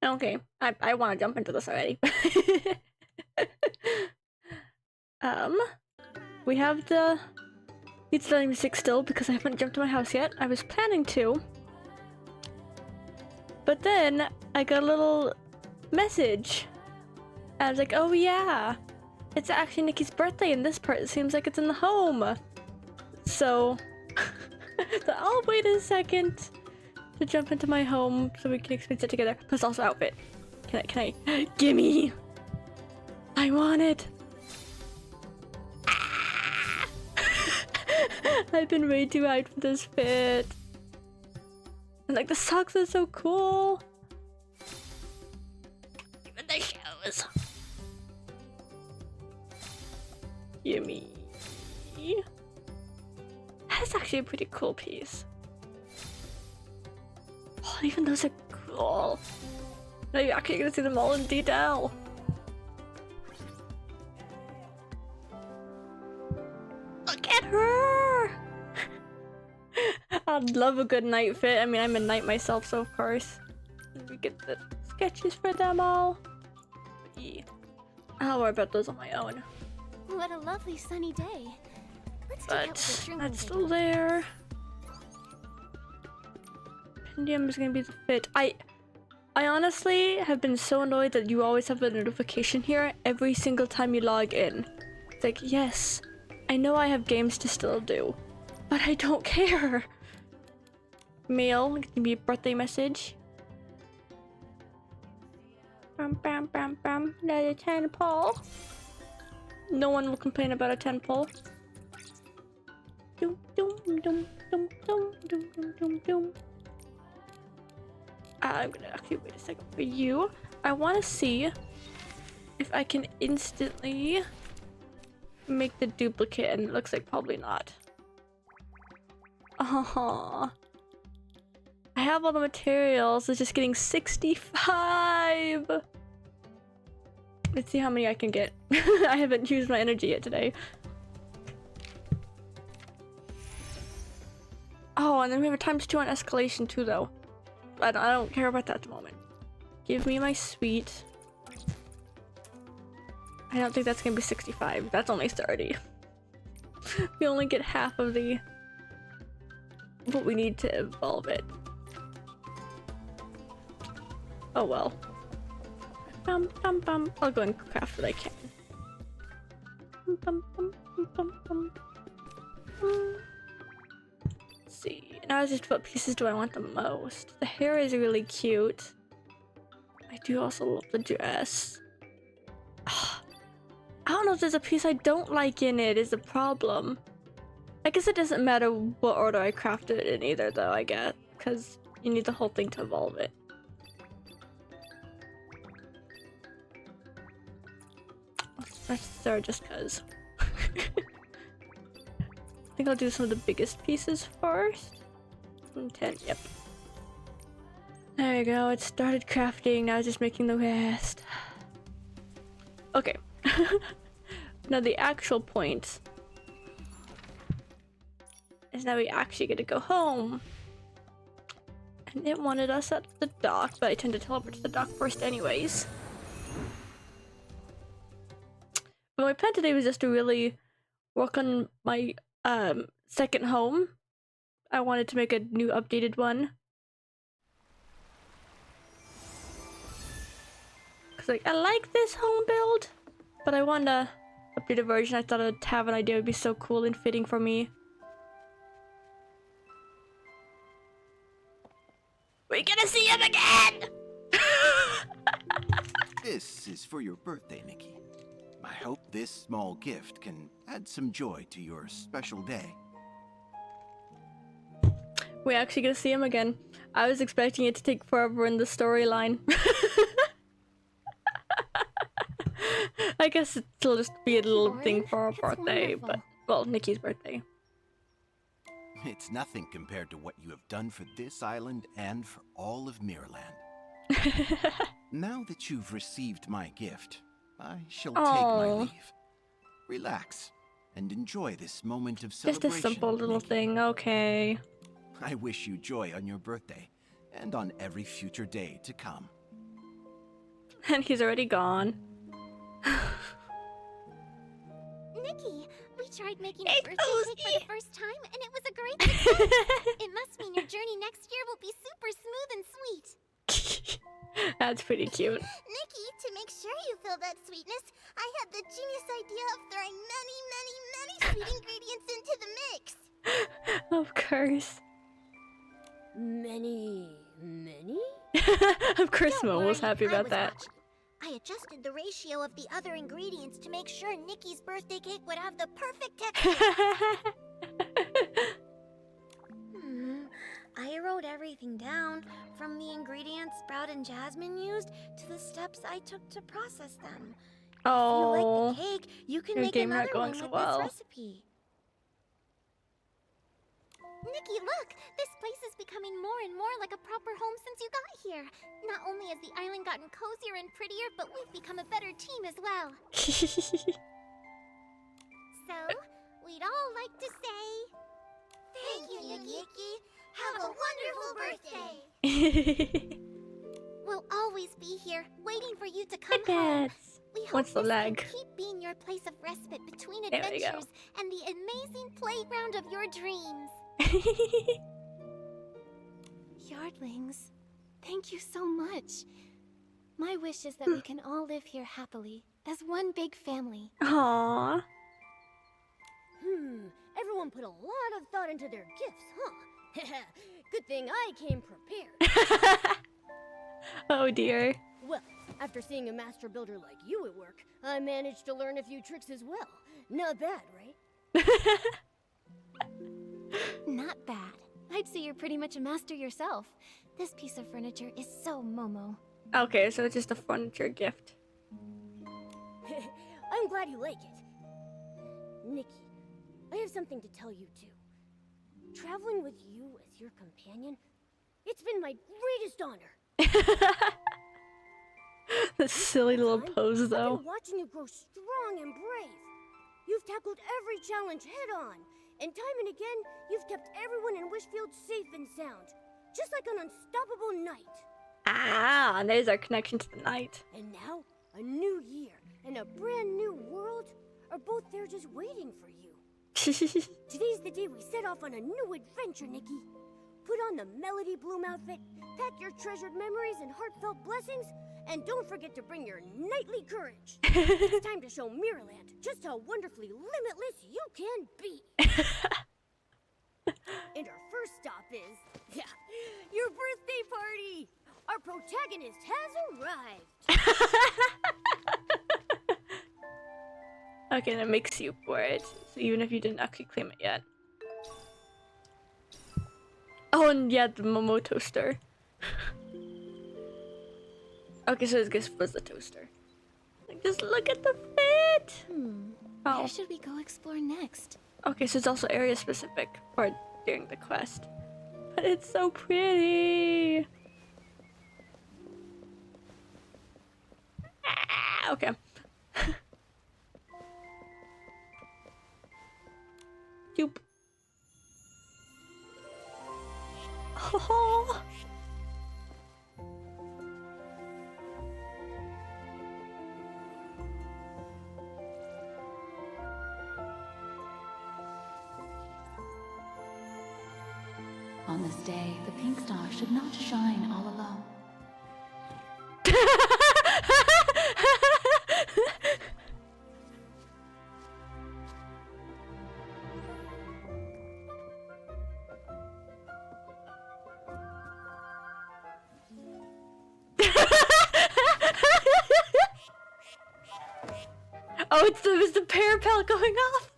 Okay, I want to jump into this already. um, we have the... It's letting me sit still because I haven't jumped to my house yet. I was planning to. But then I got a little message. I was like, oh yeah, it's actually Nikki's birthday and this part seems like it's in the home. So, so I'll wait a second to jump into my home so we can experience it together. Plus also outfit. Can I? Gimme! I want it! Ah! I've been way too hyped for this fit. And like the socks are so cool. Even the shoes. Gimme. That's actually a pretty cool piece. Oh, even those are cool. Now you're actually gonna see them all in detail. Look at her! I'd love a good night fit. I mean, I'm a knight myself, so of course. We get the sketches for them all. But yeah. I'll worry about those on my own. What a lovely sunny day. Let's take out But the drinking that's still table. there. Pendium is gonna be the fit. I honestly have been so annoyed that you always have a notification here every single time you log in. It's like, yes, I know I have games to still do, but I don't care. Mail, give me a birthday message. Bam bam bam bam. Another 10 pole. No one will complain about a 10 pole. Doom doom doom doom doom doom doom doom doom. I'm gonna actually wait a second for you. I want to see if I can instantly make the duplicate, and it looks like probably not. I have all the materials. It's just getting 65. Let's see how many I can get. I haven't used my energy yet today. Oh, and then we have a ×2 on escalation too, though. I don't care about that at the moment. Give me my sweet. I don't think that's gonna be 65. That's only 30. We only get half of the what we need to evolve it. Oh well. Bum bum bum. I'll go and craft what I can. Bum, bum, bum, bum, bum. Let's see. Now it's just what pieces do I want the most? The hair is really cute. I do also love the dress. I don't know if there's a piece I don't like in it is the problem. I guess it doesn't matter what order I crafted it in either though, I guess. Because you need the whole thing to evolve it. That's there just cause. I think I'll do some of the biggest pieces first. 10, yep. There we go, it started crafting, now it's just making the rest. Okay. Now the actual point is now we actually get to go home. And it wanted us at the dock, but I tend to teleport to the dock first anyways. But my plan today was just to really work on my second home. I wanted to make a new updated one. Cause like I like this home build, but I want a updated version. I thought a tavern idea would be so cool and fitting for me. We're gonna see him again! This is for your birthday, Nikki. I hope this small gift can add some joy to your special day. We're actually gonna see him again. I was expecting it to take forever in the storyline. I guess it'll just be a little thing for our birthday, but well, Nikki's birthday. It's nothing compared to what you have done for this island and for all of Mirrorland. Now that you've received my gift, I shall take my leave. Relax and enjoy this moment of celebration. Just a simple little thing, okay. I wish you joy on your birthday and on every future day to come. And he's already gone. Nikki, we tried making Hey, a birthday cake for Toasty. the first time, and it was a great success. It must mean your journey next year will be super smooth and sweet. That's pretty cute. Nikki, to make sure you feel that sweetness, I had the genius idea of throwing many, many, many sweet ingredients into the mix. Of course. Many? Of course, Don't Mo was worry, happy I about was that. watching. I adjusted the ratio of the other ingredients to make sure Nikki's birthday cake would have the perfect texture. I wrote everything down, from the ingredients Sprout and Jasmine used to the steps I took to process them. If you Oh, like the cake, you can your make game not another going one so with well. this recipe. Nikki, look! This place is becoming more and more like a proper home since you got here. Not only has the island gotten cozier and prettier, but we've become a better team as well. So, we'd all like to say... Thank you, Nikki. Have a wonderful birthday! We'll always be here, waiting for you to come home. Pets. We hope What's the this lag? can keep being your place of respite between There we go. adventures and the amazing playground of your dreams. Yardlings, thank you so much. My wish is that we can all live here happily, as one big family. Aww. Everyone put a lot of thought into their gifts, huh? Good thing I came prepared. Oh dear. Well, after seeing a master builder like you at work, I managed to learn a few tricks as well. Not bad, right? Not bad. I'd say you're pretty much a master yourself. This piece of furniture is so Momo. Okay, so it's just a furniture gift. I'm glad you like it. Nikki, I have something to tell you too. Traveling with you as your companion, it's been my greatest honor. The silly little pose I've though. been watching you grow strong and brave. You've tackled every challenge head on, and time and again, you've kept everyone in Wishfield safe and sound, just like an unstoppable knight. Ah, and there's our connection to the night. And now, a new year and a brand new world are both there just waiting for you. Today's the day we set off on a new adventure, Nikki. Put on the Melody Bloom outfit, pack your treasured memories and heartfelt blessings, and don't forget to bring your knightly courage. It's time to show Mirrorland just how wonderfully limitless you can be. And our first stop is, your birthday party. Our protagonist has arrived. Okay, that makes you for it. So even if you didn't actually claim it yet. Oh, and yeah, the Momo toaster. Okay, so his gift was the toaster. Like, just look at the fit! Oh, Where should we go explore next? okay, so it's also area specific for during the quest. But it's so pretty! Ah, okay. Yoop. Oh. On this day, the pink star should not shine all alone. Oh, it's the parapet going off.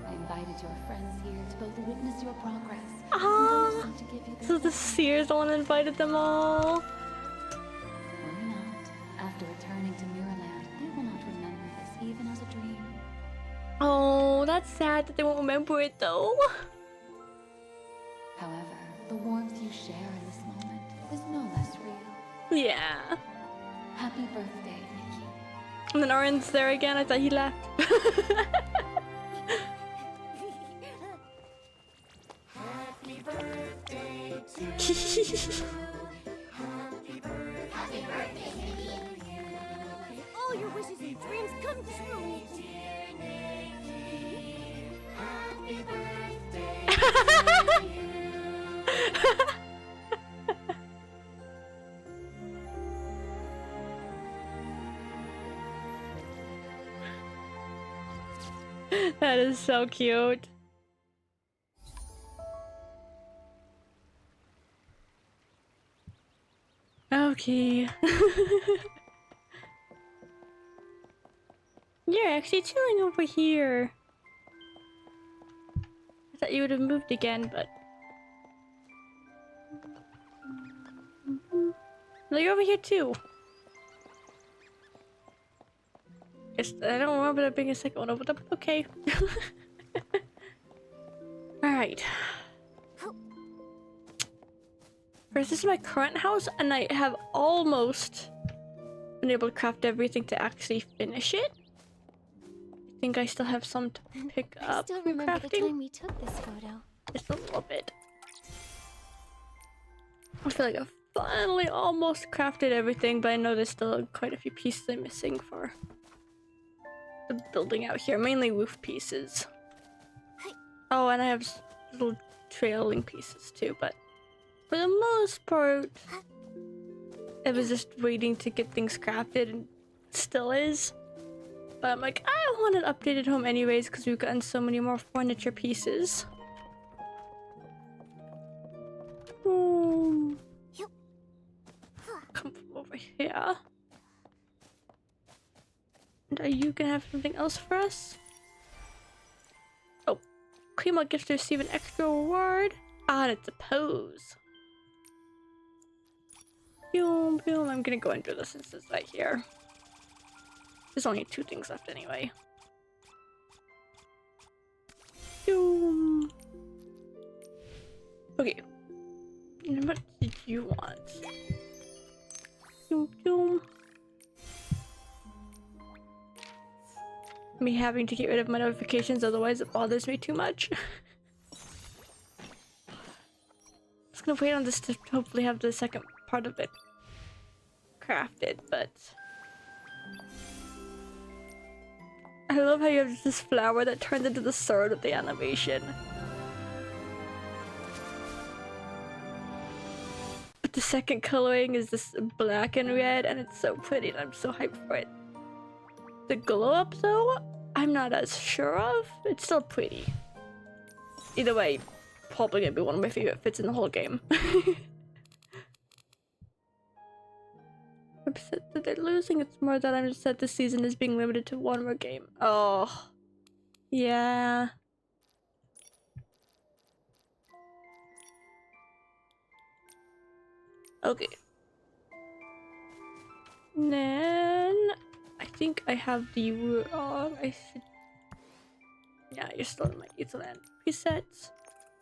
I invited your friends here to both witness your progress and Ah, also to give you so their the seer's the one that invited them all. Worry not. After returning to Mirrorland, they will not remember this even as a dream. Oh, that's sad that they won't remember it though. However, the warmth you share in this moment is no less real. Yeah. Happy birthday, Nikki. And then Oren's there again. I thought he left. Happy birthday That is so cute. Okay. You're actually chilling over here. I thought you would have moved again, but... No, you're over here too. I don't remember there being a second one over there, but okay. Alright. First, this is my current house, and I have almost been able to craft everything to actually finish it. I think I still have some to pick up. I still remember the time we took this photo. Just a little bit. I feel like I've finally almost crafted everything, but I know there's still quite a few pieces I'm missing for the building out here. Mainly roof pieces. Oh, and I have little trailing pieces too, but for the most part, I was just waiting to get things crafted, and it still is. But I'm like, I want an updated home anyways, because we've gotten so many more furniture pieces. Come from over here. And are you gonna have something else for us? Oh, claim all gifts to receive an extra reward. Ah, and it's a pose. Boom, boom. I'm gonna go and do this since it's right here. There's only 2 things left anyway. Boom. Okay. And what did you want? Boom, boom. Me having to get rid of my notifications, otherwise it bothers me too much. Just gonna wait on this to hopefully have the second part of it crafted, but I love how you have this flower that turns into the sword with the animation. But the second coloring is this black and red, and it's so pretty, and I'm so hyped for it. The glow up though, I'm not as sure of. It's still pretty. Either way, probably gonna be one of my favorite fits in the whole game. I'm upset that they're losing. It's more that I'm upset this season is being limited to 1 more game. Oh, yeah. Okay. Then I think I have the wrong. I should. Yeah, you're still in my Etheland presets.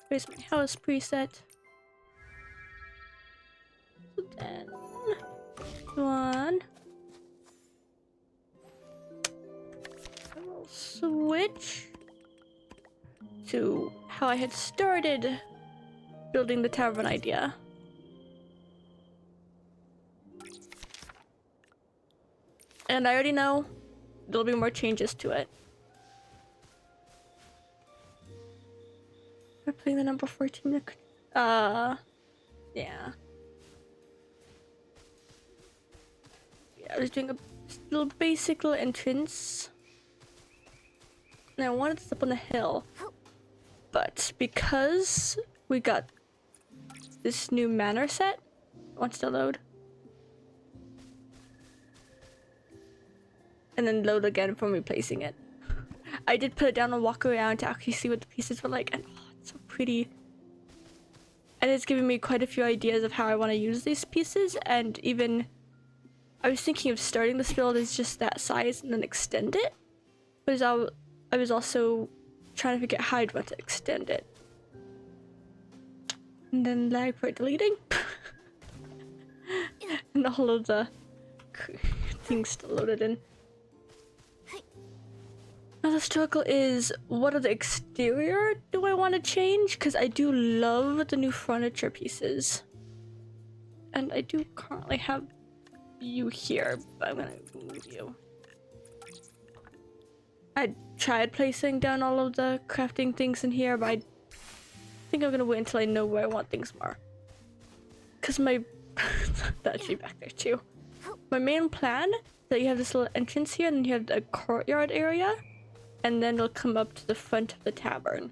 Where's my house preset? So then. One. I will switch to how I had started building the tavern idea. And I already know there'll be more changes to it. We're playing the number 14. Yeah. I was doing a little basic little entrance. And I wanted this up on the hill. But because we got this new manor set, it wants to load. And then load again from replacing it. I did put it down and walk around to actually see what the pieces were like, and oh, it's so pretty. And it's giving me quite a few ideas of how I want to use these pieces, and even I was thinking of starting this build as just that size and then extend it. But I was also trying to figure out how I'd want to extend it. And then lag for deleting. And all of the things still loaded in. Now the struggle is, what of the exterior do I want to change? Because I do love the new furniture pieces. And I do currently have you here, but I'm gonna move you. I tried placing down all of the crafting things in here, but think I'm gonna wait until I know where I want things more. Cause my that should be back there too. My main plan is that you have this little entrance here, and then you have a courtyard area, and then it'll come up to the front of the tavern.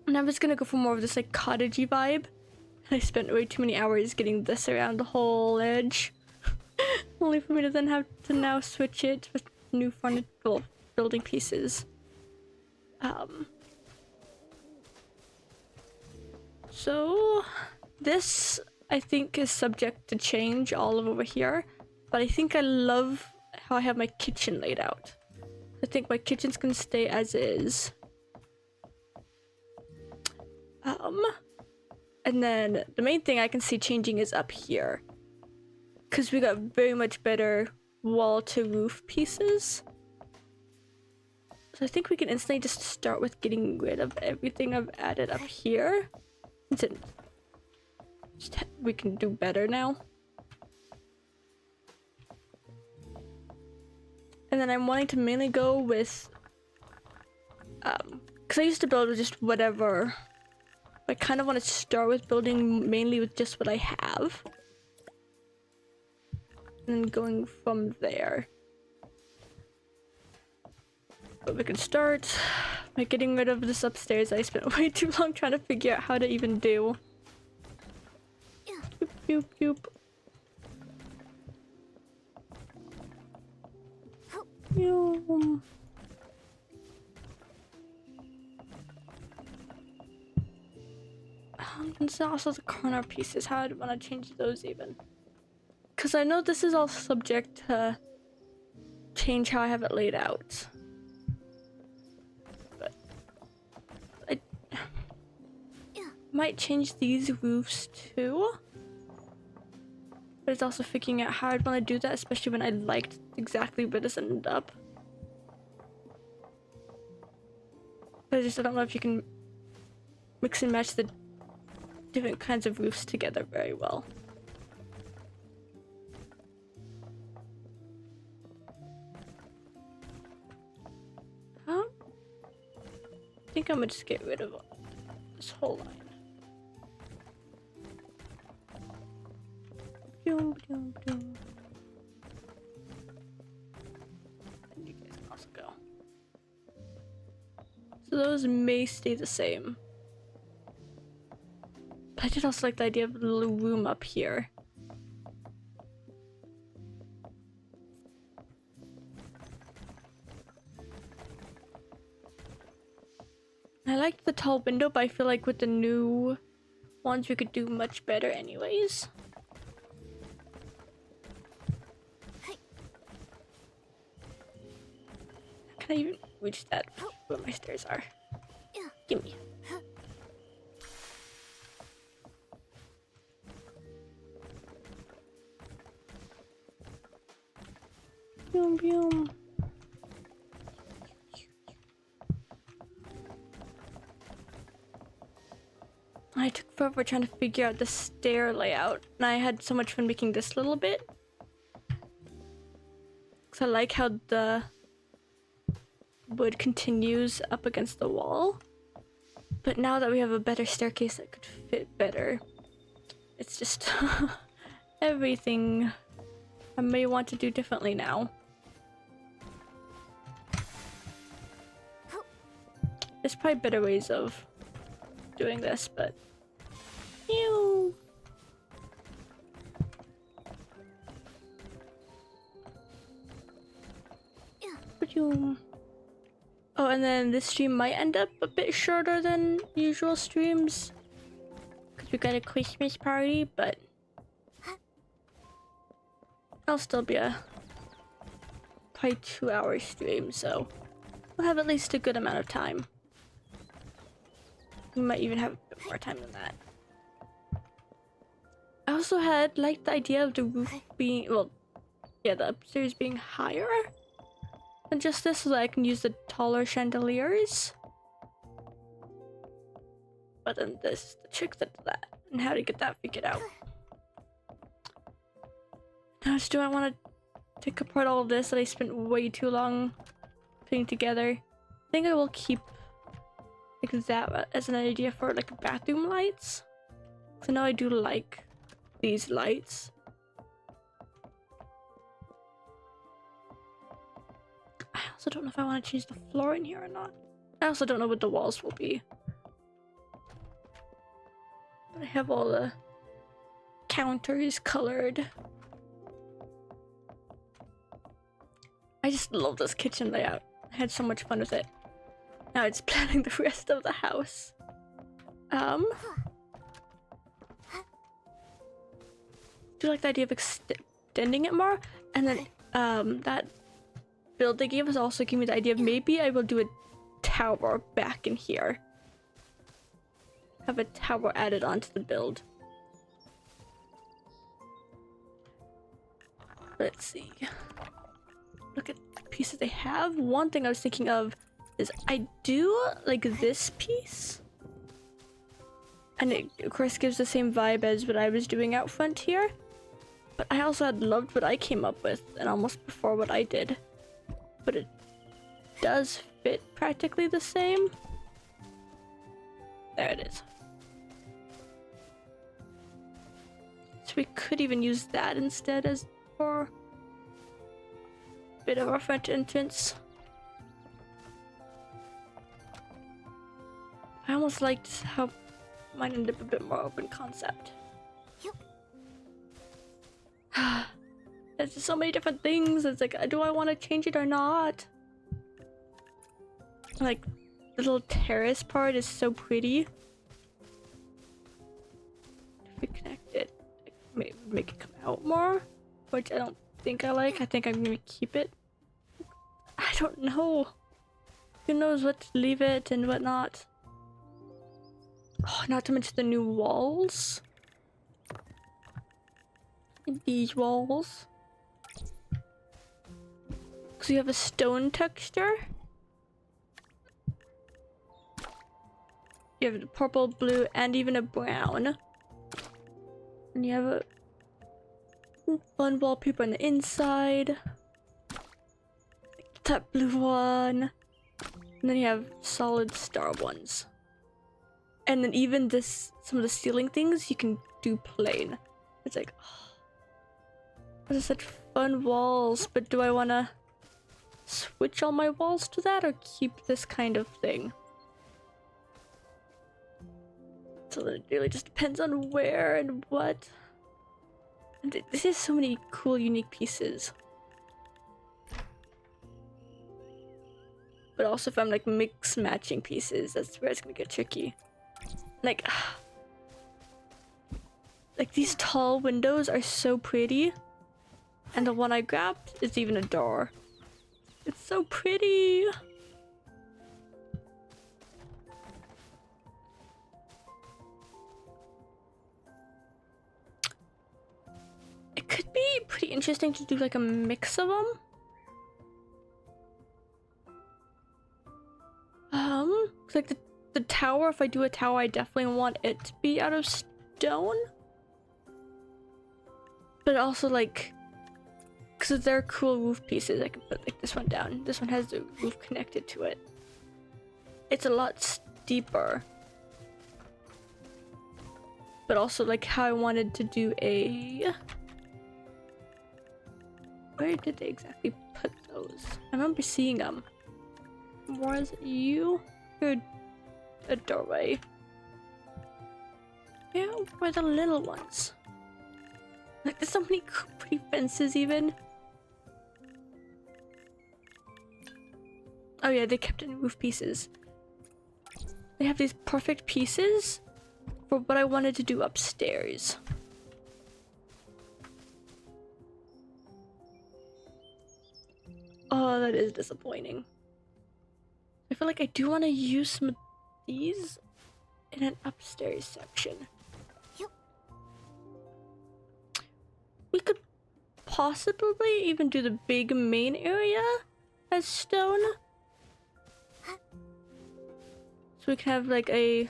And I was gonna go for more of this like cottagey vibe. I spent way too many hours getting this around the whole edge. Only for me to then have to now switch it with new furniture, well, building pieces. So this I think is subject to change all over here, but I think I love how I have my kitchen laid out. I think my kitchen's gonna stay as is. And then the main thing I can see changing is up here, because we got very much better wall to roof pieces. So I think we can instantly just start with getting rid of everything I've added up here. We can do better now. And then I'm wanting to mainly go with, because I used to build with just whatever. I kind of want to start with building mainly with just what I have. And then going from there. But we can start by getting rid of this upstairs I spent way too long trying to figure out how to even do. Boop, boop, boop. Boom. And also the corner pieces, how I'd want to change those even. Because I know this is all subject to change how I have it laid out. But I might change these roofs too. But it's also figuring out how I'd want to do that, especially when I liked exactly where this ended up. But I don't know if you can mix and match the different kinds of roofs together very well. I think I'm gonna just get rid of this whole line. Boom, boom, boom. And you guys can also go. So those may stay the same. But I did also like the idea of a little room up here. I liked the tall window, but I feel like with the new ones we could do much better anyways. Can I even reach that where my stairs are? Gimme. Boom, boom. I took forever trying to figure out the stair layout, and I had so much fun making this little bit. Because I like how the wood continues up against the wall. But now that we have a better staircase that could fit better, it's just everything I may want to do differently now. There's probably better ways of doing this, but ew. Oh, and then this stream might end up a bit shorter than usual streams because we got a Christmas party, but I'll still be a probably 2-hour stream, so we'll have at least a good amount of time. We might even have a bit more time than that. I also had liked the idea of the roof being, well, yeah, the upstairs being higher than just this, so that I can use the taller chandeliers. But then this is the trick to that, and how to get that figured out. Now, do I want to take apart all of this that I spent way too long putting together? I think I will keep like that as an idea for like bathroom lights. So now I do like these lights. I also don't know if I want to change the floor in here or not. I also don't know what the walls will be. But I have all the counters colored. I just love this kitchen layout. I had so much fun with it. Now it's planning the rest of the house. Do you like the idea of extending it more? And then that build they gave us also gave me the idea of maybe I will do a tower back in here. Have a tower added onto the build. Let's see. Look at the pieces they have. One thing I was thinking of is I do like this piece. And it of course gives the same vibe as what I was doing out front here. But I also had loved what I came up with and almost before what I did. But it does fit practically the same. There it is. So we could even use that instead as for a bit of our front entrance. I almost liked how mine ended up a bit more open concept. There's just so many different things. It's like, do I want to change it or not? Like, the little terrace part is so pretty. If we connect it, maybe make it come out more, which I don't think I like. I think I'm gonna keep it. I don't know. Who knows what to leave it and what not. Oh, not to mention the new walls. These walls. Because you have a stone texture. You have a purple, blue, and even a brown. And you have a fun wallpaper on the inside. That blue one. And then you have solid star ones. And then even this, some of the ceiling things you can do plain. It's like, oh, those are such fun walls, but do I want to switch all my walls to that or keep this kind of thing? So it really just depends on where and what. And this is so many cool, unique pieces. But also if I'm like mix matching pieces, that's where it's gonna get tricky. Like these tall windows are so pretty. And the one I grabbed is even a door. It's so pretty. It could be pretty interesting to do like a mix of them. Like the tower, if I do a tower, I definitely want it to be out of stone. But also like, because they're cool roof pieces, I can put like this one down. This one has the roof connected to it. It's a lot steeper. But also like how I wanted to do a... Where did they exactly put those? I remember seeing them. Was it you? You're a doorway. Yeah, where the little ones? Like there's so many pretty fences even. Oh yeah, they kept in roof pieces. They have these perfect pieces for what I wanted to do upstairs. Oh, that is disappointing. I feel like I do want to use some of these in an upstairs section. We could possibly even do the big main area as stone. So we can have like a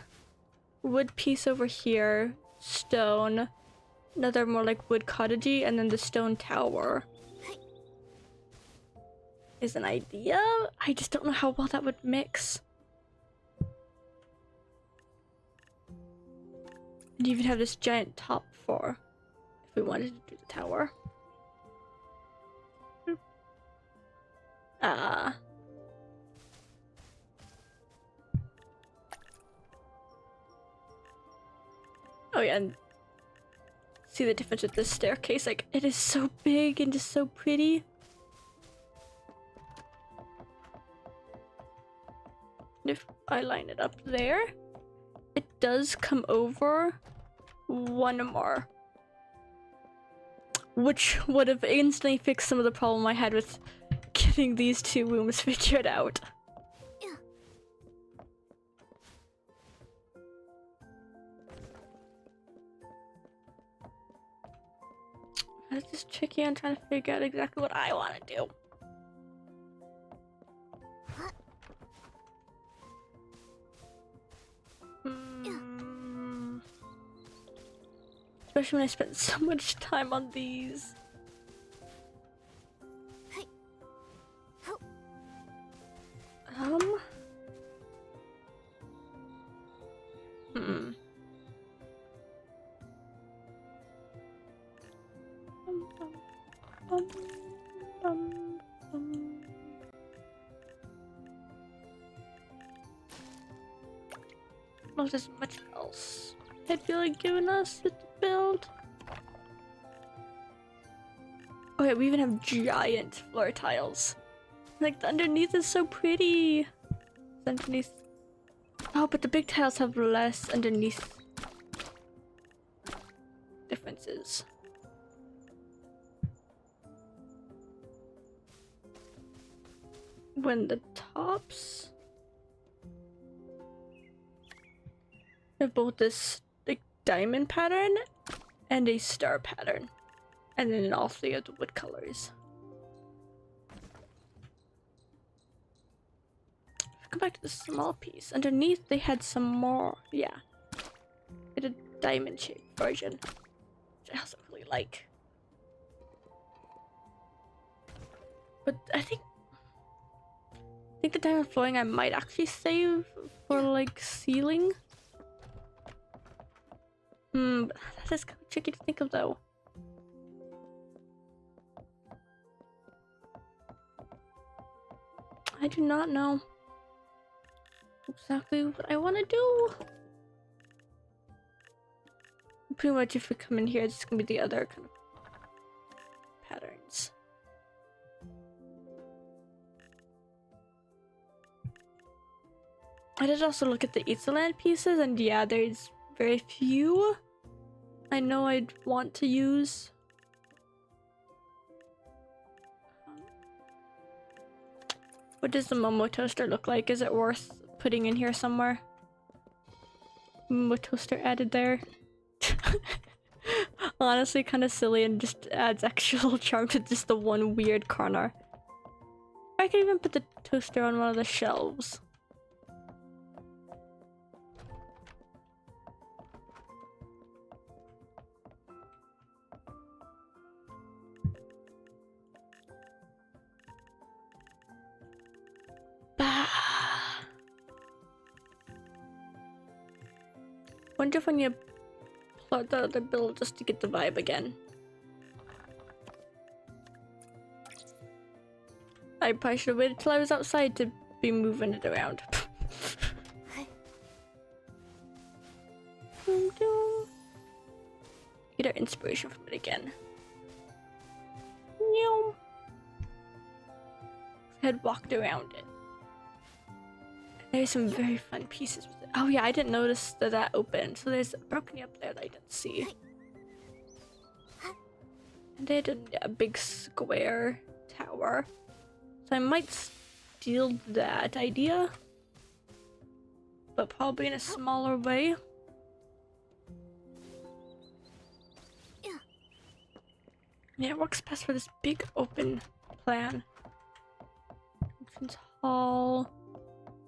wood piece over here, stone, another more like wood cottagey, and then the stone tower is an idea. I just don't know how well that would mix. And you even have this giant top for if we wanted to do the tower. Oh yeah, and see the difference with this staircase? Like, it is so big and just so pretty. And if I line it up there, it does come over one more. Which would have instantly fixed some of the problem I had with getting these two rooms figured out. It's just tricky. I'm trying to figure out exactly what I want to do. Especially when I spent so much time on these. Not as much else I feel like giving us with the build. Oh yeah, we even have giant floor tiles. Like, the underneath is so pretty. Underneath. Oh, but the big tiles have less underneath differences. When the tops have both this like diamond pattern and a star pattern, and then all three of the wood colors. Go back to the small piece. Underneath they had some more, yeah. They had a diamond shaped version, which I also really like. But I think the diamond flooring I might actually save for like ceiling. But that is kind of tricky to think of though. I do not know exactly what I want to do. Pretty much if we come in here, it's just gonna be the other kind of patterns. I did also look at the Easterland pieces, and yeah, there's very few I know I'd want to use. What does the Momo toaster look like? Is it worth putting in here somewhere? Momo toaster added there. Honestly, kind of silly and just adds actual charm to just the one weird corner. I could even put the toaster on one of the shelves. Wonder if I need to plug the other build just to get the vibe again. I probably should have waited till I was outside to be moving it around. Get our inspiration from it again. I had walked around it. There's some very fun pieces with it. Oh yeah, I didn't notice that opened. So there's a balcony up there that I didn't see. And they had a big square tower. So I might steal that idea. But probably in a smaller way. Yeah, it works best for this big open plan. Entrance hall.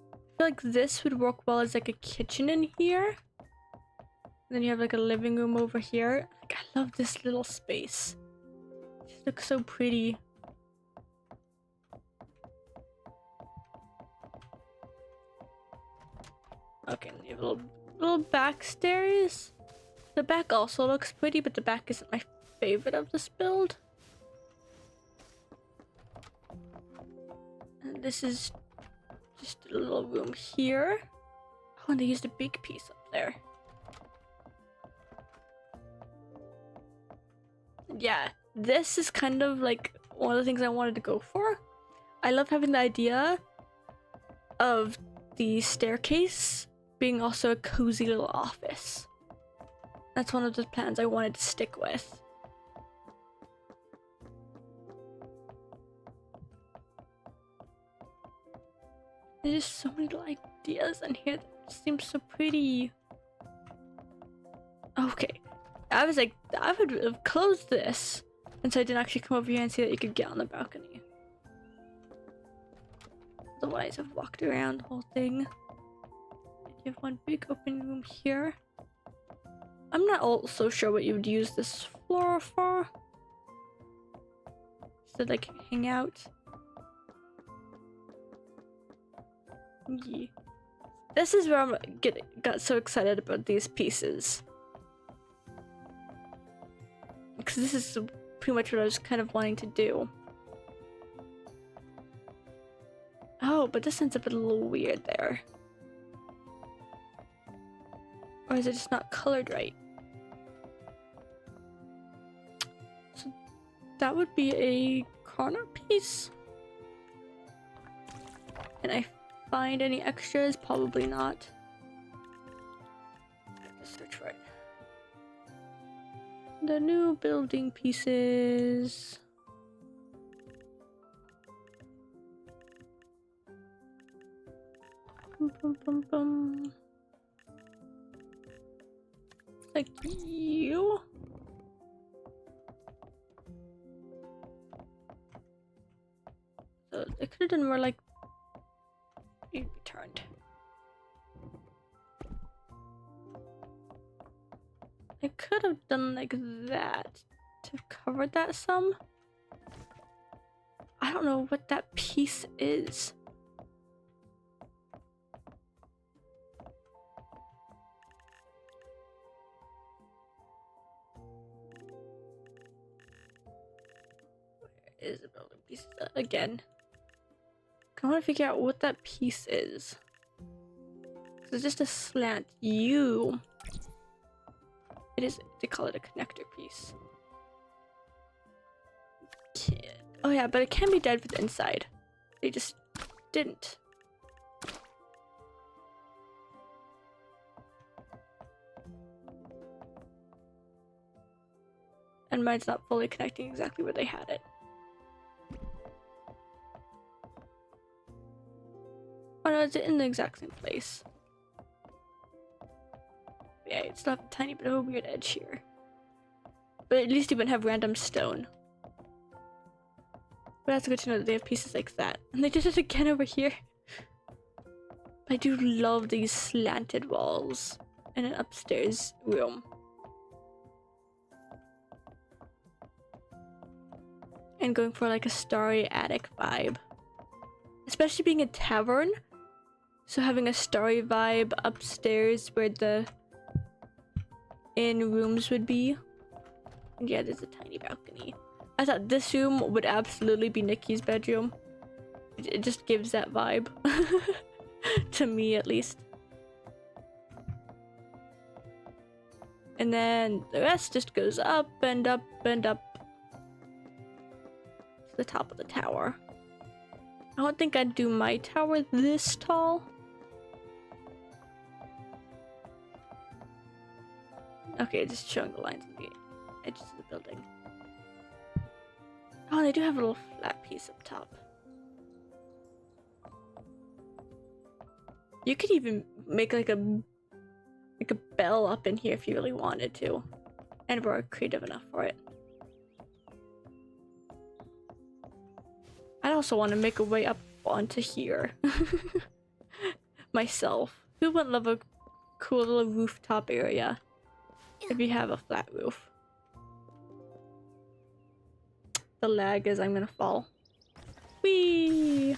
I feel like this would work well as like a kitchen in here. And then you have like a living room over here. Like, I love this little space. It just looks so pretty. Okay, and you have little back stairs. The back also looks pretty, but the back isn't my favorite of this build. And this is just a little room here. Oh, and they used a big piece up there. Yeah, this is kind of like one of the things I wanted to go for. I love having the idea of the staircase being also a cozy little office. That's one of the plans I wanted to stick with. There's just so many little ideas in here that seem so pretty. Okay. I was like, I would have closed this, and so I didn't actually come over here and see that you could get on the balcony. Otherwise, I've walked around the whole thing. And you have one big open room here. I'm not also sure what you would use this floor for. Just to like hang out. Yeah. This is where I got so excited about these pieces. Because this is pretty much what I was kind of wanting to do. Oh, but this ends up a little weird there. Or is it just not colored right? So that would be a corner piece. Can I find any extras? Probably not. I have to search for it. The new building pieces. Bum, bum, bum, bum. Like you. So they could have done more like you'd be turned. I could have done like that to cover that some. I don't know what that piece is. Where is the building piece again? I want to figure out what that piece is. It's just a slant U. It is, they call it a connector piece. Oh yeah, but it can be dead with inside. They just didn't. And mine's not fully connecting exactly where they had it. Oh no, it's in the exact same place. Yeah, it's still have a tiny bit of a weird edge here. But at least you wouldn't have random stone. But that's good to know that they have pieces like that. And they did it again over here. I do love these slanted walls in an upstairs room. And going for like a starry attic vibe. Especially being a tavern. So having a starry vibe upstairs where the inn rooms would be. And yeah, there's a tiny balcony. I thought this room would absolutely be Nikki's bedroom. It just gives that vibe. To me, at least. And then the rest just goes up and up and up to the top of the tower. I don't think I'd do my tower this tall. Okay, just showing the lines of the edges of the building. Oh, they do have a little flat piece up top. You could even make like a bell up in here if you really wanted to, and were creative enough for it. I also want to make a way up onto here. Myself. Who wouldn't love a cool little rooftop area if you have a flat roof? The lag is I'm gonna fall. Whee!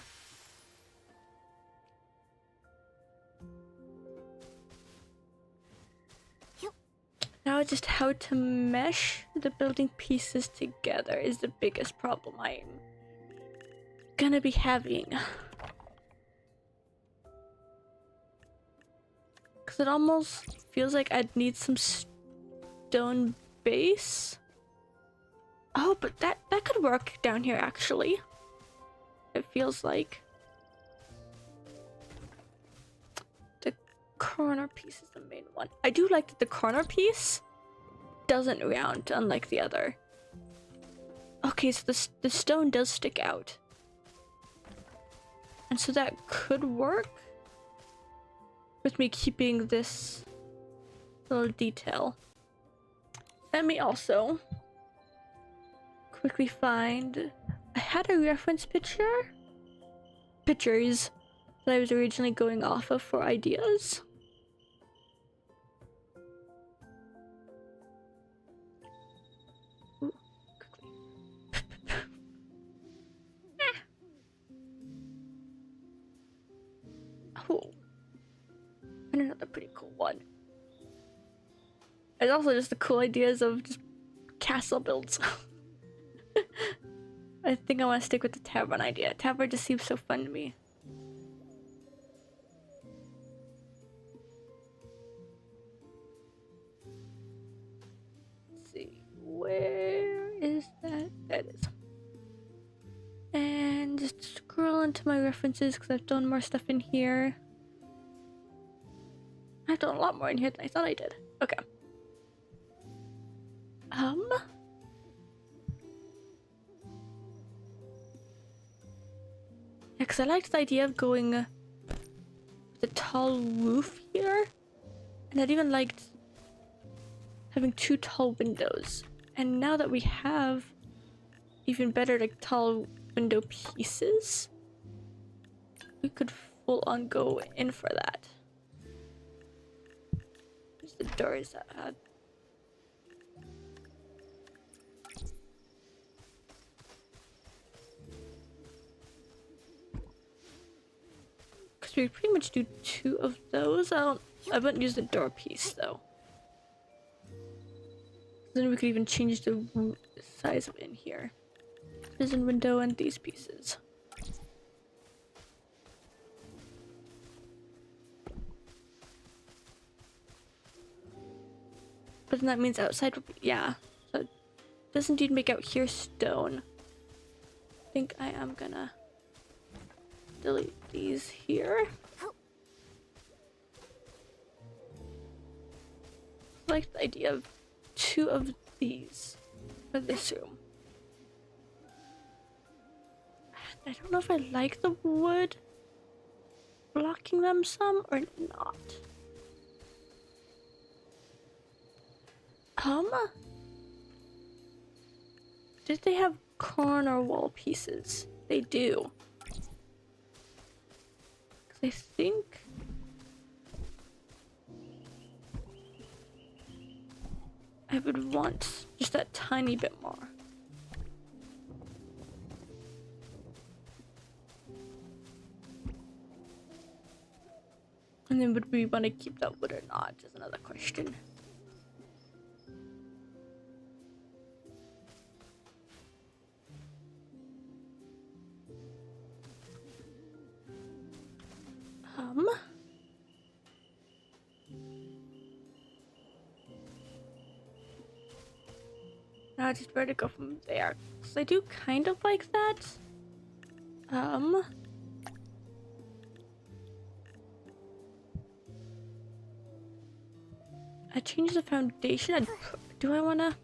Now Now just how to mesh the building pieces together is the biggest problem I'm gonna be having. Cause it almost feels like I'd need some stone base. Oh, but that could work down here actually. It feels like. The corner piece is the main one. I do like that the corner piece doesn't round, unlike the other. Okay, so the stone does stick out. And so that could work with me keeping this little detail. Let me also quickly find... I had a reference pictures that I was originally going off of for ideas. Ooh, quickly. Oh, and another pretty cool one. It's also just the cool ideas of just castle builds. I think I want to stick with the tavern idea. Tavern just seems so fun to me. Let's see, where is that? That is. And just scroll into my references because I've done more stuff in here. I've done a lot more in here than I thought I did. Okay. Yeah, because I liked the idea of going with a tall roof here. And I'd even liked having 2 tall windows. And now that we have even better like tall window pieces, we could full on go in for that. Where's the doors at? We pretty much do 2 of those. I wouldn't use the door piece though. Then we could even change the size of in here. Vision window and these pieces. But then that means outside would be, yeah. So it does indeed make out here stone. I think I am gonna delete these here. I like the idea of 2 of these for this room. I don't know if I like the wood blocking them some or not. Did they have corner wall pieces? They do. I think I would want just that tiny bit more. And then would we want to keep that wood or not is another question. Now just where to go from there. Because I do kind of like that. I changed the foundation. Do I wanna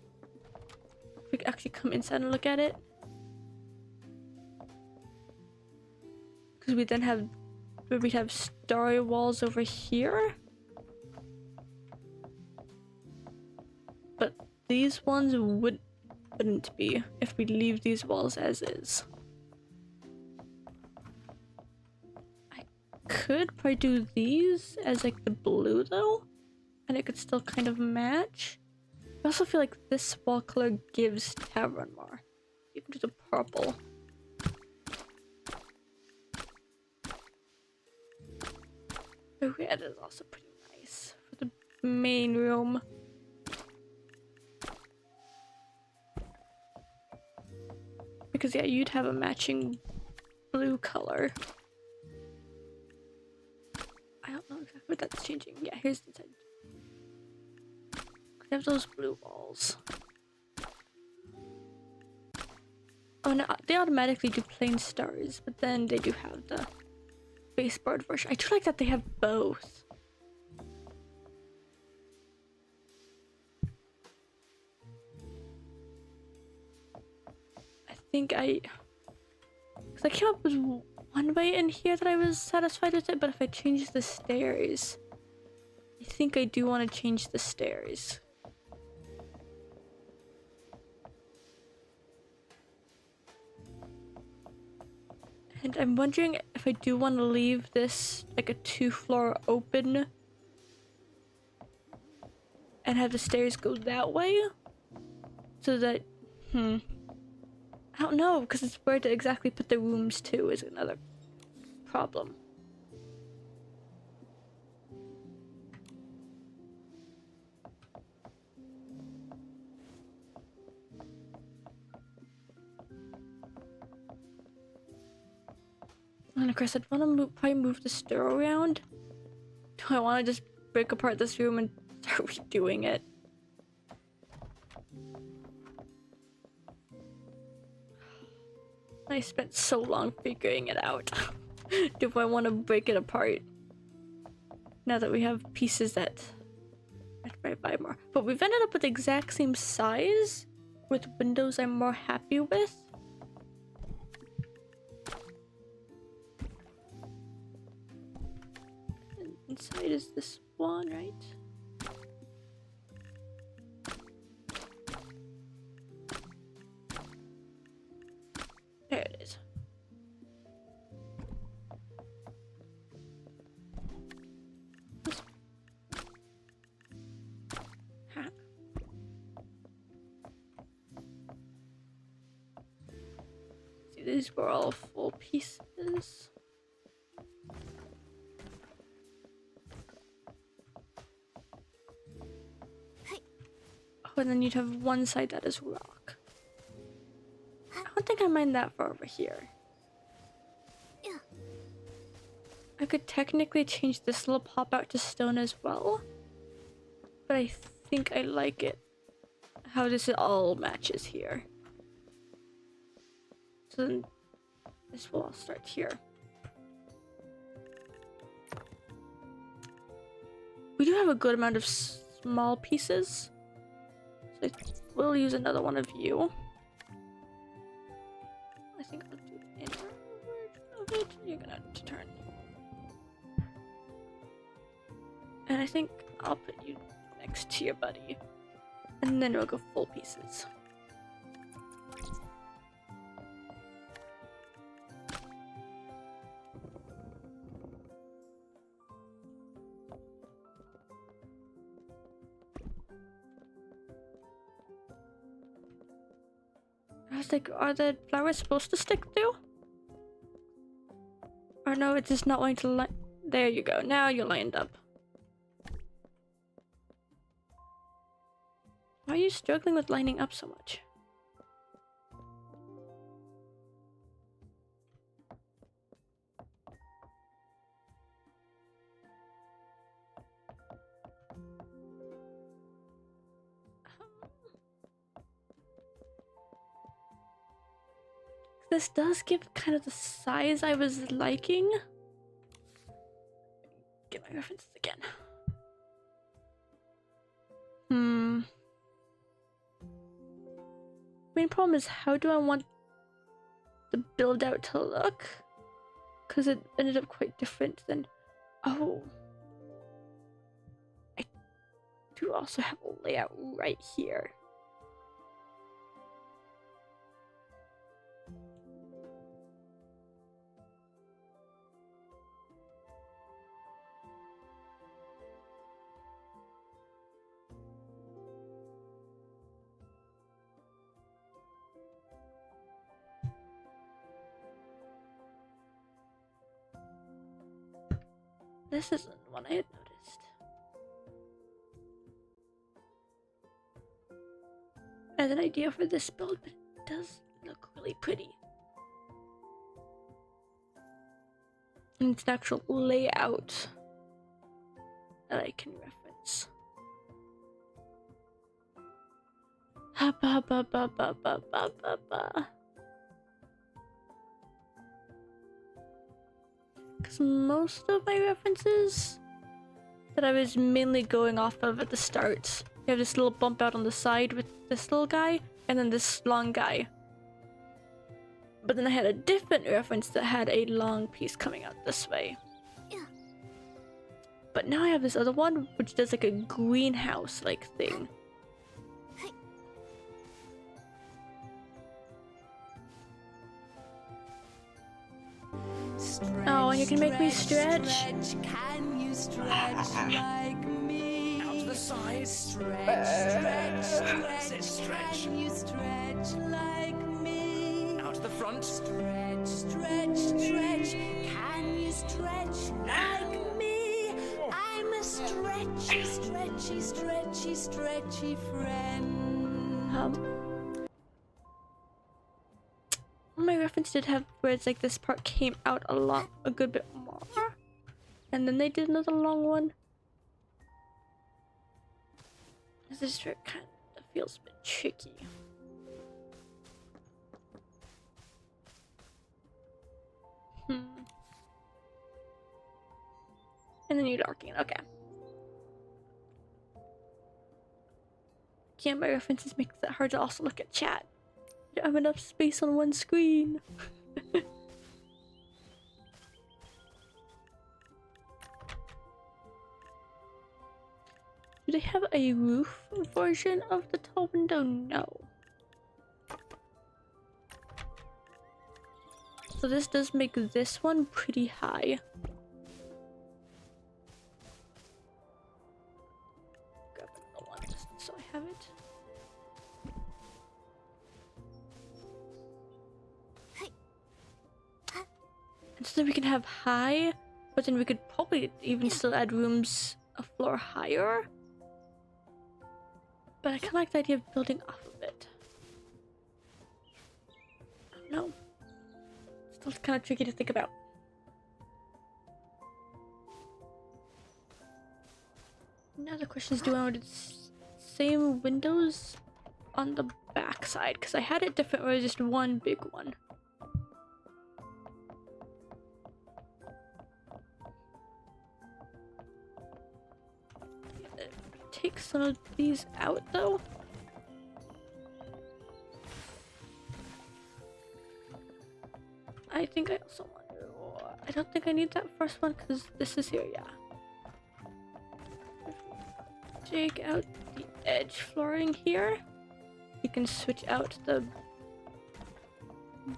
actually come inside and look at it? Because we then have, we'd have starry walls over here. But these ones wouldn't be if we leave these walls as is. I could probably do these as like the blue though, and it could still kind of match. I also feel like this wall color gives Tavern more. You can do the purple. The red is also pretty nice for the main room. Because yeah, you'd have a matching blue color. I don't know exactly what that's changing. Yeah, here's the side. I have those blue walls. Oh no, they automatically do plain stars, but then they do have the baseboard version. I do like that they have both. I think because I came up with one way in here that I was satisfied with it, but if I change the stairs, I think I do want to change the stairs. And I'm wondering if I do want to leave this like a 2-floor open and have the stairs go that way, so that I don't know, because it's where to exactly put the rooms too is another problem. And of course, I'd want to probably move the store around. Do I want to just break apart this room and start redoing it? I spent so long figuring it out. Do I want to break it apart? Now that we have pieces that I might buy more. But we've ended up with the exact same size with windows I'm more happy with. And inside is this one, right? There it is. Ha. See, these were all full pieces. Oh, and then you'd have one side that is rock. I don't think I mind that far over here. I could technically change this little pop out to stone as well, but I think I like it how this all matches here. So then this will all start here. We do have a good amount of small pieces, so I will use another one of you. I think I'll do the inner version of it. You're gonna have to turn. And I think I'll put you next to your buddy. And then we'll go full pieces. I was like, are the flowers supposed to stick through? Or no, it's just not wanting to line. There you go. Now you're lined up. Why are you struggling with lining up so much? This does give kind of the size I was liking. Get my references again. Main problem is, how do I want the build out to look? Because it ended up quite different than... Oh. I do also have a layout right here. This isn't one I had noticed. I had an idea for this build, but it does look really really pretty. And it's an actual layout that I can reference. Ha ba ba ba ba ba ba ba ba. Because most of my references that I was mainly going off of at the start, you have this little bump out on the side with this little guy, and then this long guy. But then I had a different reference that had a long piece coming out this way. But now I have this other one, which does like a greenhouse-like thing. Oh, and you can make me stretch. Can you stretch like me? Out to the side. Stretch. Can you stretch like me? Out to the front. Stretch. Can you stretch like me? I'm a stretchy friend. My reference did have where it's like this part came out a good bit more, and then they did another long one. This trick kind of feels a bit tricky. And then you darken. Okay. Can't my references makes it hard to also look at chat. I don't have enough space on one screen. Do they have a roof version of the tall window? No. So this does make this one pretty high. Grab another one just so I have it. And so then we can have high, but then we could probably even still add rooms a floor higher. But I kind of like the idea of building off of it. I don't know. Still kind of tricky to think about. Now the question is, do I want the same windows on the back side? Because I had it different where it was just one big one. Take some of these out though. I think I also want to. I don't think I need that first one because this is here, yeah. Take out the edge flooring here. You can switch out the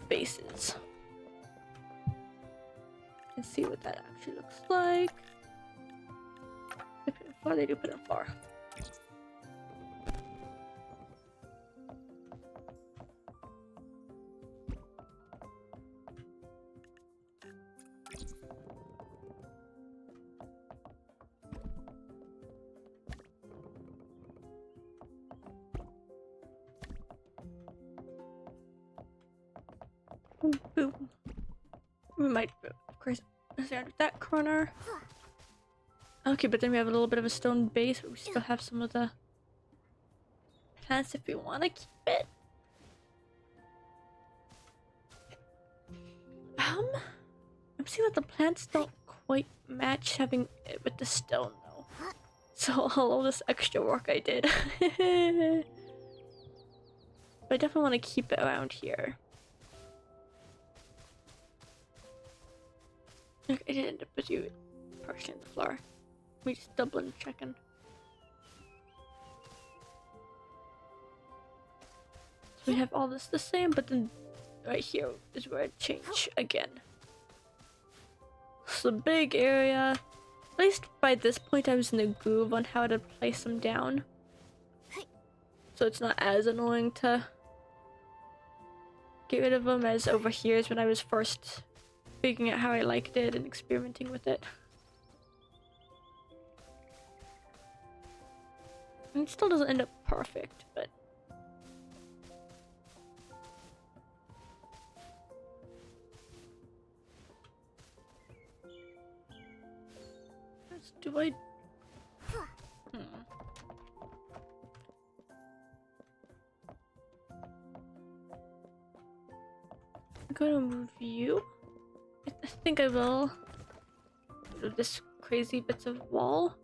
bases and see what that actually looks like. They put in floor, they do put in floor. Boom. We might, of course, start with that corner. Okay, but then we have a little bit of a stone base, but we still have some of the plants if we want to keep it. I'm seeing that the plants don't quite match having it with the stone though. So all this extra work I did. But I definitely want to keep it around here. Look, I did end up with you partially on the floor. We just doubling checking. So we have all this the same, but then right here is where it changed again. So big area. At least by this point I was in the groove on how to place them down. So it's not as annoying to get rid of them as over here is when I was first figuring out how I liked it and experimenting with it. And it still doesn't end up perfect, but Do I? I'm gonna move you. I think I will. Move this crazy bits of wall.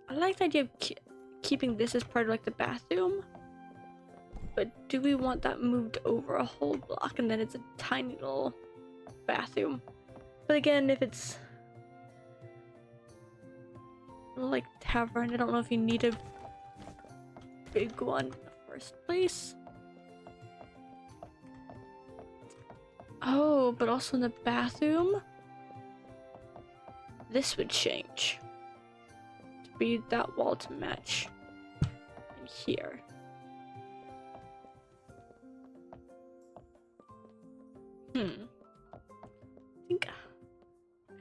I like the idea of keeping this as part of like the bathroom. But do we want that moved over a whole block and then it's a tiny little bathroom? But again, if it's like Tavern, I don't know if you need a big one in the first place. Oh, but also in the bathroom, this would change to be that wall to match in here. I think,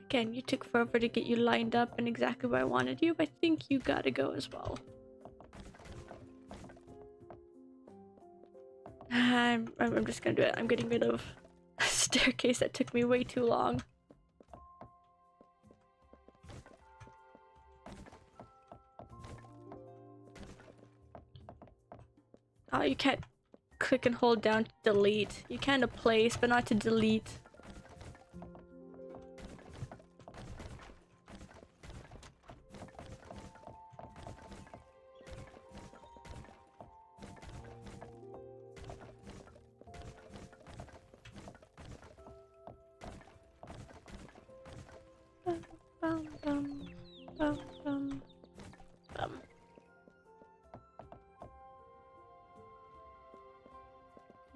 again, you took forever to get you lined up and exactly where I wanted you, but I think you gotta go as well. I'm just gonna do it. I'm getting rid of a staircase that took me way too long. Oh, you can't click and hold down to delete. You can to place, but not to delete.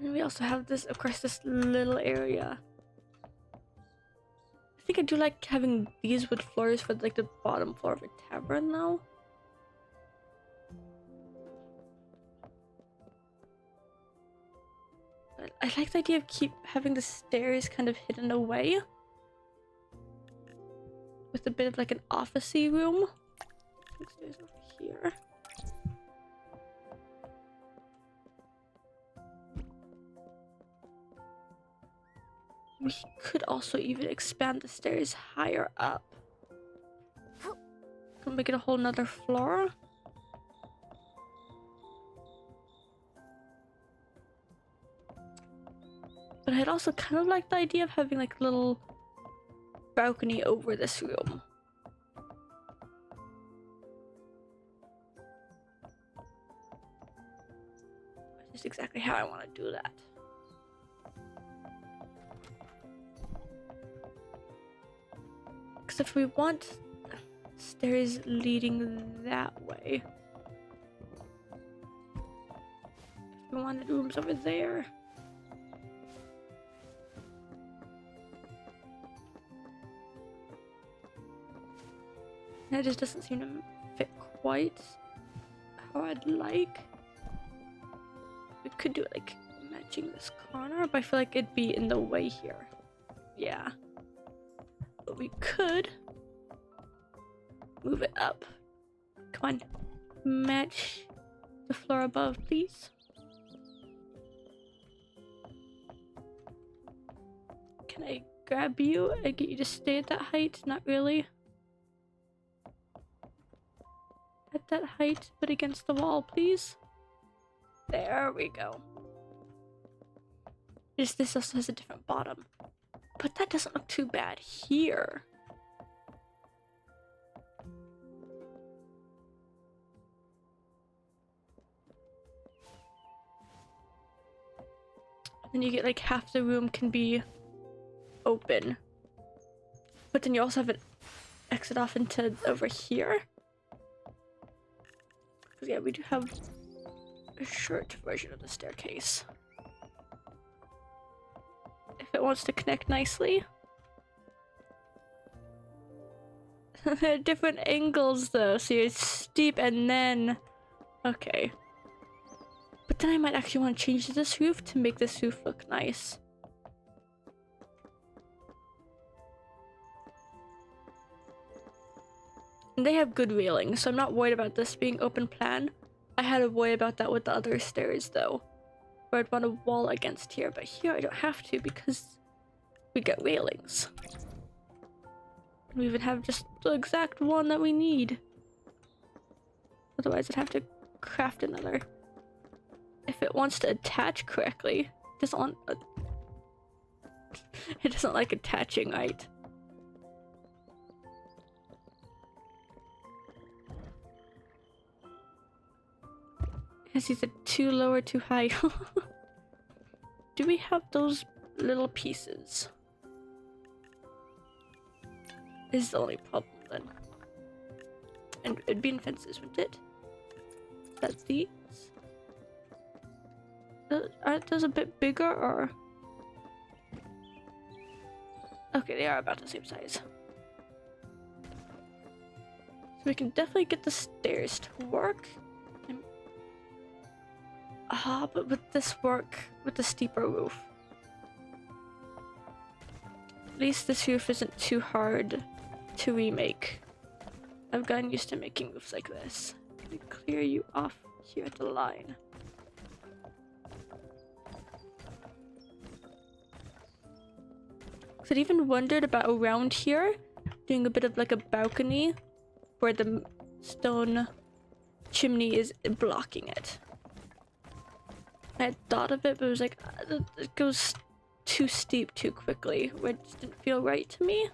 And we also have this, of course, this little area. I think I do like having these wood floors for like the bottom floor of a tavern though. But I like the idea of keep having the stairs kind of hidden away. With a bit of like an office-y room. Stairs over here. We could also even expand the stairs higher up. Could make it a whole nother floor. But I'd also kind of like the idea of having like a little balcony over this room. Just exactly how I want to do that. Because if we want stairs leading that way, if we wanted rooms over there, that just doesn't seem to fit quite how I'd like. We could do it like matching this corner, but I feel like it'd be in the way here. Yeah. But we could move it up. Come on. Match the floor above, please. Can I grab you and get you to stay at that height? Not really. At that height, but against the wall, please. There we go. Just this also has a different bottom. But that doesn't look too bad here. Then you get like half the room can be open. But then you also have an exit off into over here. Because yeah, we do have a short version of the staircase. If it wants to connect nicely. They're different angles though, so you're steep and then... Okay. But then I might actually want to change this roof to make this roof look nice. And they have good railings, so I'm not worried about this being open plan. I had a worry about that with the other stairs though, where I'd want a wall against here, but here I don't have to because we get railings. We even have just the exact one that we need. Otherwise I'd have to craft another. If it wants to attach correctly, it doesn't want it doesn't like attaching right. Is either too low or too high? Do we have those little pieces? Is the only problem then. And it'd be in fences, wouldn't it? That's these. Aren't those a bit bigger or? Okay, they are about the same size. So we can definitely get the stairs to work. But would this work with the steeper roof? At least this roof isn't too hard to remake. I've gotten used to making roofs like this. Let me clear you off here at the line. So I even wondered about around here, doing a bit of like a balcony where the stone chimney is blocking it. I had thought of it, but it was like, it goes too steep too quickly, where it just didn't feel right to me.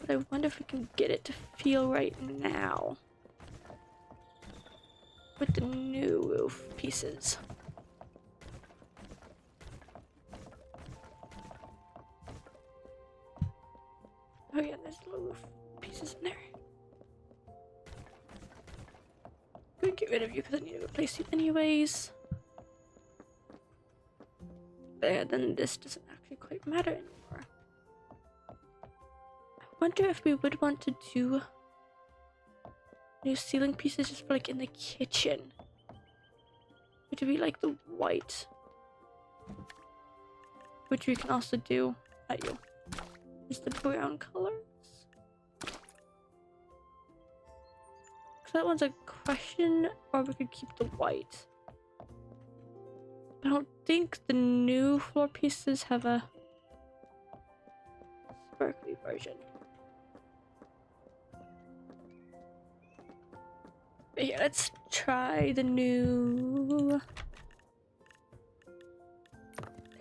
But I wonder if we can get it to feel right now. With the new roof pieces. Oh yeah, there's little roof pieces in there. I'm gonna get rid of you because I need to replace you anyways. There, then this doesn't actually quite matter anymore. I wonder if we would want to do new ceiling pieces just for like in the kitchen. Or do we like the white? Which we can also do at you. Is the brown colors? Cause that one's a question, or we could keep the white. I don't think the new floor pieces have a sparkly version. But yeah, let's try the new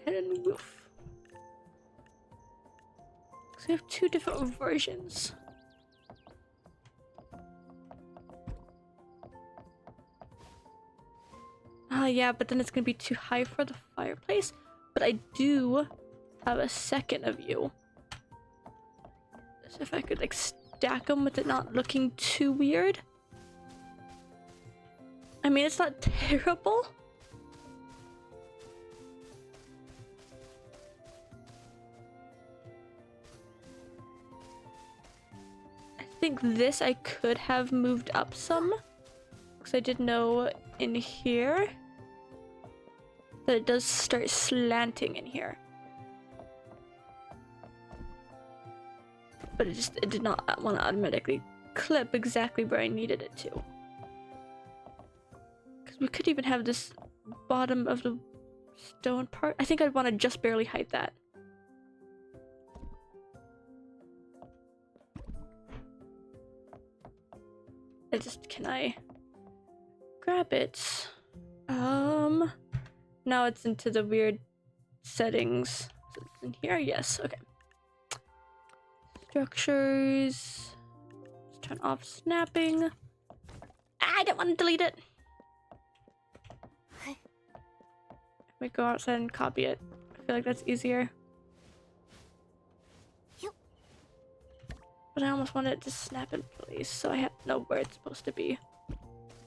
head and roof. So we have two different versions. Yeah, but then it's gonna be too high for the fireplace. But I do have a second of you. So if I could like stack them with it not looking too weird. I mean, it's not terrible. I think this I could have moved up some. Because I did know in here that it does start slanting in here. But it did not want to automatically clip exactly where I needed it to. Because we could even have this bottom of the stone part. I think I'd want to just barely hide that. Can I grab it? Now it's into the weird settings. So it's in here? Yes, okay. Structures. Let's turn off snapping. I don't want to delete it. Let me go outside and copy it. I feel like that's easier. But I almost want it to snap in place, so I have to know where it's supposed to be.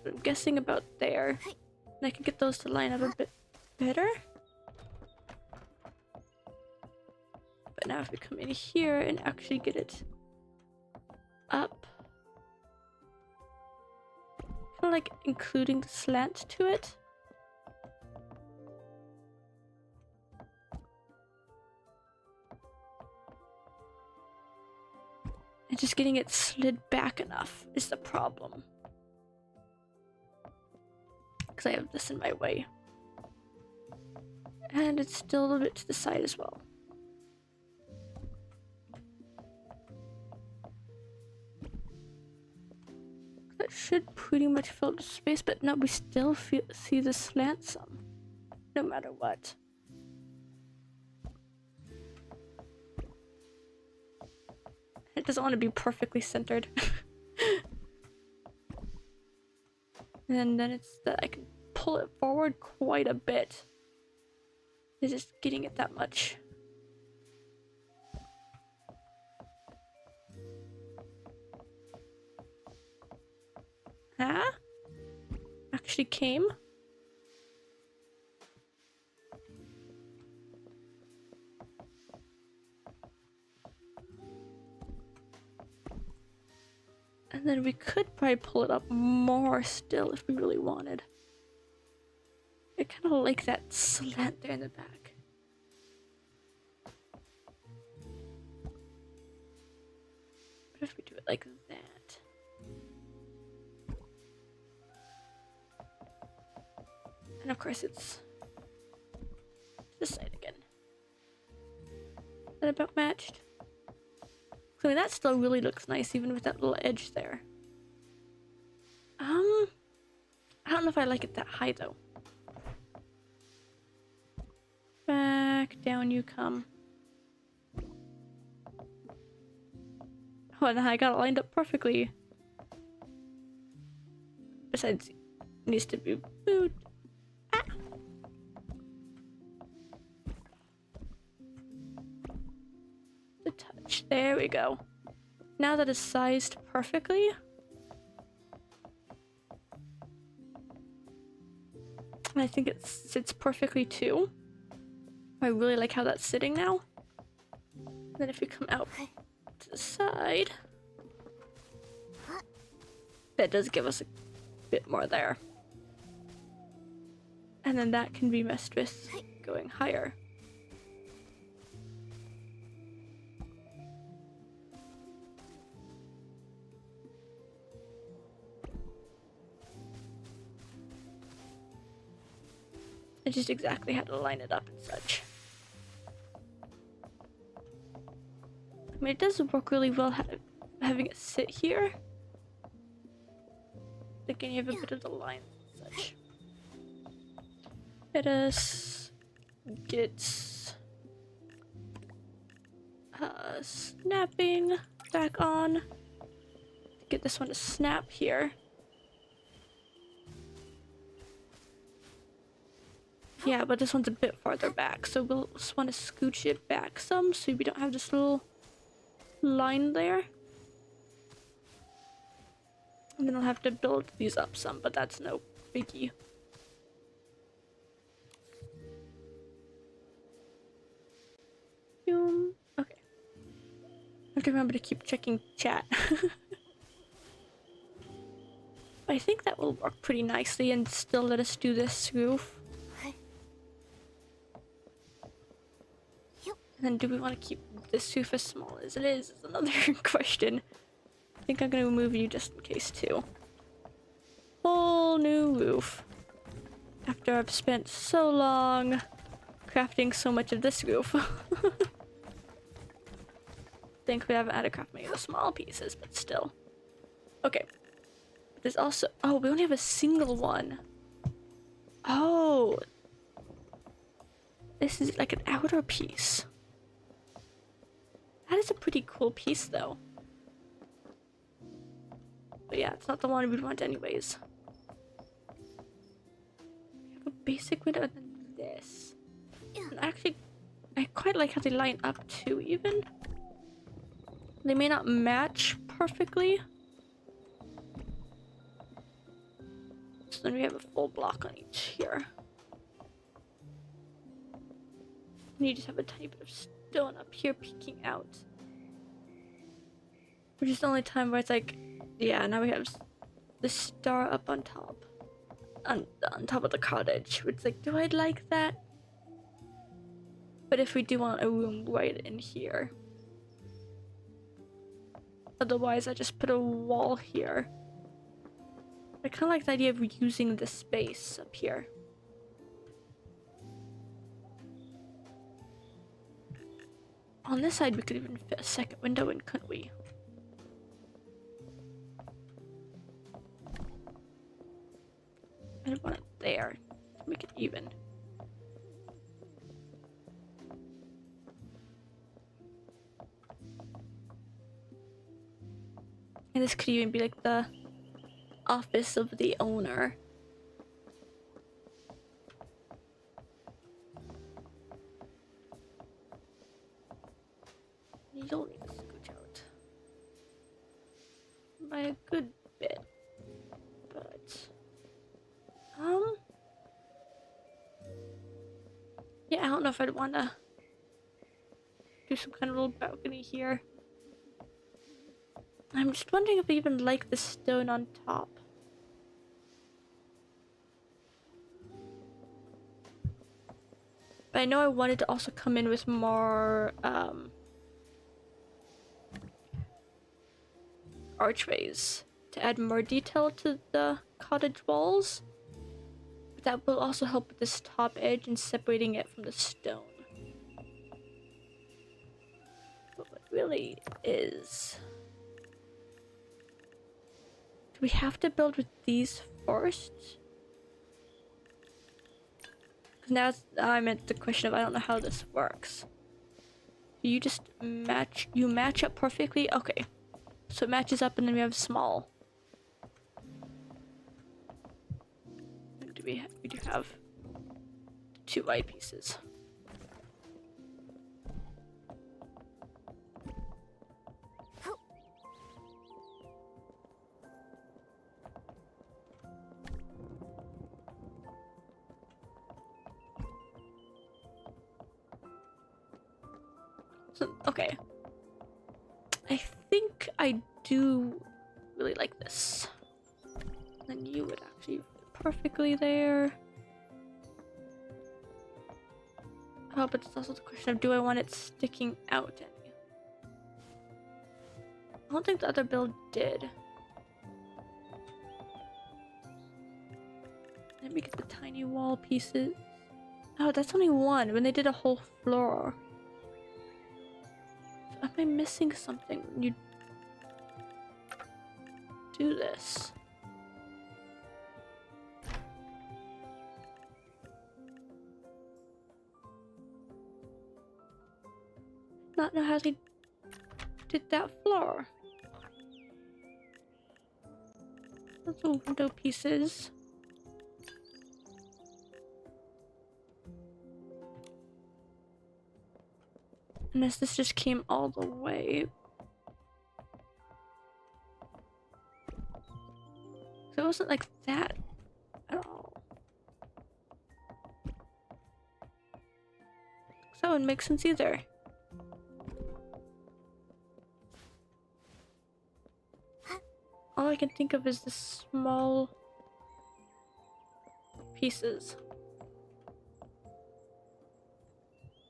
But I'm guessing about there. And I can get those to line up a bit better. But now if we come in here and actually get it up. Kind of like including the slant to it. And just getting it slid back enough is the problem. Because I have this in my way. And it's still a little bit to the side as well. should pretty much fill the space, but no, we still see the slant some, no matter what. It doesn't want to be perfectly centered. And then it's that I can pull it forward quite a bit. It's just getting it that much. Huh? Actually came? And then we could probably pull it up more still if we really wanted. I kind of like that slant there in the back. What if we do it like that? And of course it's this side again. Is that about matched? I mean, that still really looks nice, even with that little edge there. I don't know if I like it that high, though. Back down you come. Oh, and I got it lined up perfectly. Besides, it needs to be moved. Ah! The touch. There we go. Now that it's sized perfectly. And I think it sits perfectly too. I really like how that's sitting now. And then if we come out to the side, that does give us a bit more there. And then that can be messed with going higher. I just exactly had to line it up and such. I mean, it does work really well having it sit here. Again, you have a bit of the line and such. Let us get snapping back on. Get this one to snap here. Yeah, but this one's a bit farther back, so we'll just want to scooch it back some so we don't have this little line there. And then I'll have to build these up some, but that's no biggie. Okay. I have to remember to keep checking chat. I think that will work pretty nicely and still let us do this roof. And then do we want to keep this roof as small as it is another question. I think I'm going to move you just in case too. Whole new roof. After I've spent so long crafting so much of this roof. Think we haven't had to craft many of the small pieces, but still. Okay. There's also... Oh, we only have a single one. Oh. This is like an outer piece. That is a pretty cool piece, though. But yeah, it's not the one we'd want anyways. We have a basic window and then this. And actually, I quite like how they line up too, even. They may not match perfectly. So then we have a full block on each here. And you just have a tiny bit of stone up here peeking out. Which is the only time where it's like, yeah, now we have the star up on top. On top of the cottage. Which is like, do I like that? But if we do want a room right in here. Otherwise, I just put a wall here. I kind of like the idea of using the space up here. On this side, we could even fit a second window in, couldn't we? I want it there to make it even. And this could even be like the office of the owner. You'll need to scooch out by a good bit, but yeah, I don't know if I'd want to do some kind of little balcony here. I'm just wondering if I even like the stone on top. But I know I wanted to also come in with more archways to add more detail to the cottage walls. But that will also help with this top edge and separating it from the stone. But what really is... Do we have to build with these first? Now I'm at the question of I don't know how this works. You just match up perfectly? Okay. So it matches up and then we have small. And we do have 2 wide pieces. So, okay. I think I do really like this. Then you would actually fit perfectly there. Oh, but it's also the question of do I want it sticking out any? I don't think the other build did. Let me get the tiny wall pieces. Oh, that's only one when they did a whole floor. Am I missing something when you do this? Not know how they did that floor. Those are window pieces. Unless this just came all the way. So it wasn't like that at all. So that wouldn't make sense either. All I can think of is the small pieces.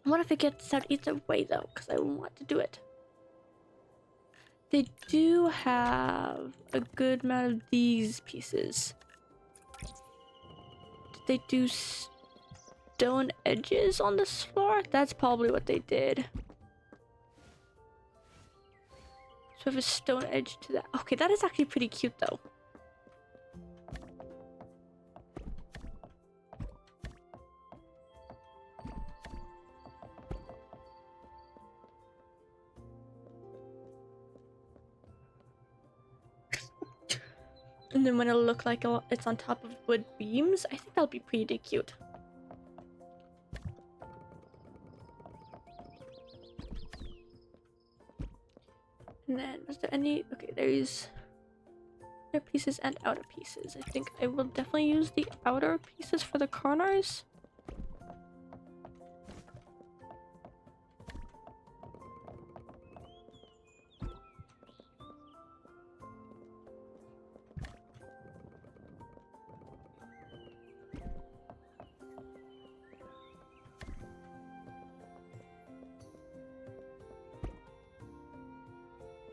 What if it gets out either way though? Because I want to do it. They do have a good amount of these pieces. Did they do stone edges on this floor? That's probably what they did. So we have a stone edge to that. Okay, that is actually pretty cute though. And then when it'll look like it's on top of wood beams, I think that'll be pretty cute. And then, was there any... Okay, there's inner pieces and outer pieces. I think I will definitely use the outer pieces for the corners.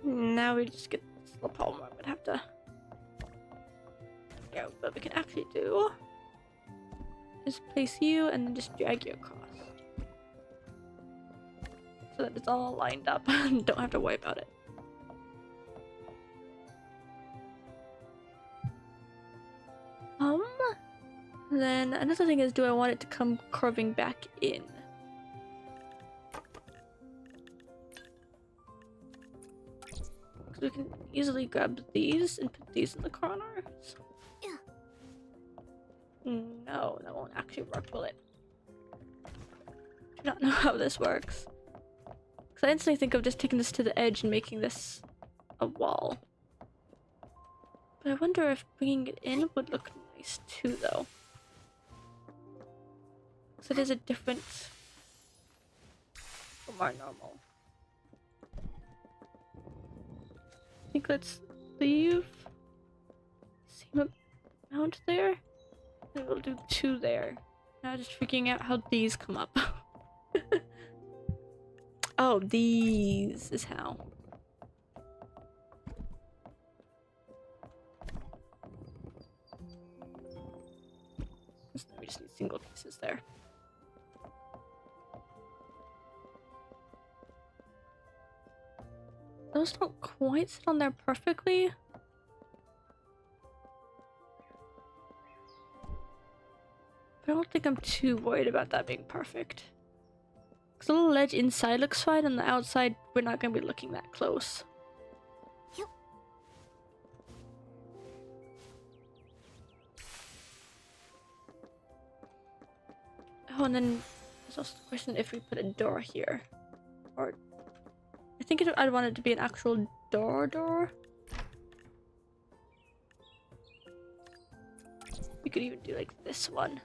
Now we just get this little problem I would have to go, but we can actually do is place you and then just drag you across. So that it's all lined up and don't have to worry about it. And then another thing is, do I want it to come curving back in? Because we can easily grab these and put these in the corners. Yeah. No, that won't actually work, will it? I do not know how this works. Because I instantly think of just taking this to the edge and making this a wall. But I wonder if bringing it in would look nice too, though. So it is a different from our normal. I think let's leave same amount there. And we'll do 2 there. Now just figuring out how these come up. Oh, these is how. So we just need single pieces there. Those don't quite sit on there perfectly. But I don't think I'm too worried about that being perfect. Because the little ledge inside looks fine, and the outside, we're not going to be looking that close. Yep. Oh, and then there's also the question if we put a door here. Or I think I'd want it to be an actual door. We could even do like this one.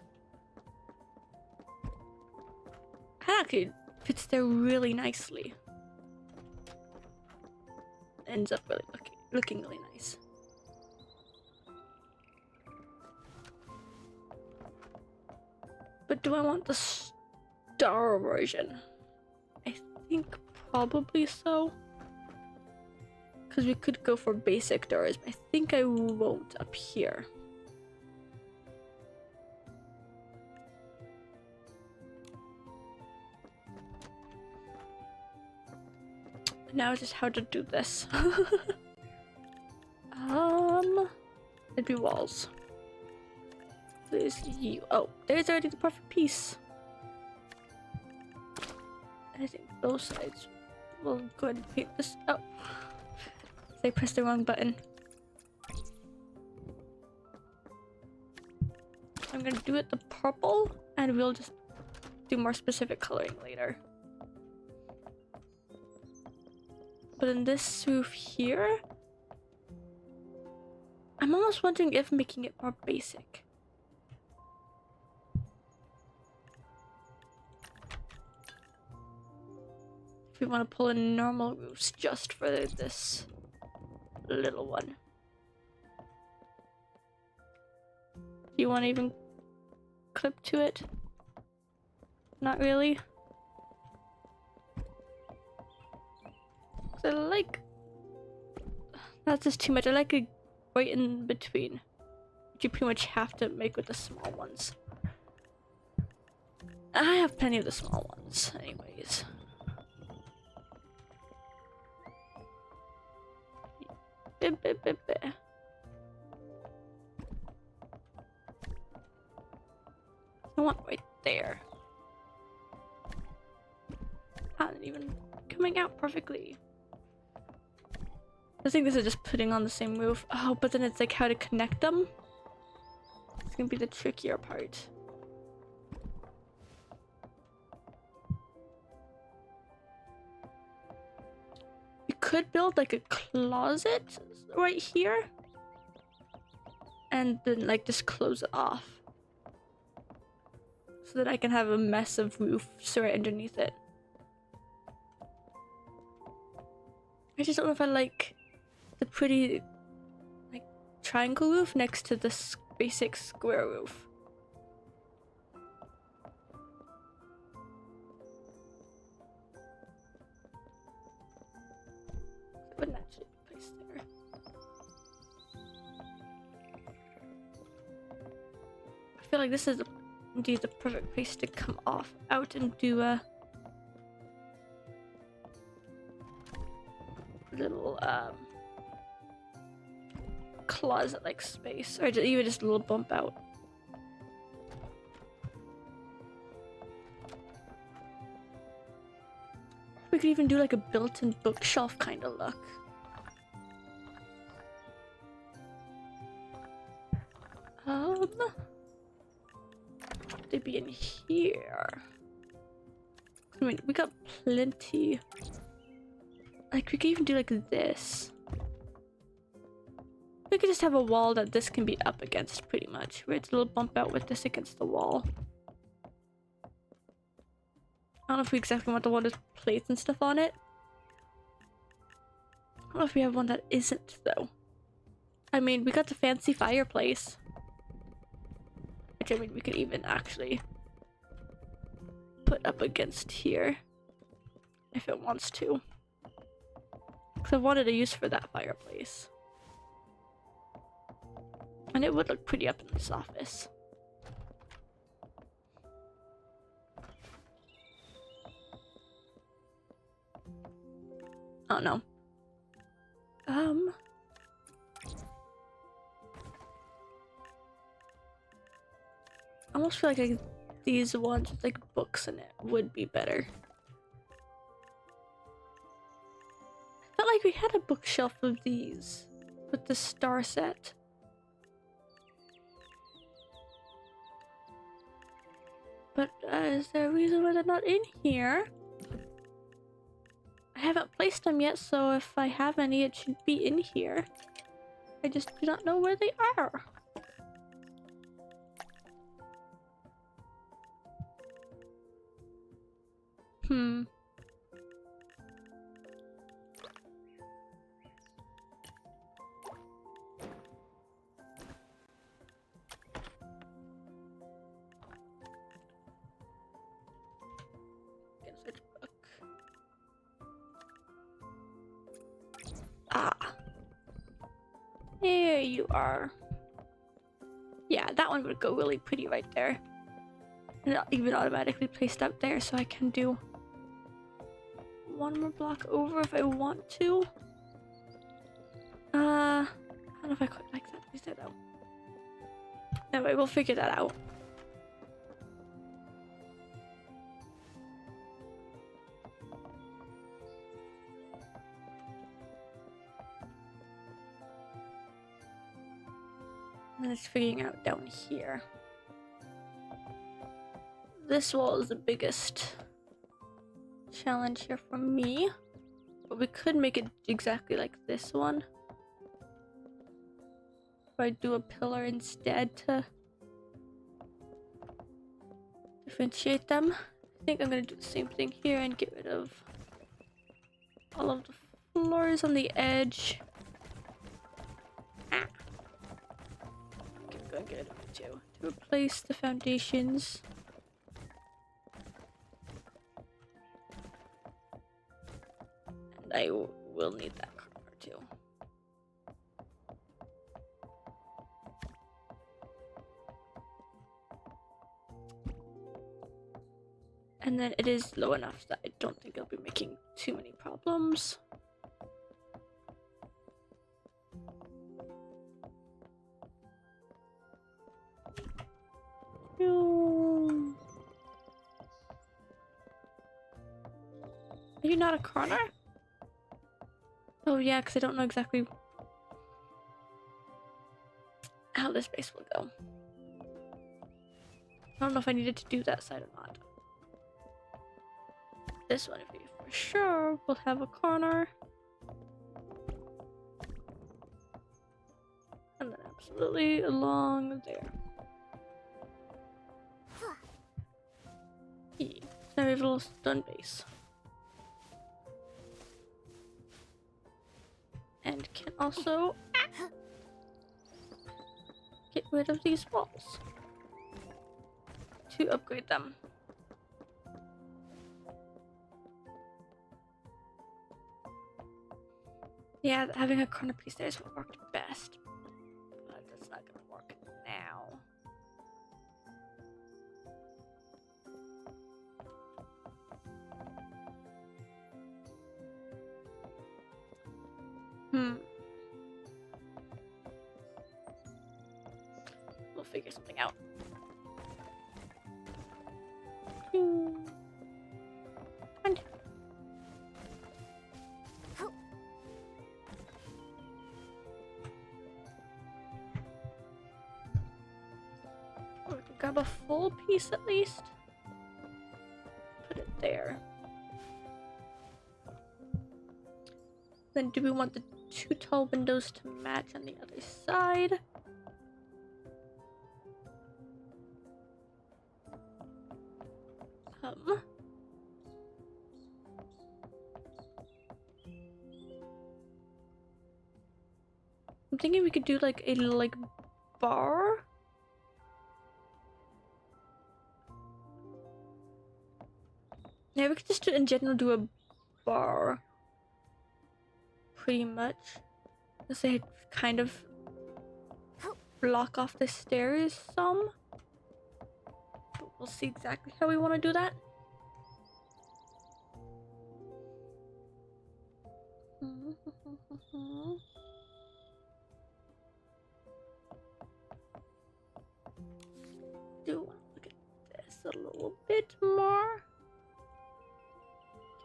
That actually fits there really nicely. Ends up really looking really nice. But do I want the star version? I think probably so. Because we could go for basic doors, but I think I won't up here. Now just how to do this. It'd be walls. There's you. Oh, there's already the perfect piece. I think both sides will go ahead and paint this. Oh, they pressed the wrong button. I'm gonna do it the purple, and we'll just do more specific coloring later. But in this roof here, I'm almost wondering if making it more basic. If we want to pull in normal roofs just for this little one. Do you want to even clip to it? Not really. I like, that's just too much. I like it right in between, which you pretty much have to make with the small ones. I have plenty of the small ones anyways. I want right there. Not even coming out perfectly. I think this is just putting on the same roof. Oh, but then it's like how to connect them. It's gonna be the trickier part. You could build like a closet right here. And then like just close it off. So that I can have a mess of roofs right underneath it. I just don't know if I like the pretty like triangle roof next to this basic square roof. It wouldn't actually be placed there. I feel like this is indeed the perfect place to come out and do a little closet like space, or even just a little bump out. We could even do like a built-in bookshelf kind of look. They'd be in here. I mean, we got plenty. Like, we could even do like this. We could just have a wall that this can be up against, pretty much. Where it's a little bump out with this against the wall. I don't know if we exactly want the one with plates and stuff on it. I don't know if we have one that isn't, though. I mean, we got the fancy fireplace. Which, I mean, we could even actually put up against here. If it wants to. Because I wanted a use for that fireplace. And it would look pretty up in this office. Oh no. I almost feel like these ones with like books in it would be better. I felt like we had a bookshelf of these with the star set. But is there a reason why they're not in here? I haven't placed them yet, so if I have any, it should be in here. I just do not know where they are. There you are. Yeah, that one would go really pretty right there. And it'll even automatically placed up there, so I can do one more block over if I want to. I don't know if I quite like that either though. Anyway, we'll figure that out. And it's figuring out down here. This wall is the biggest challenge here for me. But we could make it exactly like this one. If I do a pillar instead to differentiate them. I think I'm gonna do the same thing here and get rid of all of the floors on the edge. Get rid of it too. To replace the foundations. And I will need that corner too. And then it is low enough that I don't think it'll be making too many problems. Are you not a corner? Oh yeah, because I don't know exactly how this base will go. I don't know if I needed to do that side or not. This one, for sure, will have a corner. And then absolutely along there. So now we have a little stone base. And can also get rid of these walls to upgrade them. Yeah, having a corner piece there is what worked best. But that's not gonna work now. We'll figure something out. And grab a full piece at least. Put it there. Then do we want the 2 tall windows to match on the other side? I'm thinking we could do like a bar. Yeah, we could just in general do a bar. Pretty much. Because they kind of block off the stairs some. But we'll see exactly how we want to do that. Do want to look at this a little bit more.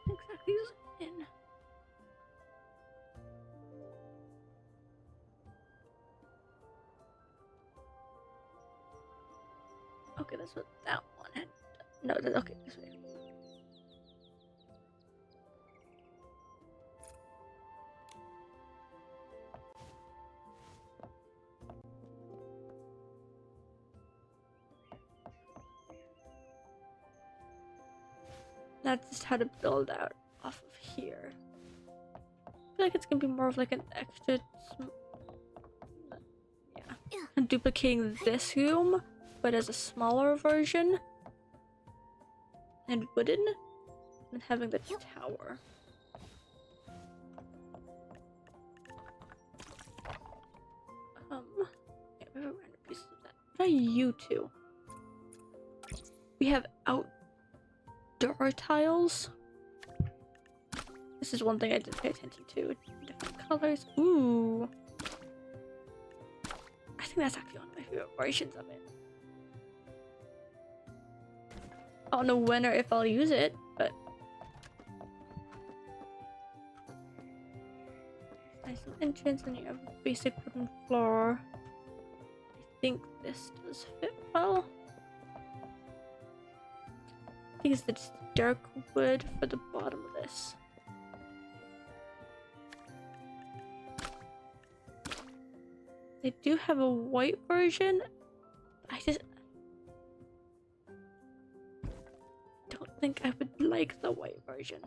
Can't exactly zoom in. Okay, that's what that one had. No, okay, this way. That's just how to build out off of here. I feel like it's gonna be more of like an extra. Yeah. I'm duplicating this room, but as a smaller version. And wooden. And having the tower. Yeah, we have a random piece of that. What are you two? We have outdoor tiles. This is one thing I didn't pay attention to. Different colors. Ooh. I think that's actually one of my favorite versions of it. I don't know when or if I'll use it, but nice little entrance, and you have a basic wooden floor. I think this does fit well. I think it's just dark wood for the bottom of this. They do have a white version. I just don't think I would like the white version.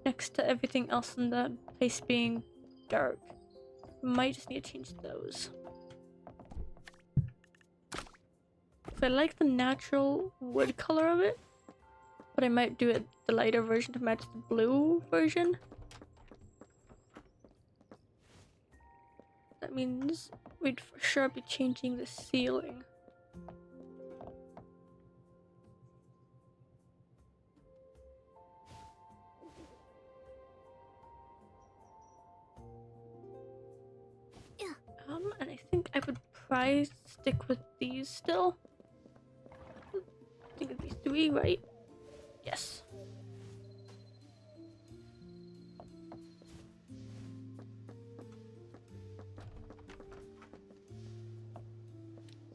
Next to everything else in the place being dark. Might just need to change those. So I like the natural wood color of it, but I might do it the lighter version to match the blue version. That means we'd for sure be changing the ceiling. And I think I would probably stick with these still. I think it'd be 3, right? Yes.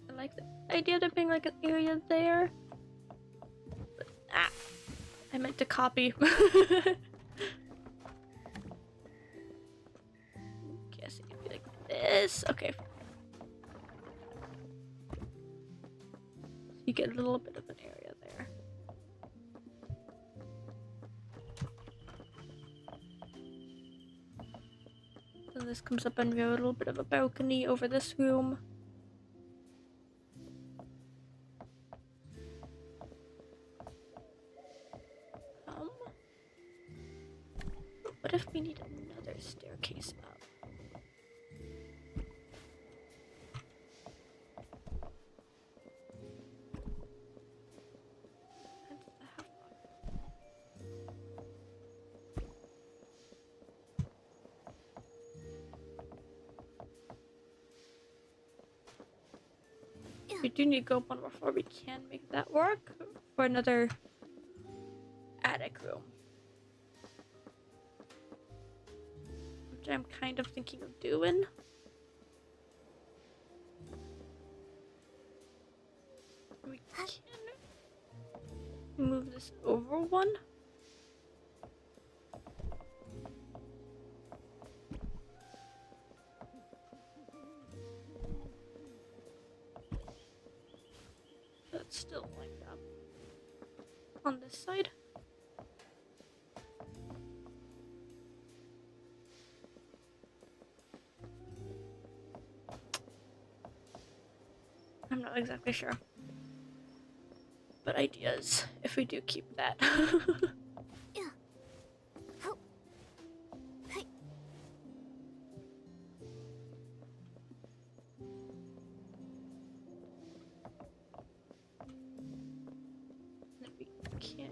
I like the idea of there being like an area there. But, I meant to copy. Guess it could be like this. Okay. You get a little bit of an area there. So this comes up and we have a little bit of a balcony over this room. What if we need another staircase up? We do need to go up one before we can make that work for another attic room. Which I'm kind of thinking of doing. this over one. That's still lined up on this side. I'm not exactly sure. But ideas, if we do keep that. Then we can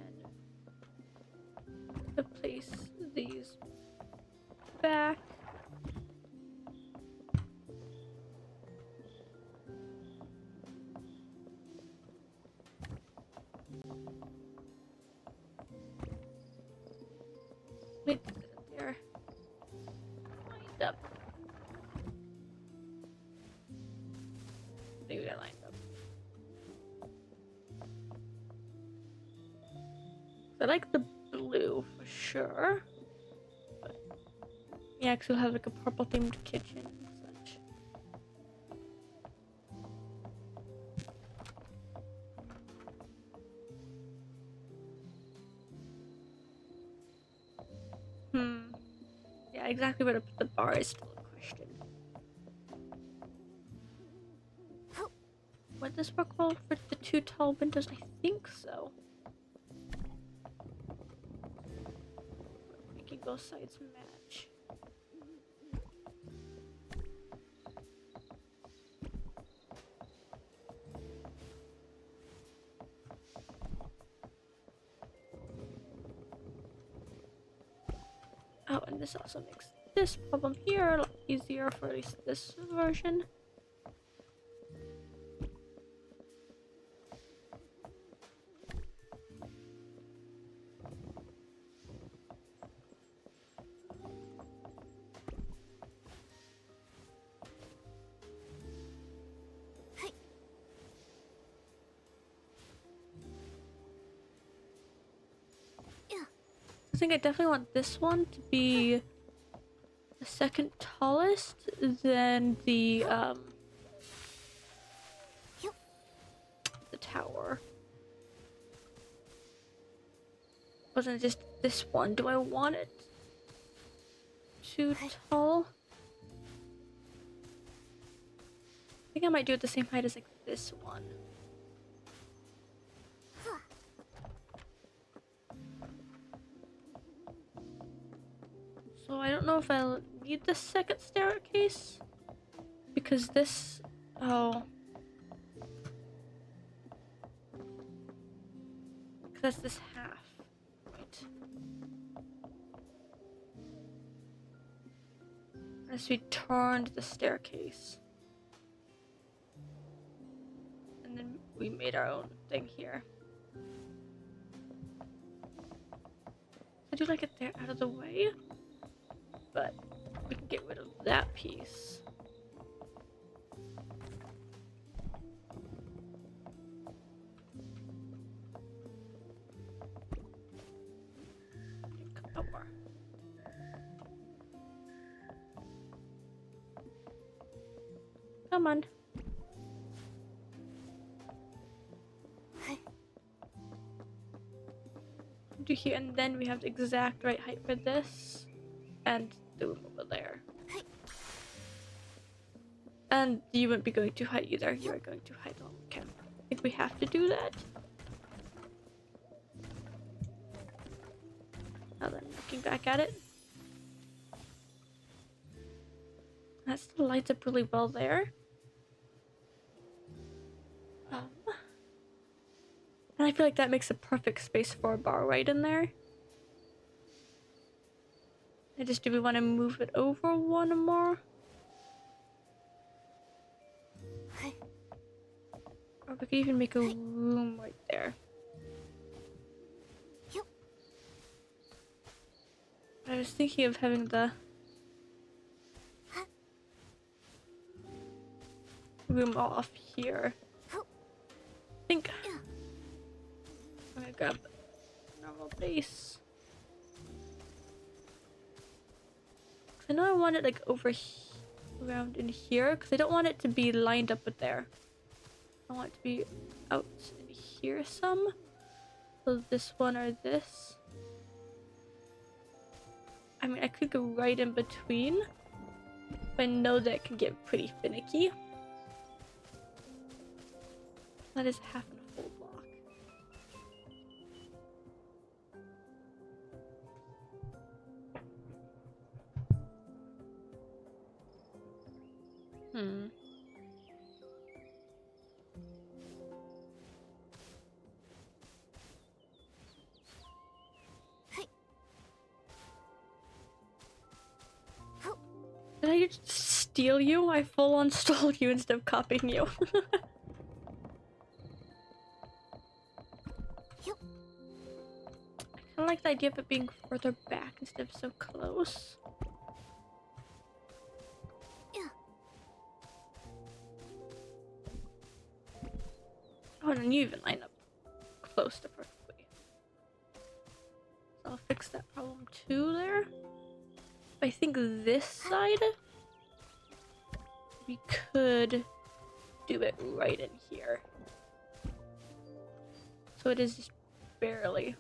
place these back. Wait, there. Lined up. Maybe they're lined up. I like the blue for sure. But yeah, because we'll have like a purple themed kitchen and such. Yeah, exactly where to put the bar is still a question. Would this work well for the two tall windows? I think so. Making both sides match. Oh, and this also makes this problem here a lot easier for at least this version. I think I definitely want this one to be the second tallest, then the tower. Wasn't it just this one? Do I want it too tall? I think I might do it the same height as like this one. So I don't know if I'll need the second staircase because this, oh, because that's this half, right? Unless we turned the staircase and then we made our own thing here. I do like it there out of the way. But we can get rid of that piece. Come over. Come on. Do here, and then we have the exact right height for this. And the room over there. And you wouldn't be going too high either. You are going too high. Okay. I think we have to do that. Now then, looking back at it. That still lights up really well there. And I feel like that makes a perfect space for a bar right in there. I just, do we want to move it over one more? Or we could even make a room right there. I was thinking of having the room off here. I think I'm gonna grab space. I know I want it like over around in here because I don't want it to be lined up with there. I want it to be out in here some. So this one or this. I mean, I could go right in between, but I know that can get pretty finicky. That is half a full block. Did I just steal you? I full on stole you instead of copying you. I like the idea of it being further back instead of so close. Oh, and you even line up close to perfectly. So I'll fix that problem too there. I think this side, we could do it right in here. So it is just barely.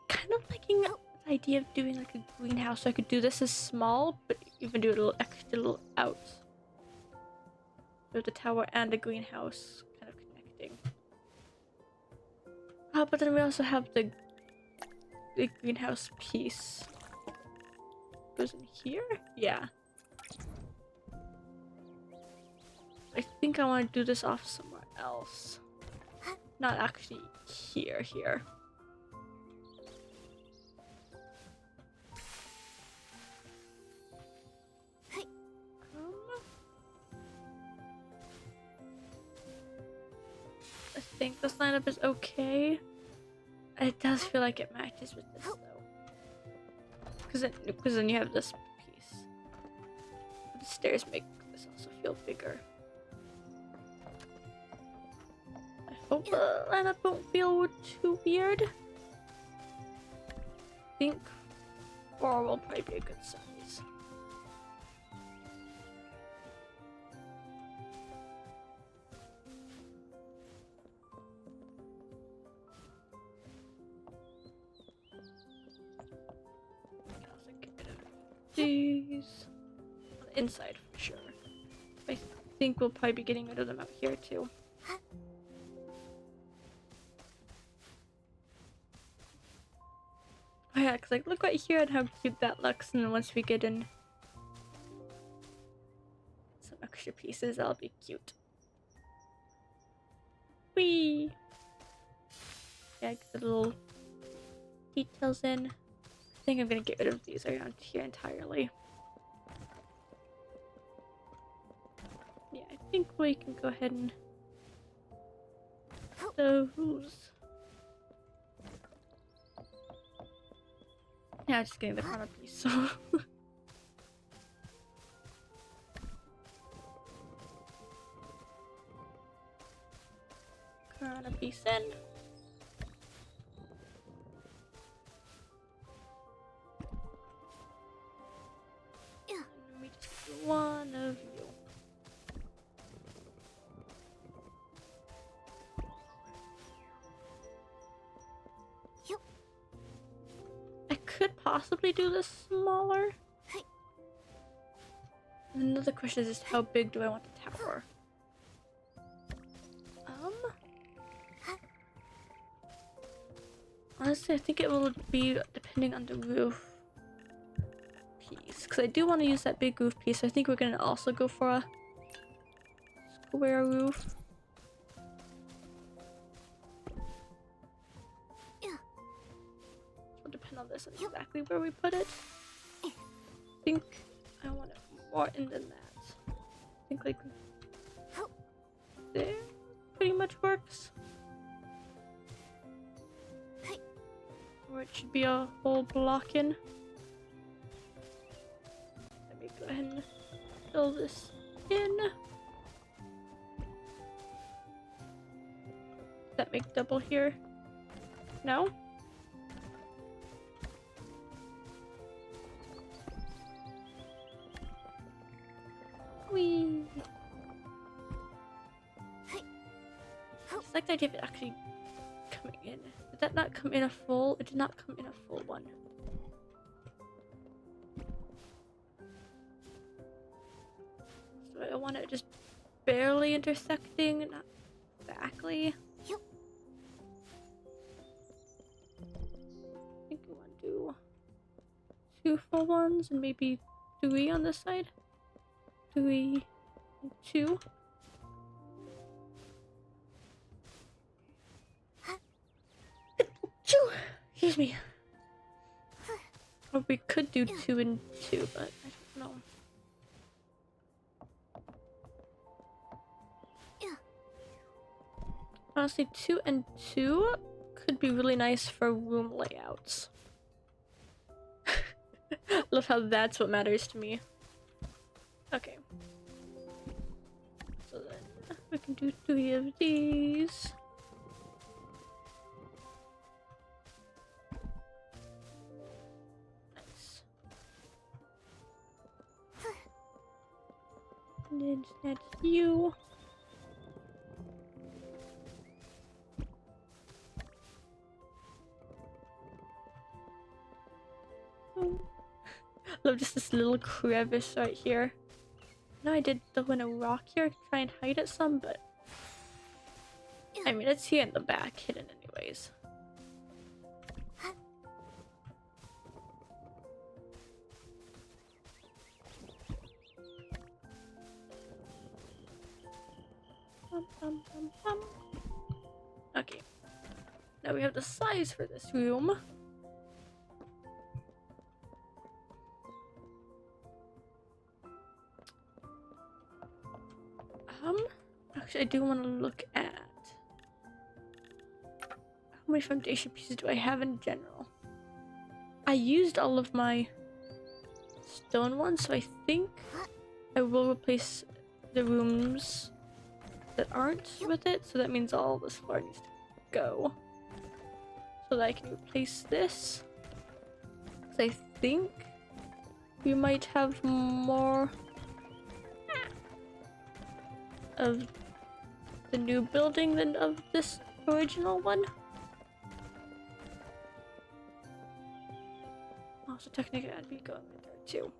Kind of liking the idea of doing like a greenhouse. So I could do this as small, but even do a little extra little out. So the tower and the greenhouse kind of connecting. Oh, but then we also have the greenhouse piece. Goes in here? Yeah. I think I want to do this off somewhere else. Not actually here. I think this lineup is okay. It does feel like it matches with this though. Because then you have this piece. The stairs make this also feel bigger. I hope the lineup won't feel too weird. I think 4 will probably be a good size. These on the inside for sure. I think we'll probably be getting rid of them out here too. Oh yeah, cause like look right here at how cute that looks, and then once we get in some extra pieces, that'll be cute. Whee! Yeah, get the little details in. I think I'm gonna get rid of these around here entirely. Yeah, I think we can go ahead and those. Yeah, just getting the corner piece. So corner piece in. One of you. I could possibly do this smaller. Another question is just how big do I want the tower? Honestly, I think it will be depending on the roof piece, because I do want to use that big roof piece. So I think we're gonna also go for a square roof. It'll depend on this and exactly where we put it. I think I want it more in than that. I think like there pretty much works. Or it should be a whole block in. Let me go ahead and fill this in. Does that make double here? No? Whee! It's like the idea of it actually coming in. Did that not come in a full? It did not come in a full one. So I want it just barely intersecting, not exactly. Yep. I think we want to do 2 full ones and maybe 3 on this side. 3 and 2. Excuse me. Or we could do 2 and 2, but I don't know. Honestly, 2 and 2 could be really nice for room layouts. Love how that's what matters to me. Okay. So then we can do 3 of these. Nice. And then that's you. Love just this little crevice right here. No, I did throw in a rock here to try and hide it some, but I mean, it's here in the back, hidden anyways. Okay. Now we have the size for this room. Actually, I do want to look at how many foundation pieces do I have in general. I used all of my stone ones, so I think I will replace the rooms that aren't with it, so that means all this floor needs to go. So that I can replace this. Because I think we might have more of the new building than of this original one. Oh, so technically I'd be going in there too.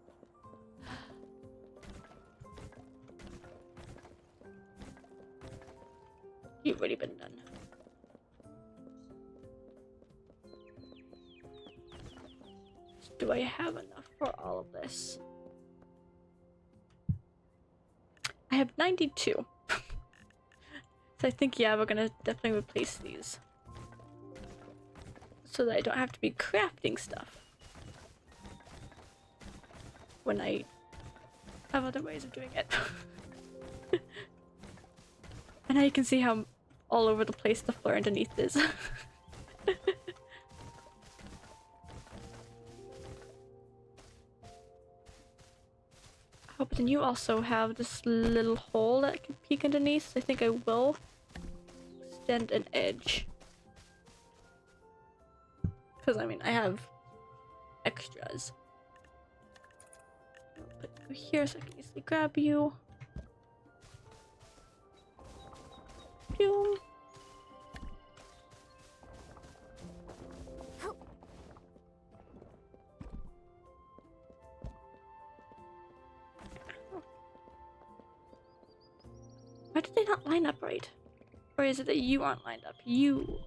You've already been done. Do I have enough for all of this? I have 92. So I think, yeah, we're gonna definitely replace these. So that I don't have to be crafting stuff. When I have other ways of doing it. And now you can see how all over the place the floor underneath is. Oh, but then you also have this little hole that can peek underneath. So I think I will extend an edge. Because, I mean, I have extras. I'll put you here so I can easily grab you. Boom. Why did they not line up right? Or is it that you aren't lined up? You.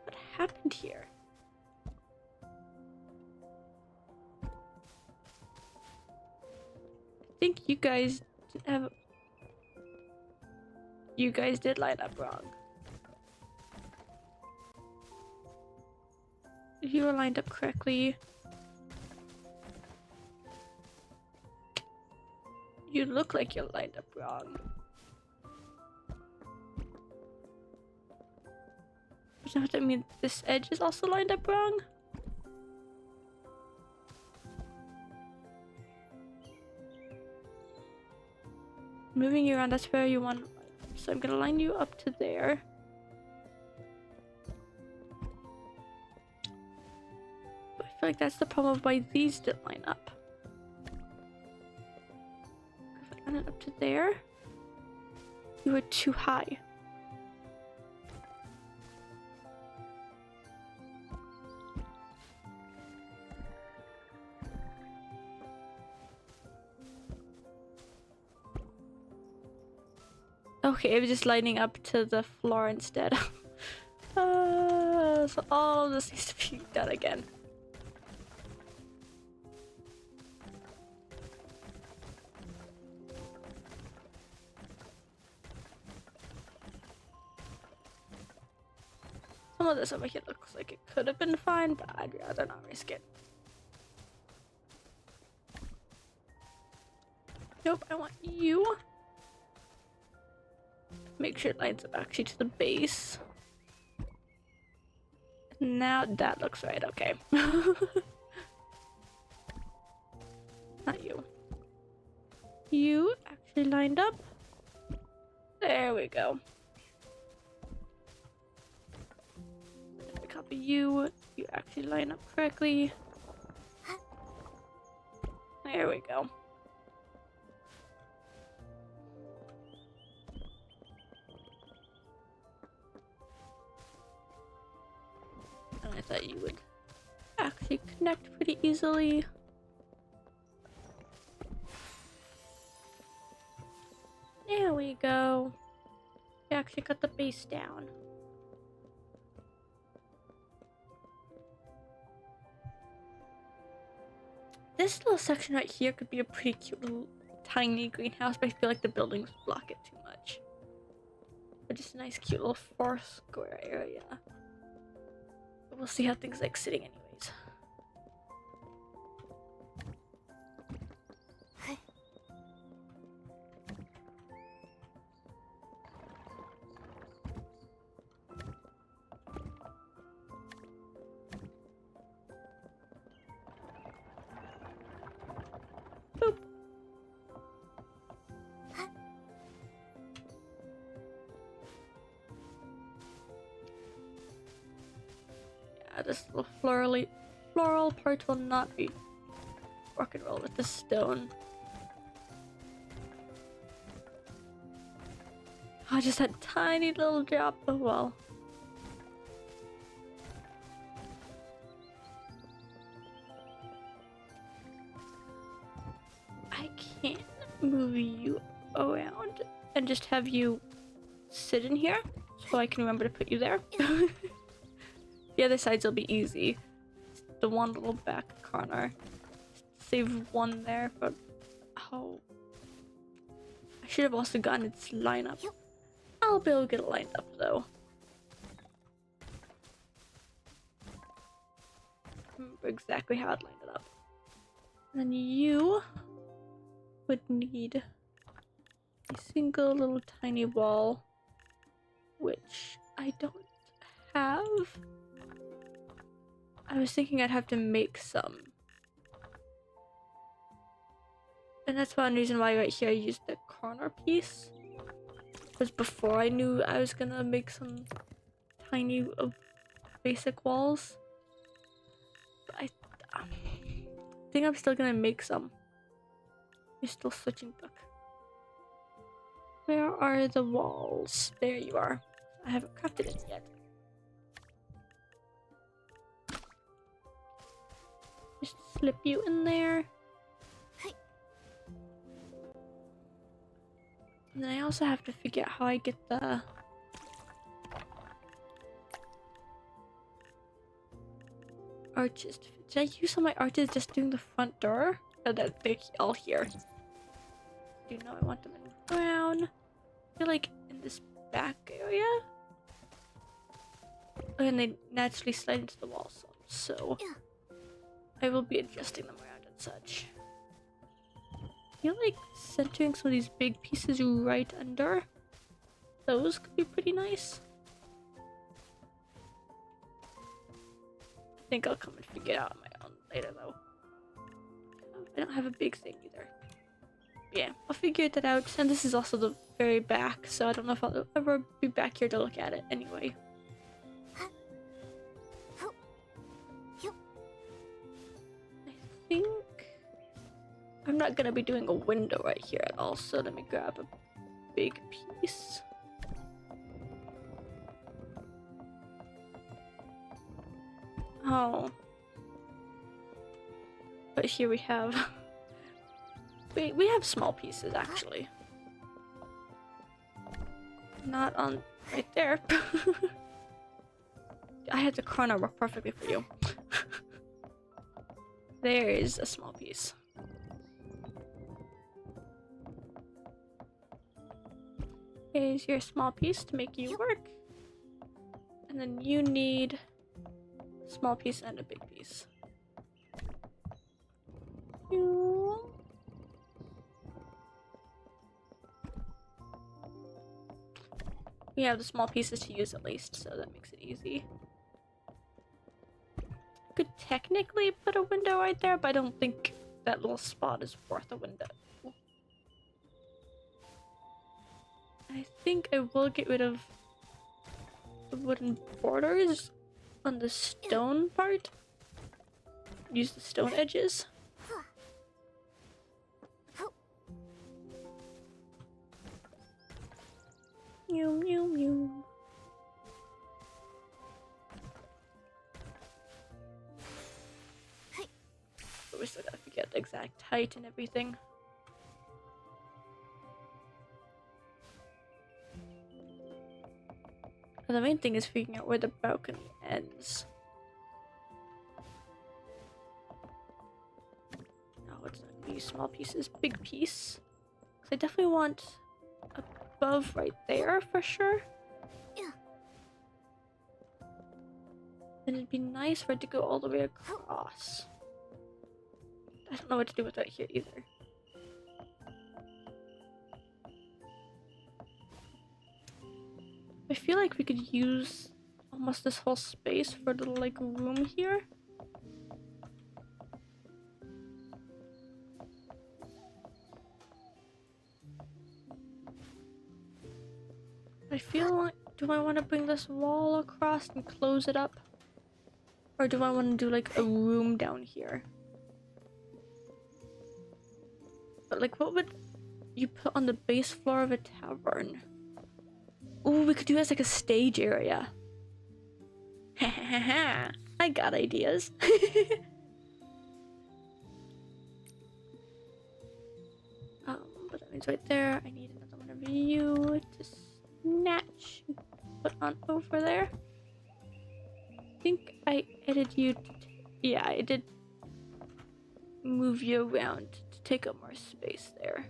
What happened here? I think you guys didn't have... You guys did line up wrong. If you were lined up correctly... You look like you're lined up wrong. So what that means, this edge is also lined up wrong? Moving you around, that's where you want. So I'm gonna line you up to there. But I feel like that's the problem of why these didn't line up. If I line it up to there, you were too high. Okay, I was just lining up to the floor instead. So all of this needs to be done again. Some of this over here looks like it could have been fine, but I'd rather not risk it. Nope, I want you. Make sure it lines up actually to the base. Now that looks right, okay. Not you. You actually lined up. There we go. If I copy you, you actually line up correctly. There we go. I thought you would actually connect pretty easily. There we go. We actually got the base down. This little section right here could be a pretty cute little tiny greenhouse, but I feel like the buildings block it too much. But just a nice cute little 4 square area. We'll see how things like sitting anyways. Boop. This little floral part will not be rock and roll with the stone. Oh, just that tiny little drop. Oh well. I can't move you around and just have you sit in here so I can remember to put you there. The other sides will be easy. The one little back corner. Save one there, but oh, I should have also gotten its lineup. I'll be able to get it lined up though. Remember exactly how I'd lined it up. And then you would need a single little tiny wall, which I don't have. I was thinking I'd have to make some. And that's one reason why right here I used the corner piece. Was before I knew I was gonna make some tiny basic walls. But I think I'm still gonna make some. You're still switching book. Where are the walls? There you are. I haven't crafted it yet. Just slip you in there. And then I also have to figure out how I get the arches to fit. Did I use all my arches just doing the front door? Or that they're all here? Do you know I want them in brown? I feel like in this back area. Oh, and they naturally slide into the wall some, so I will be adjusting them around and such. I feel like centering some of these big pieces right under those could be pretty nice. think I'll come and figure it out on my own later, though. I don't have a big thing either. Yeah, I'll figure that out. And this is also the very back, so I don't know if I'll ever be back here to look at it anyway. I think I'm not gonna be doing a window right here at all, so let me grab a big piece. Oh. But here we have... we have small pieces, actually. Not on... right there. I had the corner work perfectly for you. There is a small piece. Here's your small piece to make you work. And then you need a small piece and a big piece. We have the small pieces to use at least, so that makes it easy. Could technically put a window right there, but I don't think that little spot is worth a window. I think I will get rid of the wooden borders on the stone part. Use the stone edges. Mew, mew, mew. But we still gotta figure out the exact height and everything. And the main thing is figuring out where the balcony ends. No, it's not gonna be small pieces, big piece. 'Cause I definitely want above right there for sure. And it'd be nice for it to go all the way across. I don't know what to do with that here either. I feel like we could use almost this whole space for a little like room here. I feel like, do I want to bring this wall across and close it up? Or do I want to do like a room down here? But like what would you put on the base floor of a tavern? Ooh, we could do it as like a stage area. Ha ha ha ha. I got ideas. But that means right there, I need another one of you to snatch and put on over there. I think I edited you. Yeah, I did move you around to take up more space there.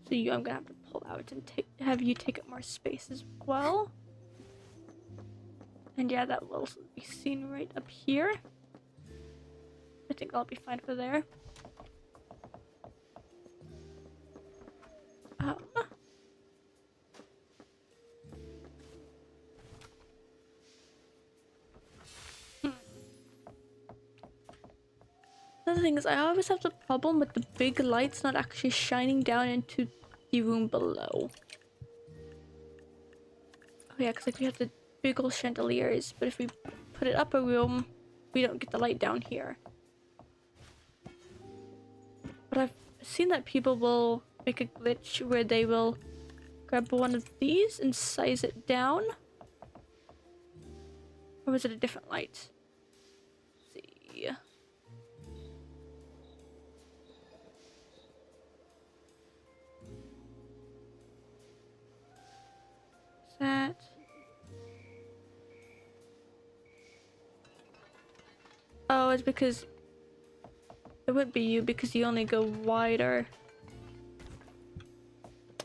So you, I'm gonna have to pull out and have you take up more space as well. And yeah, that will be seen right up here. I think I'll be fine for there. Another thing is, I always have the problem with the big lights not actually shining down into the room below. Oh yeah, because like we have the big old chandeliers, but if we put it up a room, we don't get the light down here. But I've seen that people will make a glitch where they will grab one of these and size it down. Or was it a different light? Let's see. That. Oh, it's because it would be you because you only go wider.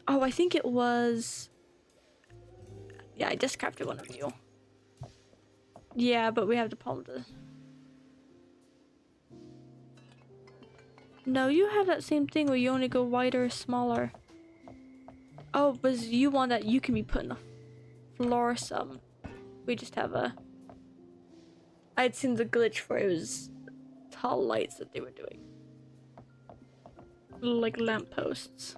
Oh, I think it was. Yeah, I just crafted one of you. Yeah, but we have the palm to. No, you have that same thing where you only go wider or smaller. Oh, but you want that you can be put in the floor some. We just have a I'd seen the glitch where it was tall lights that they were doing. Like lampposts.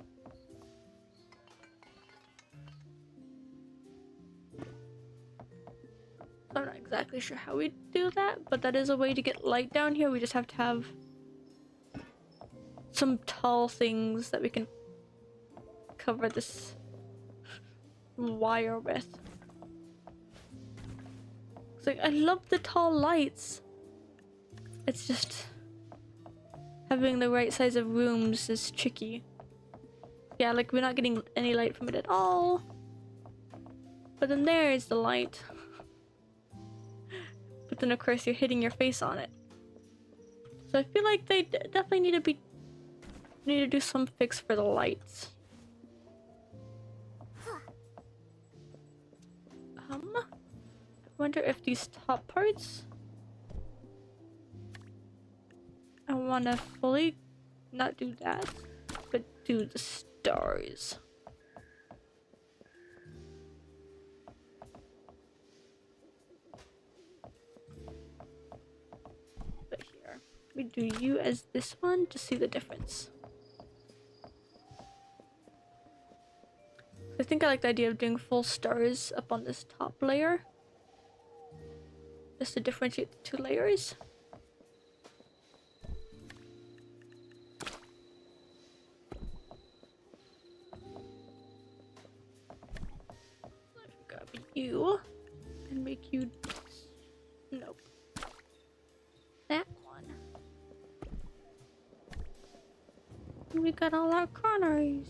I'm not exactly sure how we do that, but that is a way to get light down here. We just have to have some tall things that we can cover this wire with. It's like, I love the tall lights. It's just having the right size of rooms is tricky. Yeah, like we're not getting any light from it at all. But then there is the light. But then of course you're hitting your face on it. So I feel like they definitely need to do some fix for the lights. I wonder if these top parts, I want to fully not do that, but do the stars. But here, we do you as this one to see the difference. I think I like the idea of doing full stars up on this top layer. Just to differentiate the two layers. Let's grab you and make you. Nope. That one. And we got all our corners.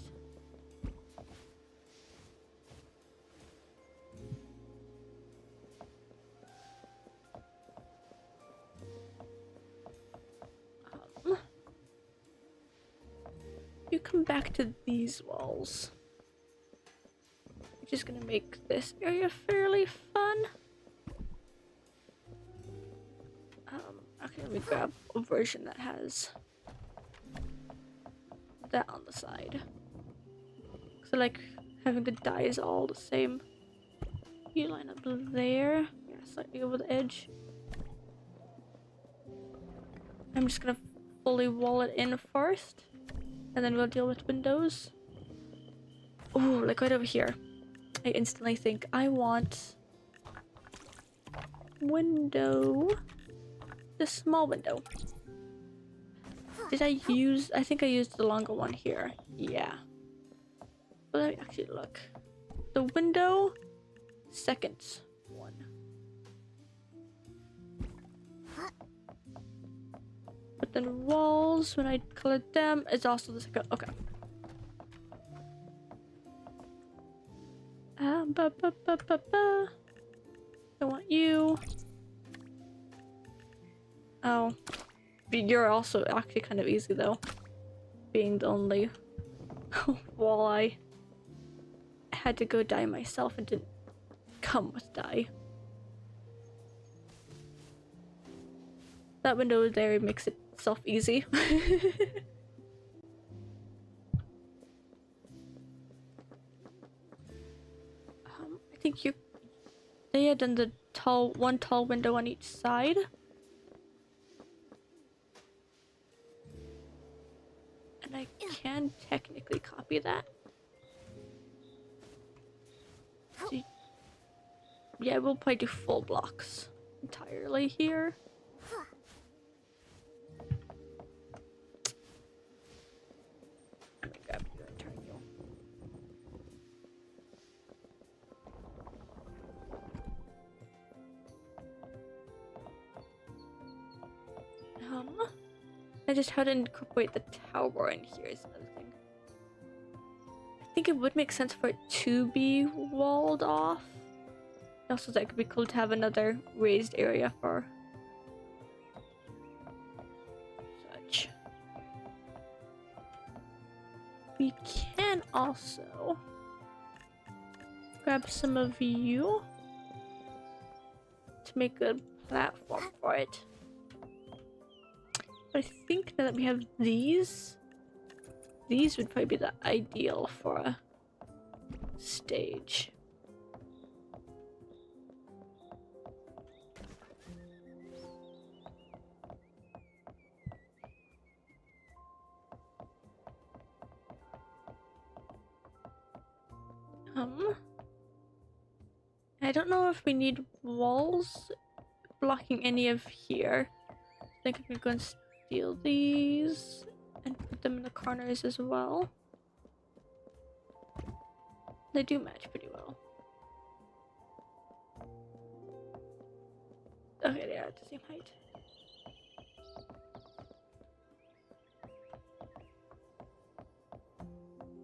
You come back to these walls. We're just gonna make this area fairly fun. Okay, let me grab a version that has that on the side. So like having the dyes all the same. You line up there. Yeah, slightly over the edge. I'm just gonna fully wall it in first. And then we'll deal with windows. Oh, like right over here. I instantly think I want window. The small window. Did I use? I think I used the longer one here. Yeah. But let me actually look. The window, second one. But then walls, when I colored them, it's also the second. Okay. I want you. Oh. You're also actually kind of easy though. Being the only wall I had to go dye myself and didn't come with dye. That window there makes itself easy. I think they had done the one tall window on each side. And I can technically copy that. So, yeah, we'll probably do full blocks entirely here. Let me grab you and turn you. I just had to incorporate the tower in here is another thing. I think it would make sense for it to be walled off. Also, that could be cool to have another raised area for such. We can also grab some of you to make a platform for it. But I think now that we have these would probably be the ideal for a stage. I don't know if we need walls blocking any of here. I think I'm gonna go and steal these and put them in the corners as well. They do match pretty well. Okay, they are at the same height.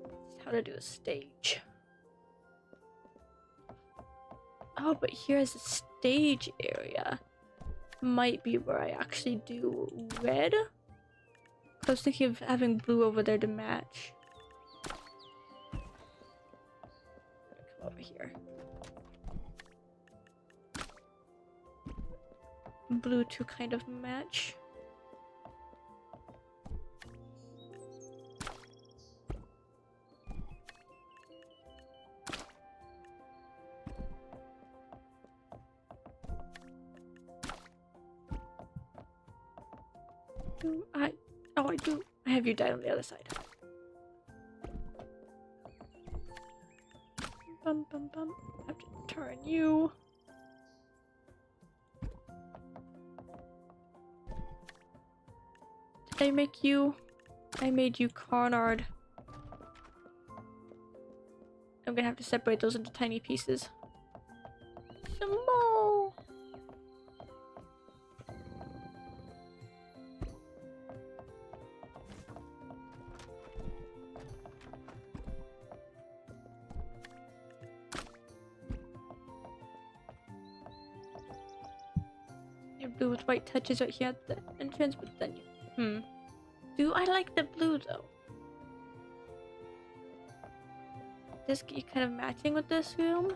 This is how to do a stage. Oh, but here's a stage area. Might be where I actually do red. I was thinking of having blue over there to match. Come over here. Blue to kind of match. I do. I have you died on the other side. Bum bum bum. I have to turn you. Did I make you? I made you Carnard. I'm gonna have to separate those into tiny pieces. Some more. Blue with white touches right here at the entrance, but then do I like the blue though? This you kind of matching with this room.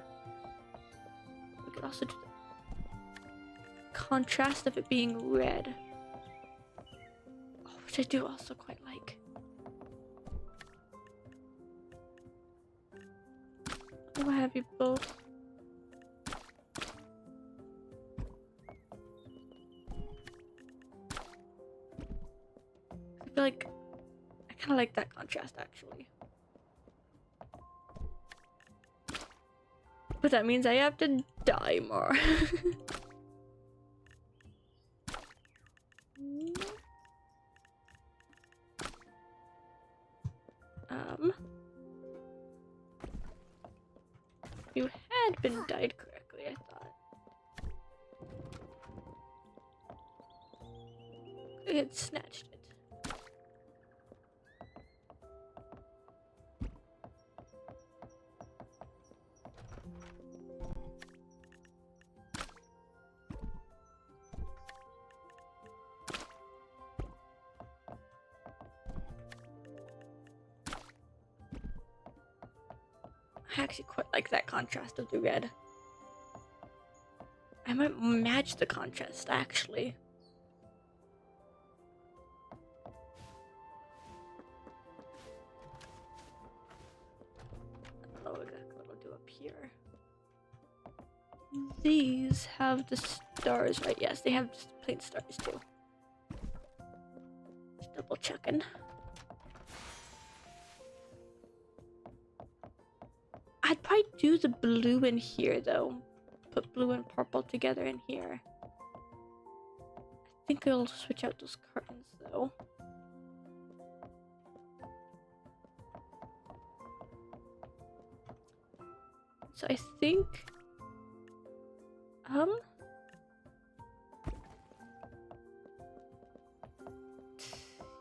We could also do the contrast of it being red. Oh, which I do also quite like. I'll have you both. I feel like I kind of like that contrast actually. But that means I have to die more. You had been dyed correctly, I thought. I had snatched it. I actually quite like that contrast of the red. I might match the contrast actually. I don't know exactly what I'll do up here. These have the stars, right? Yes, they have just plain stars too. Just double checking. I'd probably do the blue in here though. Put blue and purple together in here. I think I'll switch out those curtains though. So I think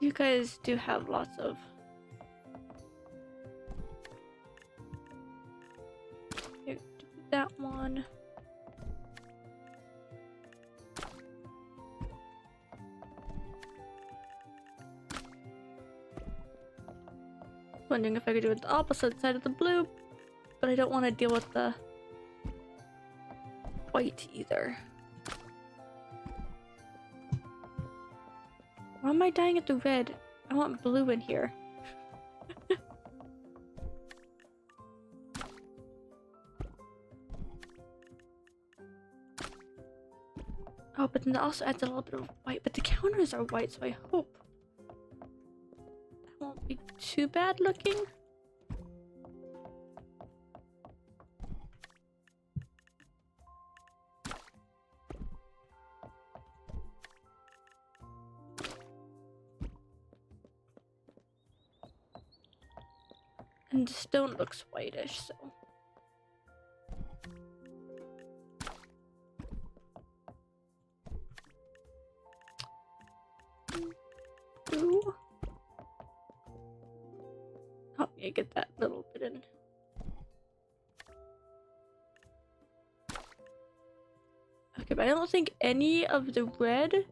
you guys do have lots of that one. Wondering if I could do it the opposite side of the blue, but I don't want to deal with the white either. Why am I dying at the red? I want blue in here. Oh, but then that also adds a little bit of white. But the counters are white, so I hope that won't be too bad looking. And the stone looks whitish, so. Ooh. Help me get that little bit in. Okay, but I don't think any of the red.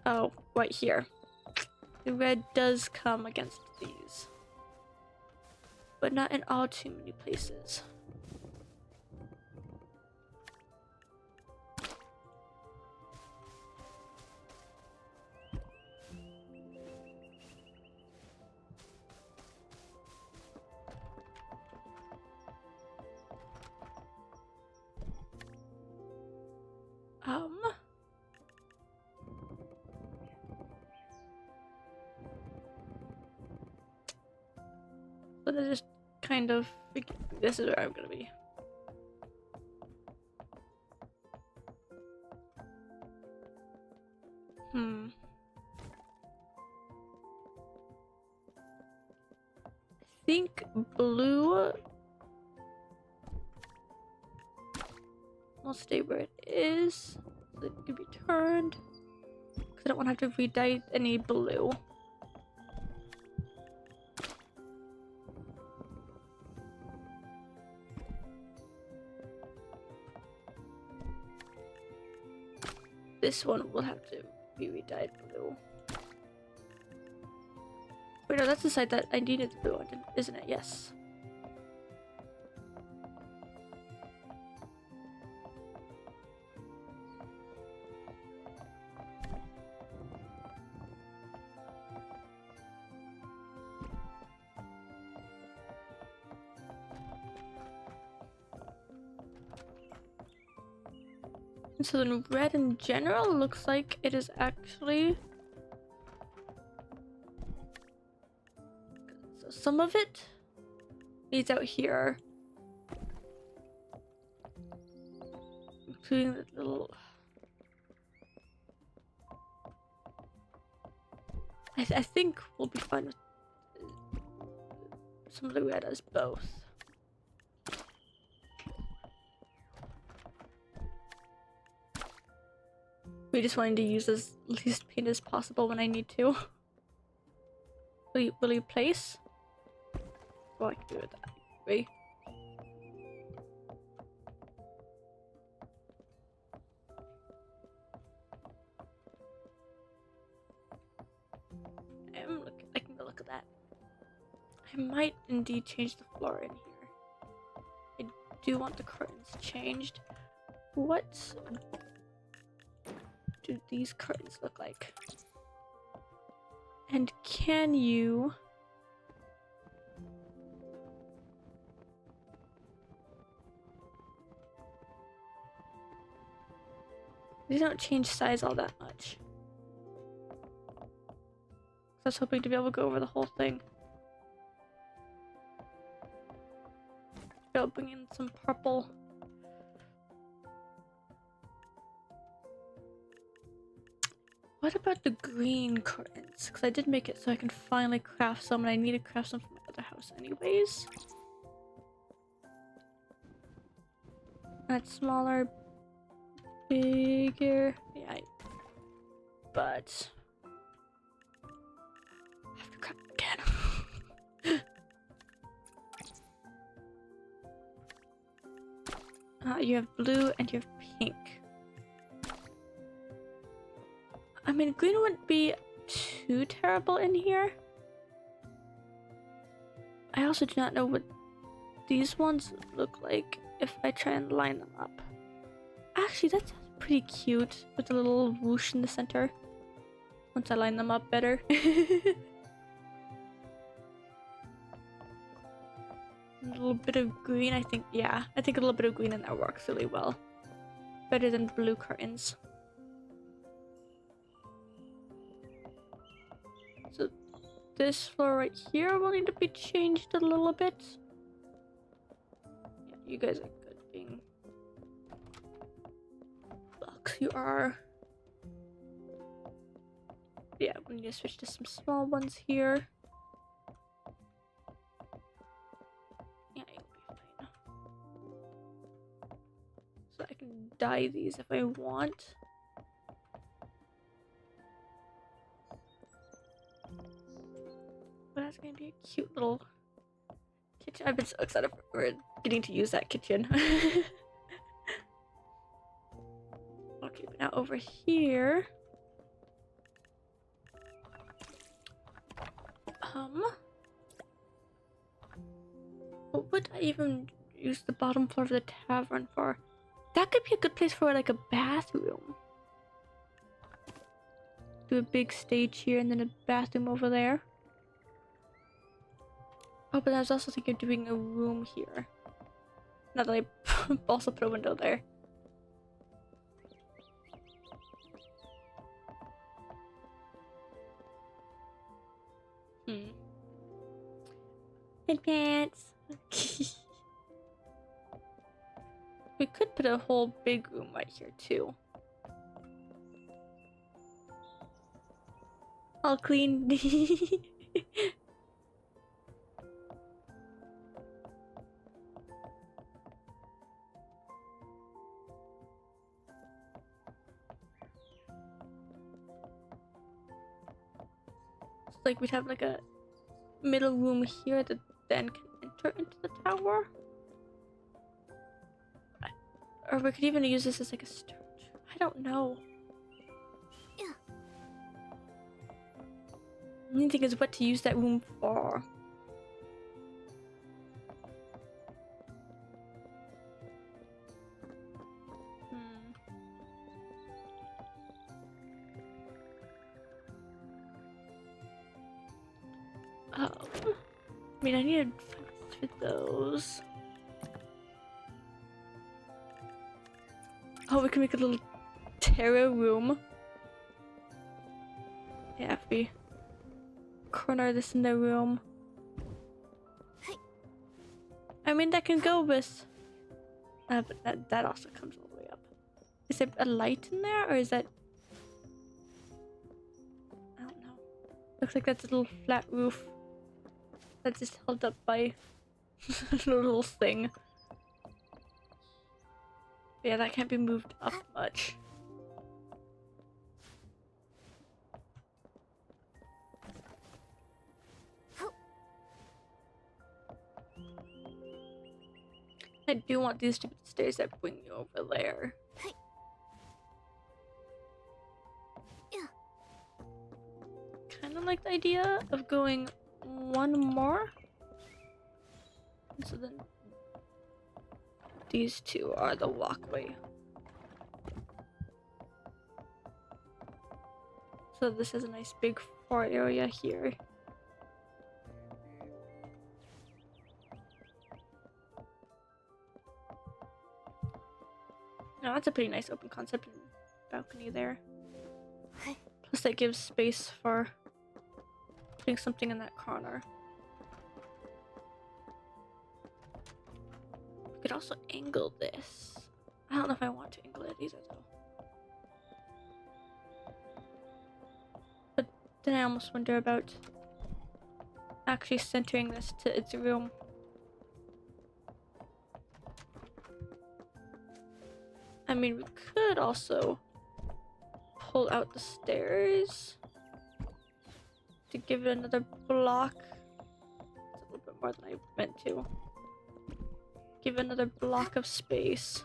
Oh, right here. The red does come against these, but not in all too many places. But I just kind of this is where I'm gonna be. I think blue will stay where it is, so it can be turned. Because I don't want to have to re-dye any blue. This one will have to be re-dyed blue. Wait, no, that's the side that I needed the blue one, isn't it? Yes. And so then red in general looks like it is actually... So some of it needs out here. Including the little... I think we'll be fine with some of the red as both. We just wanting to use as least paint as possible when I need to. Will you place? Well, I can do it that way. I can go look at that. I might indeed change the floor in here. I do want the curtains changed. What do these curtains look like? And can you... These don't change size all that much. I was hoping to be able to go over the whole thing. I'll bring in some purple. What about the green curtains? Because I did make it so I can finally craft some, and I need to craft some from my other house anyways. That's smaller, bigger, yeah, but I have to craft again. You have blue and you have pink. I mean, green wouldn't be too terrible in here. I also do not know what these ones look like if I try and line them up. Actually, that's pretty cute with the little whoosh in the center. Once I line them up better. A little bit of green, I think, yeah. I think a little bit of green in there works really well. Better than blue curtains. So this floor right here will need to be changed a little bit. Yeah, you guys are good being blocks. You are. Yeah, we need to switch to some small ones here. So I can dye these if I want. But that's gonna be a cute little kitchen. I've been so excited for getting to use that kitchen. Okay, but now over here. What would I even use the bottom floor of the tavern for? That could be a good place for like a bathroom. Do a big stage here and then a bathroom over there. Oh, but I was also thinking of doing a room here. Now that I also put a window there. Pants. We could put a whole big room right here too. All clean. Like we'd have like a middle room here that then can enter into the tower. Or we could even use this as like a storage. I don't know. The only thing is what to use that room for. I mean, I need to fit those. Oh, we can make a little tarot room. Yeah, if we corner this in the room. I mean, that can go with... but that also comes all the way up. Is there a light in there, or is that... I don't know. Looks like that's a little flat roof. That's just held up by a little thing. Yeah, that can't be moved up much. I do want these stupid stairs that bring you over there. Kind of like the idea of going one more. So then these two are the walkway. So this is a nice big floor area here. Now that's a pretty nice open concept and balcony there. Plus that gives space for putting something in that corner. We could also angle this. I don't know if I want to angle it either though. But then I almost wonder about actually centering this to its room. I mean, we could also pull out the stairs to give it another block. It's a little bit more than I meant to. Give it another block of space.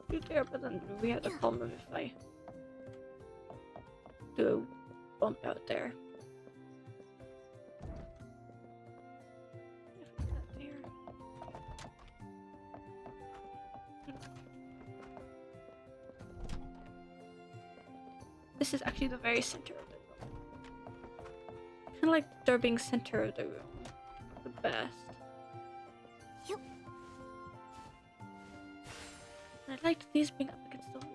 Do there, but then we have the problem if I do a bump out there. This is actually the very center of the room. Kind of like the door being center of the room. The best. Yep. And I liked these being up against the wall.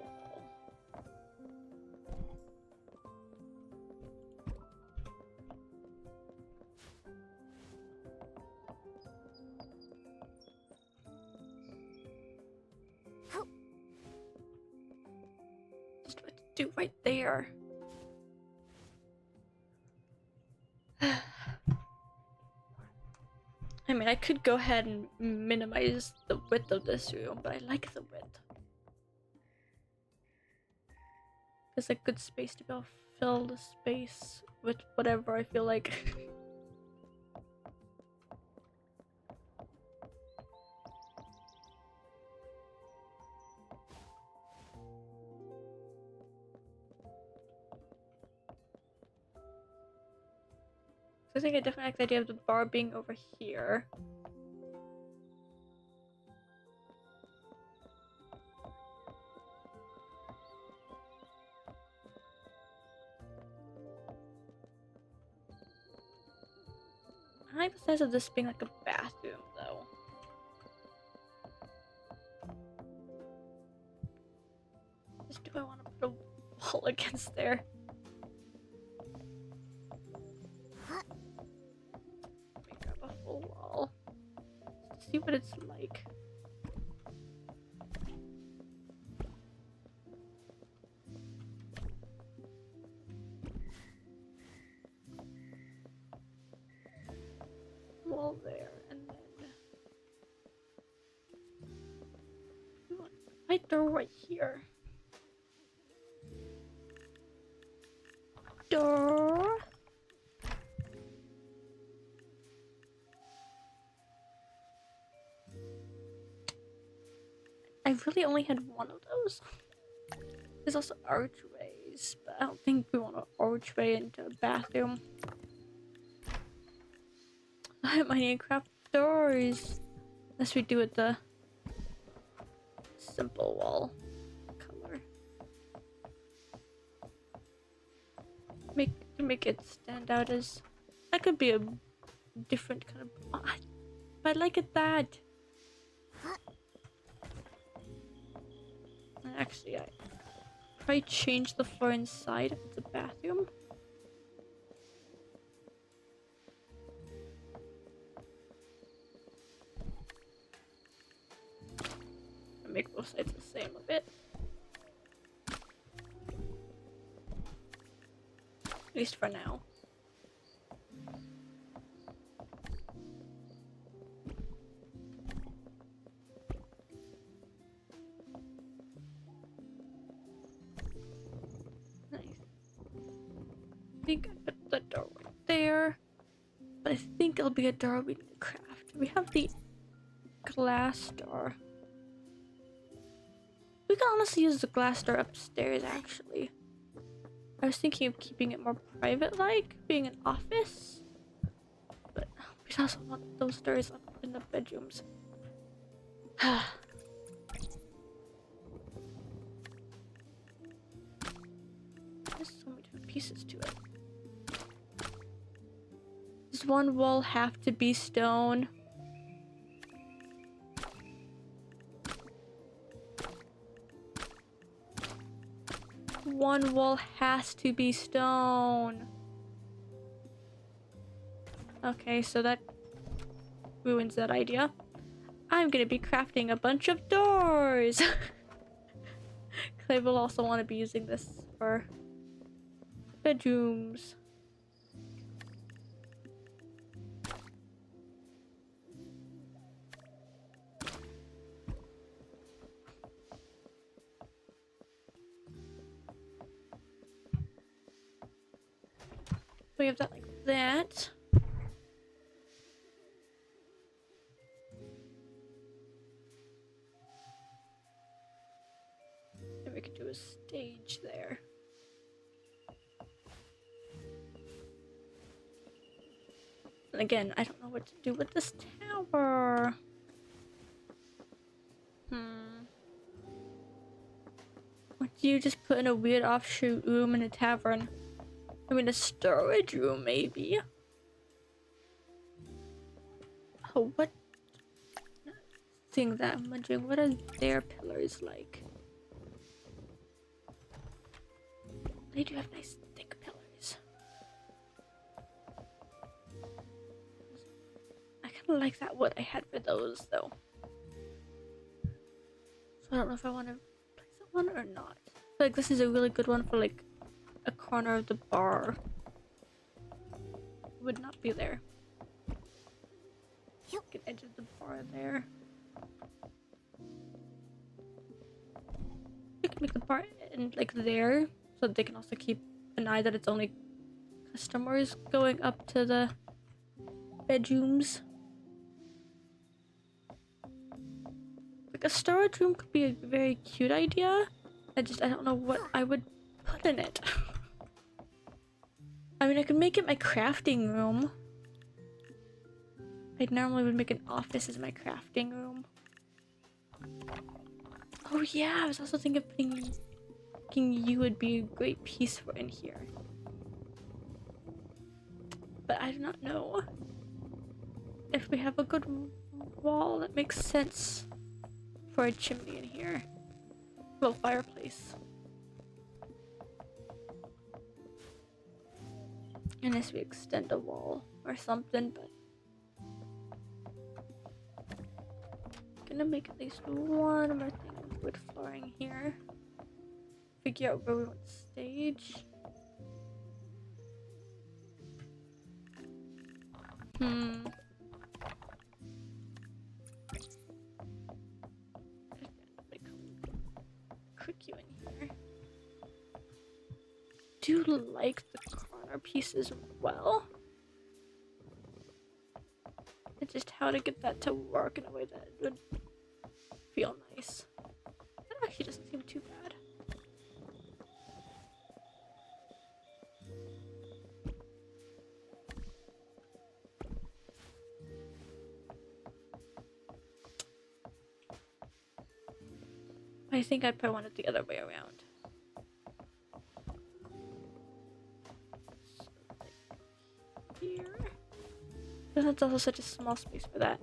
Just what to do right there. I mean, I could go ahead and minimize the width of this room, but I like the width. It's a good space to be able to fill the space with whatever I feel like. I think I definitely like the idea of the bar being over here. I like the size of this being like a bathroom, though. Just do I want to put a wall against there? Let me grab a full wall. Just to see what it's like. Wall there, and then we want a light door right here. Door. I really only had one of those. There's also archways, but I don't think we want an archway into a bathroom. I might need to craft doors. Unless we do it the simple wall color. Make it stand out as that could be a different kind of. I like it that. And actually, I probably change the floor inside if it's a bathroom. Make both sides the same a bit. At least for now. Nice. I think I put the door right there. But I think it'll be a door we need to craft. We have the glass door. We can honestly use the glass door upstairs, actually. I was thinking of keeping it more private-like, being an office. But we also want those doors up in the bedrooms. There's so many different pieces to it. Does one wall have to be stone? One wall has to be stone. Okay, so that ruins that idea. I'm gonna be crafting a bunch of doors. 'Cause I will also want to be using this for bedrooms. We have that like that. And we could do a stage there. And again, I don't know what to do with this tower. What do you just put in a weird offshoot room in a tavern? I mean, a storage room, maybe. Oh, what? Thing that I'm wondering, what are their pillars like? They do have nice thick pillars. I kind of like that wood I had for those, though. So I don't know if I want to place that one or not. I feel like this is a really good one for like a corner of the bar. Would not be there. Yep. Can edge of the bar there. You can make the bar in like there, so that they can also keep an eye that it's only customers going up to the bedrooms. Like a storage room could be a very cute idea. I don't know what I would put in it. I mean, I could make it my crafting room. I normally would make an office as my crafting room. Oh yeah, I was also thinking of thinking you would be a great piece for in here. But I do not know if we have a good wall that makes sense for a chimney in here. Little fireplace. Unless we extend a wall or something, but gonna make at least one more thing of wood flooring here. Figure out where we want to stage. Click you in here. Do you like the corner pieces well? It's just how to get that to work in a way that would feel nice. That actually doesn't seem too bad. I think I'd probably want it the other way around. So, like here. But that's also such a small space for that.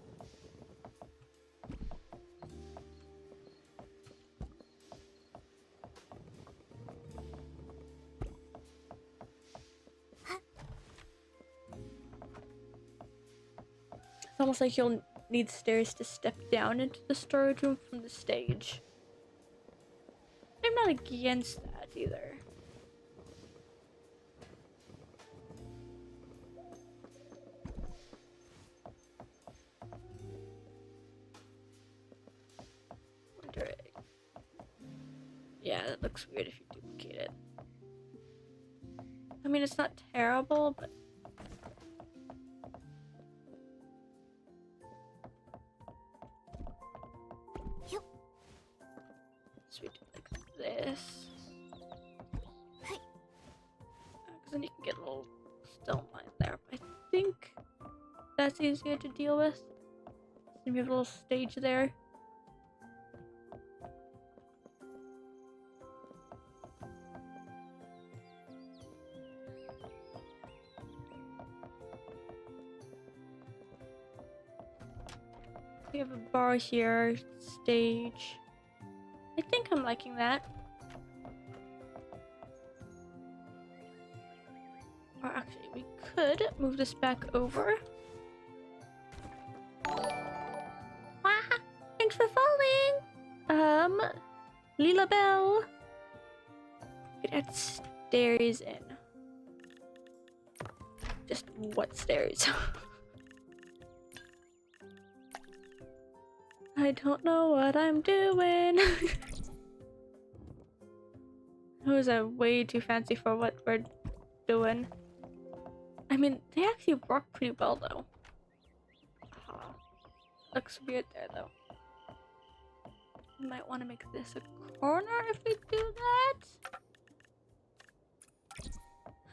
It's almost like you'll need stairs to step down into the storage room from the stage. I'm not against that either. Wonder. Yeah, that looks weird if you duplicate it. I mean, it's not terrible, but Yep. so we do like this. Because then you can get a little stone line there. But I think that's easier to deal with. So we have a little stage there. We have a bar here, stage. I think I'm liking that. Or actually, we could move this back over. Ah, thanks for falling! Lila Bell. We could add stairs in. Just what stairs? I don't know what I'm doing. Those are way too fancy for what we're doing. I mean, they actually work pretty well though. Looks weird there though. We might want to make this a corner if we do that.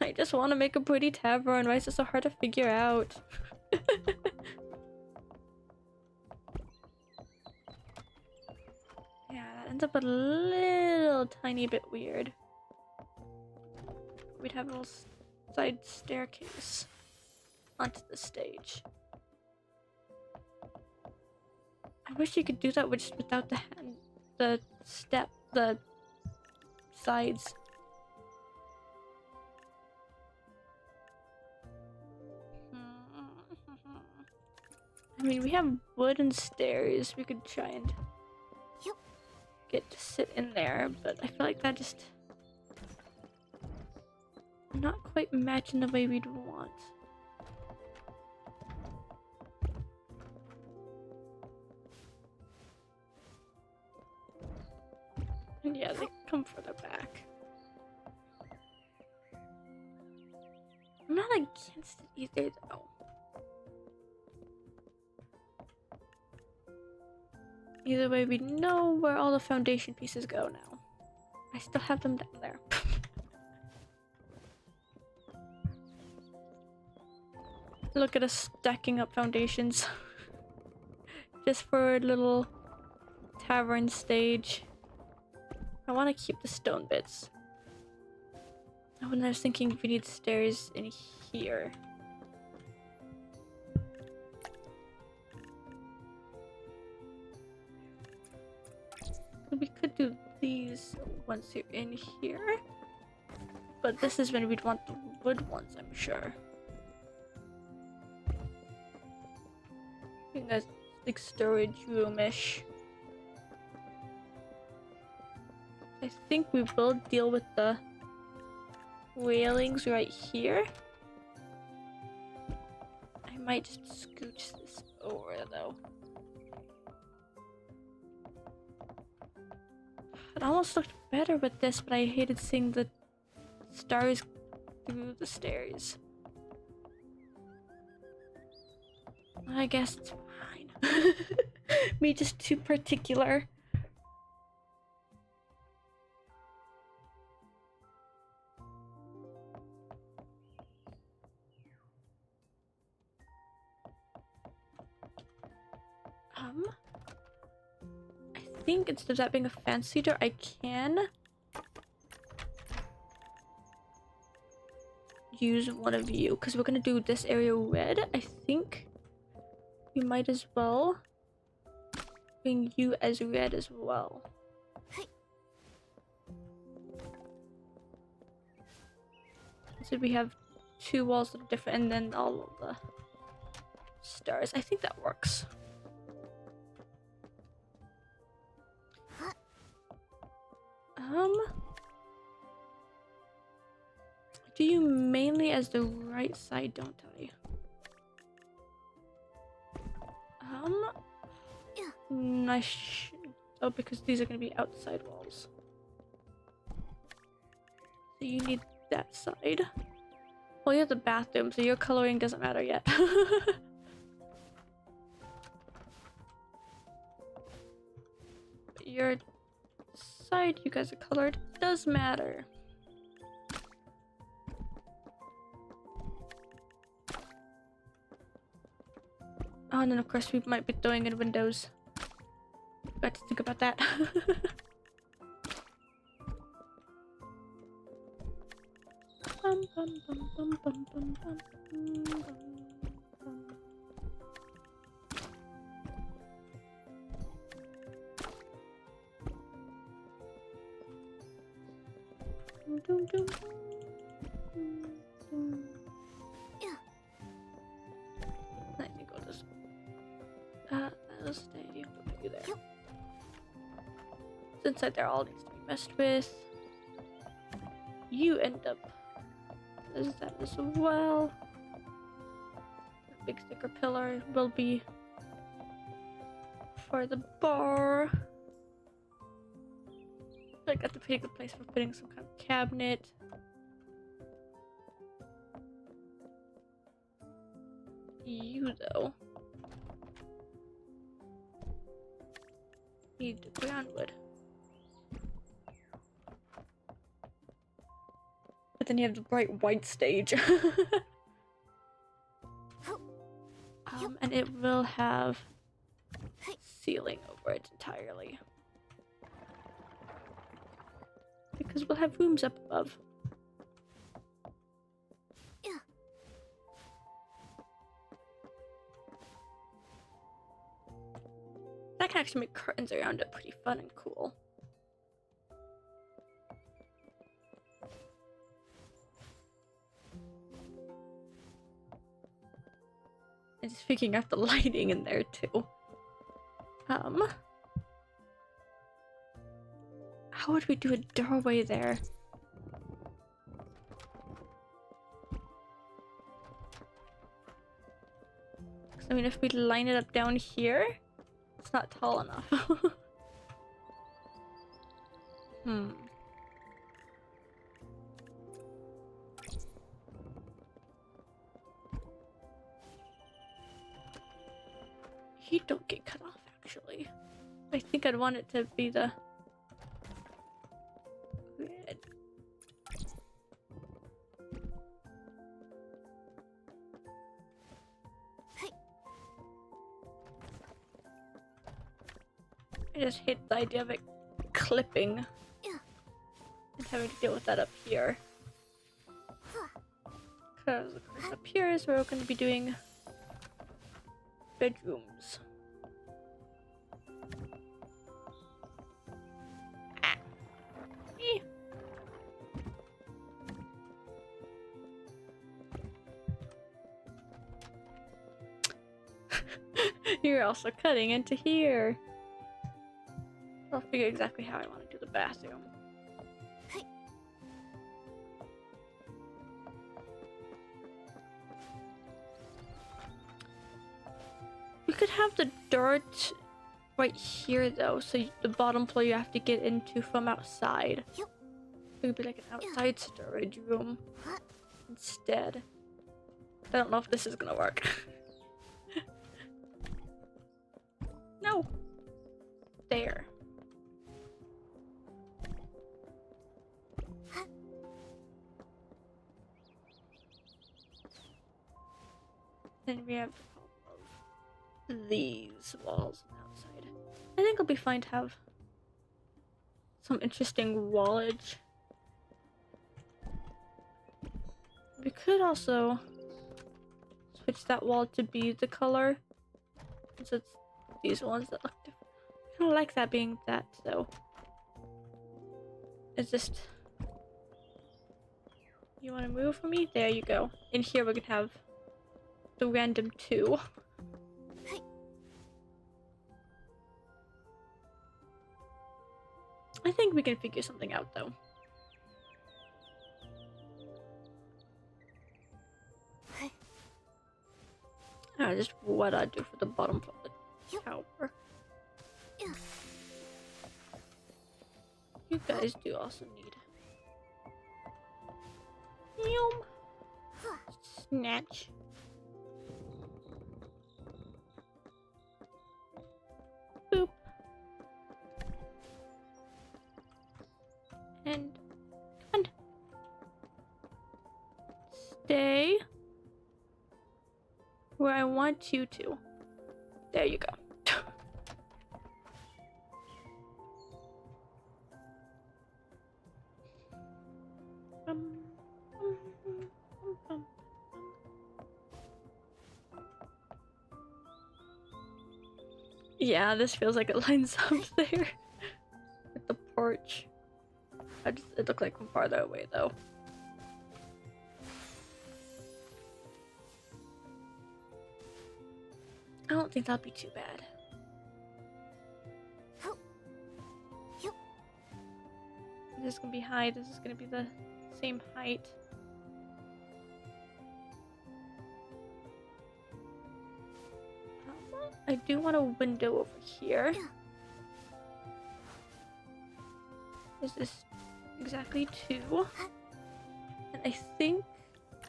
I just want to make a pretty tavern. Why is it so hard to figure out? Yeah, that ends up a little tiny bit weird. We'd have a little side staircase onto the stage. I wish you could do that just without the sides. I mean, we have wooden stairs. We could try and get to sit in there, but I feel like that just not quite matching the way we'd want. come further back. I'm not against it either, though. Either way, we know where all the foundation pieces go now. I still have them down there. Look at us stacking up foundations. Just for a little tavern stage. I want to keep the stone bits. Oh, and I was thinking we need stairs in here. We could do these once you're in here. But this is when we'd want the wood ones, I'm sure. I think that's like storage room-ish. I think we will deal with the railings right here. I might just scooch this over though. It almost looked better with this, but I hated seeing the stars through the stairs. I guess it's fine. Me just too particular. I think instead of that being a fancy door, I can use one of you because we're gonna do this area red. I think we might as well bring you as red as well. So we have two walls that are different and then all of the stars. I think that works. Do you mainly as the right side, don't I? Oh, because these are gonna be outside walls. So you need that side. Well, you have the bathroom, so your coloring doesn't matter yet. But your side you guys are colored does matter. Oh, and then of course we might be throwing in windows. Got to think about that. Bum, bum, bum, bum, bum, bum, bum, bum, bum. Dum, dum, dum. I think I'll just that'll stay. We'll put you there. So inside there all needs to be messed with. You end up as that as well. The big thicker pillar will be for the bar. Like that's a pretty good place for putting some kind of cabinet. You though need groundwood. But then you have the bright white stage. And it will have ceiling over it entirely. Because we'll have rooms up above. That can actually make curtains around it pretty fun and cool. And just figuring out the lighting in there too. How would we do a doorway there? I mean, if we line it up down here, it's not tall enough. heat don't get cut off, actually. I think I'd want it to be the red. I just hate the idea of it clipping and having to deal with that up here. Because of course up here is where we're going to be doing bedrooms. You're also cutting into here. I'll figure exactly how I want to do the bathroom. We could have the dirt right here though, so the bottom floor you have to get into from outside. It would be like an outside storage room instead. I don't know if this is gonna work. No. There. Then we have the problem of these walls on the outside. I think it'll be fine to have some interesting wallage. We could also switch that wall to be the color, since it's these ones that look different. I kind of like that being that, though. It's just... You want to move for me? There you go. In here we can have the random 2. I think we can figure something out, though. Just what I do for the bottom of the tower. You guys do also need snatch. Boop. And come on. Stay where I want you to. There you go. Yeah, this feels like it lines up there with the porch. It looked like from farther away though. I don't think that'll be too bad. This is gonna be high, this is gonna be the same height. I do want a window over here. Is this exactly 2? And I think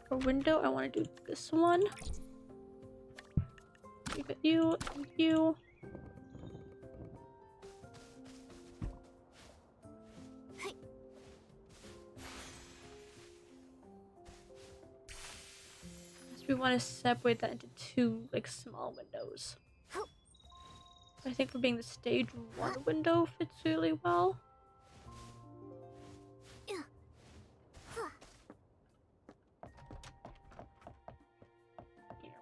for window I want to do this one. You got you and you. So we want to separate that into 2 like small windows. I think for being the stage 1 window fits really well. Here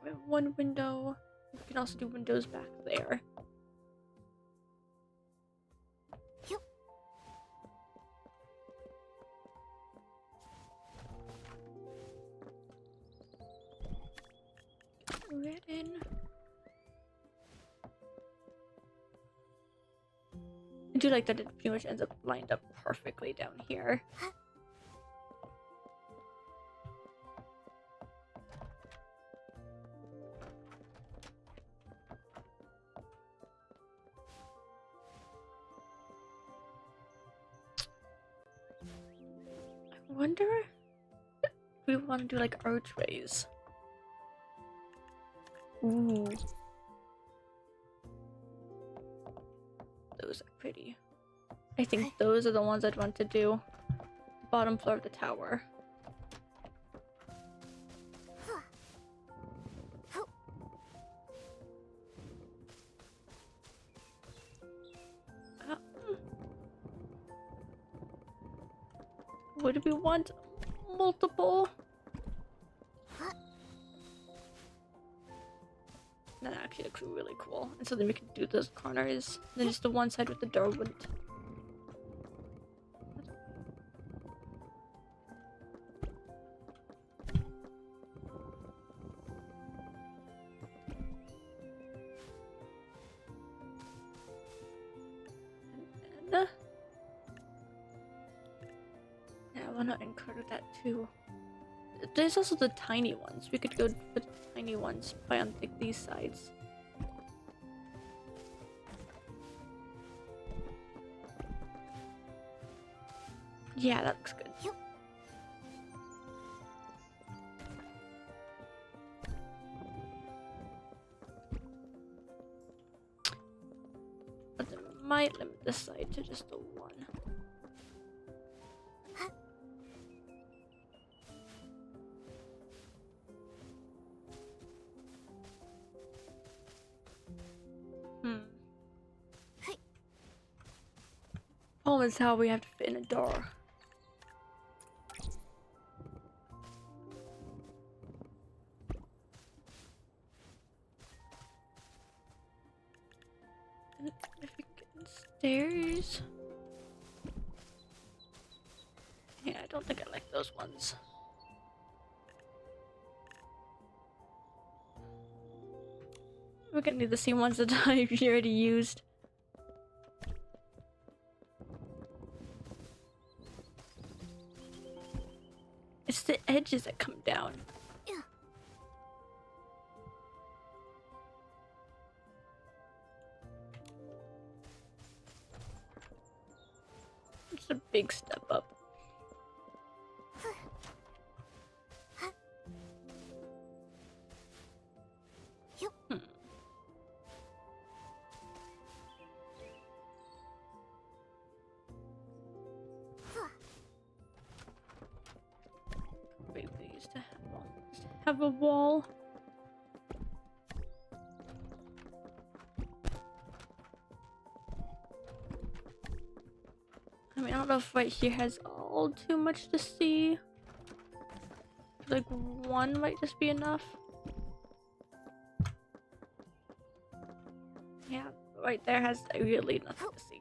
we have 1 window. We can also do windows back there. Red in. I do like that it pretty much ends up lined up perfectly down here. I wonder if we want to do like archways. Ooh. those are pretty. I think those are the ones I'd want to do. Bottom floor of the tower. Would we want multiple? That actually looks really cool. And so then we can do those corners. Then just the one side with the door wouldn't. And, yeah, why not include that too? There's also the tiny ones. We could go for the tiny ones by on like these sides. Yeah, that looks good. Yep. But it might limit this side to just the one. Problem is how we have to fit in a door. And if we get stairs. Yeah, I don't think I like those ones. We're gonna need the same ones that I already used. It's the edges that come down. Yeah. It's a big step up. Wait, we used to have a wall. I mean, I don't know if right here has all too much to see. Like one might just be enough. Yeah, right there has really nothing to see.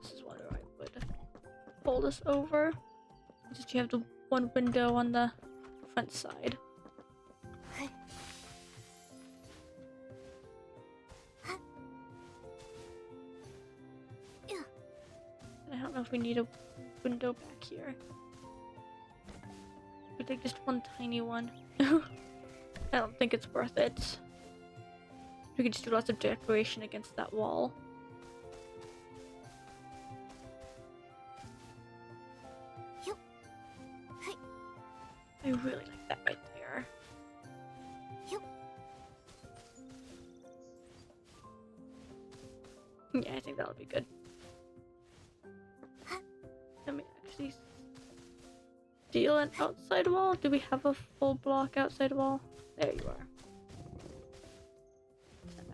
This is where I would pull this over. Just you have the one window on the front side. I don't know if we need a window back here. We take just one tiny one. I don't think it's worth it. We could just do lots of decoration against that wall. I really like that right there. Yeah, I think that'll be good. Let me actually steal an outside wall. Do we have a full block outside wall? There you are.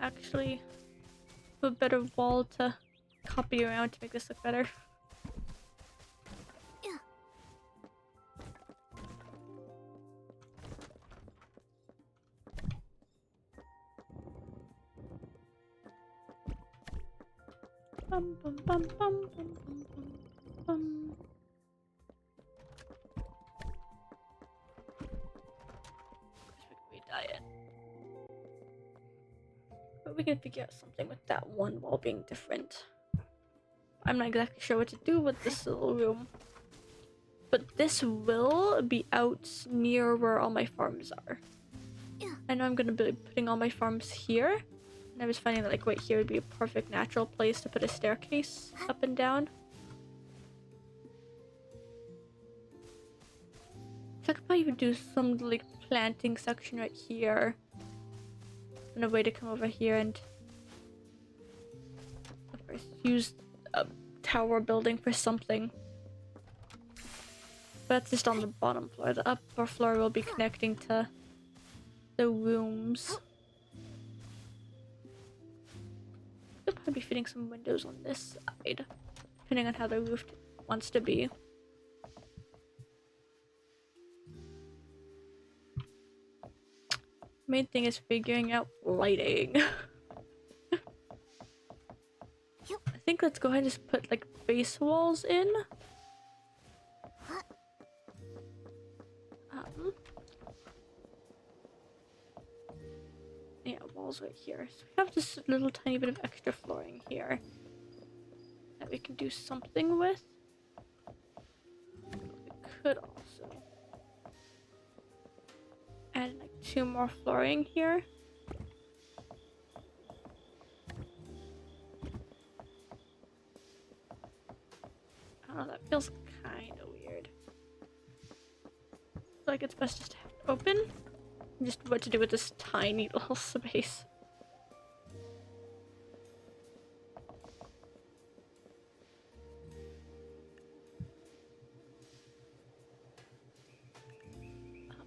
Actually, a better wall to copy around to make this look better. Bum bum bum bum bum bum bum bum. We dye it. But we can figure out something with that one wall being different. I'm not exactly sure what to do with this little room. But this will be out near where all my farms are. I know I'm gonna be putting all my farms here. And I was finding that like right here would be a perfect natural place to put a staircase up and down. So I could probably even do some like planting section right here. and a way to come over here and of course use a tower building for something. But that's just on the bottom floor. The upper floor will be connecting to the rooms. They'll probably be fitting some windows on this side, depending on how the roof wants to be. Main thing is figuring out lighting. I think let's go ahead and just put like base walls in. Yeah, walls right here. So we have this little tiny bit of extra flooring here that we can do something with. We could also add like 2 more flooring here. I don't know, that feels kind of weird. I feel like it's best just to have it open. Just what to do with this tiny little space.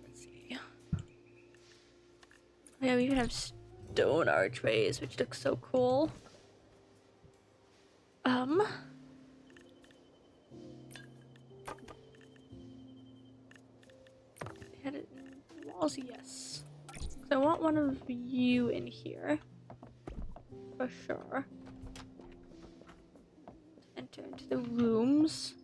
Let's see. Oh yeah, we even have stone archways, which looks so cool. Had it in walls, yes. So I want one of you in here for sure. Enter into the rooms.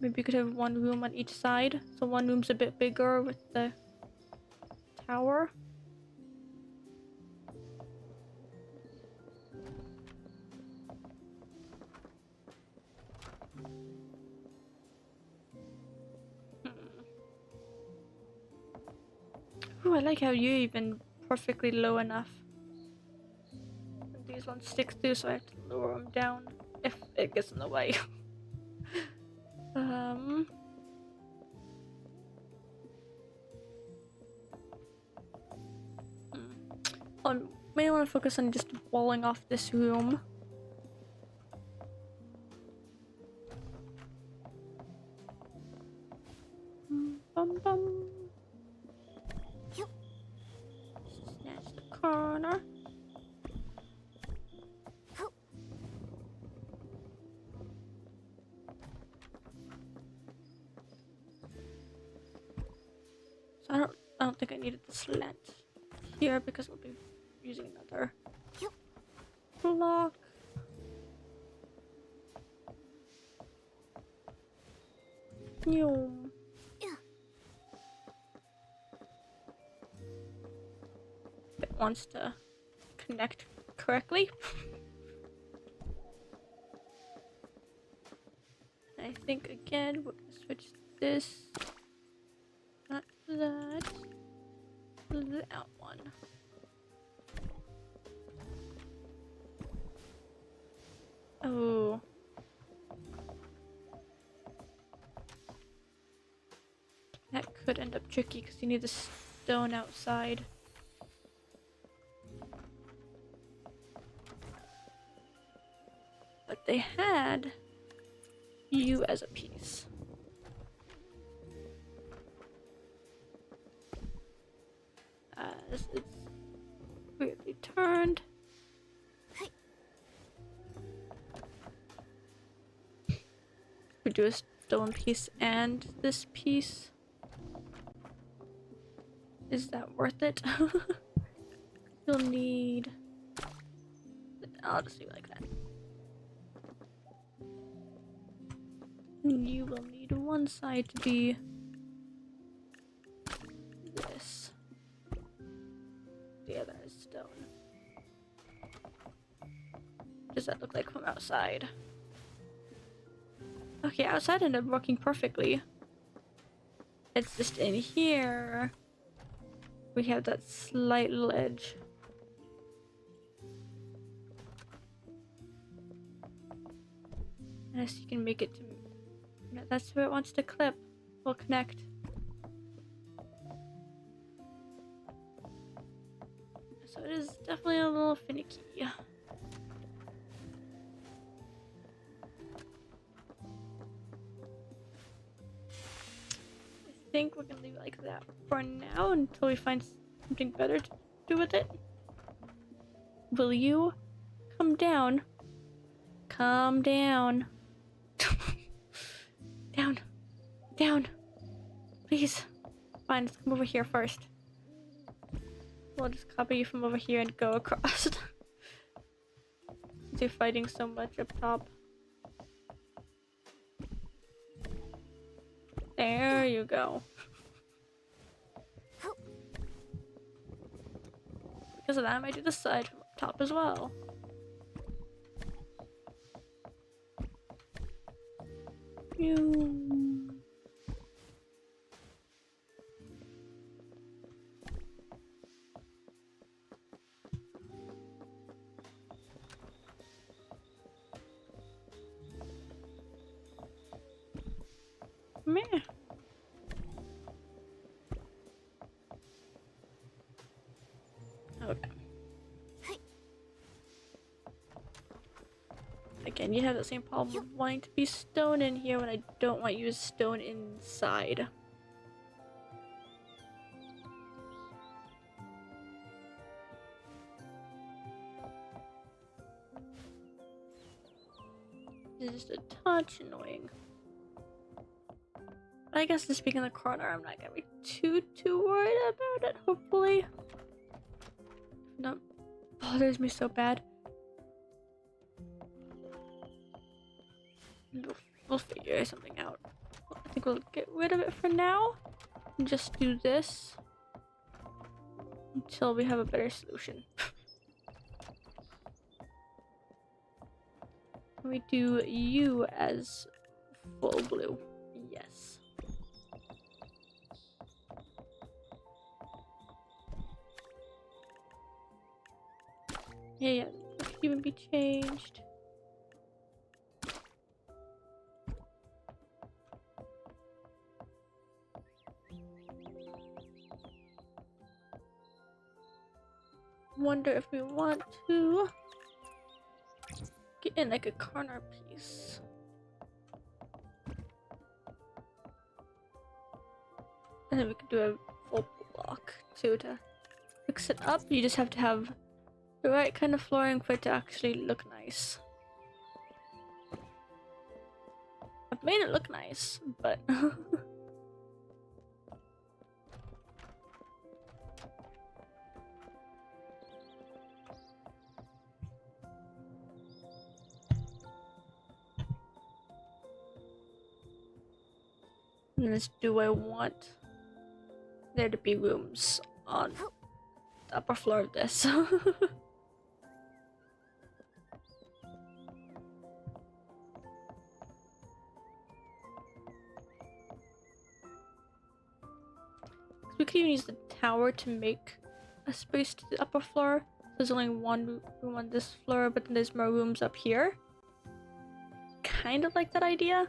Maybe we could have one room on each side. So one room's a bit bigger with the tower. Ooh, I like how you're even perfectly low enough. These ones stick through, so I have to lower them down if it gets in the way. I may want to focus on just walling off this room. Bum bum. Snatch the corner. So I don't think I needed the slant here because we'll be using another block. Yum. It wants to connect correctly. I think again we're gonna switch this, not that, that one. Oh. That could end up tricky because you need the stone outside. But they had you as a piece. As it's weirdly turned. We do a stone piece and this piece. Is that worth it? You'll need... I'll just leave it like that. You will need one side to be this. The other is stone. What does that look like from outside? Okay, outside ended up working perfectly. It's just in here. We have that slight little edge. Unless you can make it to... That's where it wants to clip. We'll connect. it is definitely a little finicky. I think we're gonna leave it like that for now until we find something better to do with it. Will you come down? Come down. Down. Down. Please. Fine, let's come over here first. We'll just copy you from over here and go across. Since you're fighting so much up top. There you go. Because of that, I might do the side from up top as well. You. Meh. Okay. Again, you have the same problem of wanting to be stone in here when I don't want you as stone inside. It's just a touch annoying. But I guess just being in the corner, I'm not gonna be too worried about it, hopefully. Not bothers me so bad. We'll figure something out. I think we'll get rid of it for now and just do this until we have a better solution. We do you as full blue. Yes. Yeah, it could even be changed. Wonder if we want to get in like a corner piece. And then we could do a full block too to fix it up. You just have to have the right kind of flooring for it to actually look nice. I've made it look nice, but do I want there to be rooms on the upper floor of this? We could even use the tower to make a space to the upper floor. There's only one room on this floor, but then there's more rooms up here. Kind of like that idea.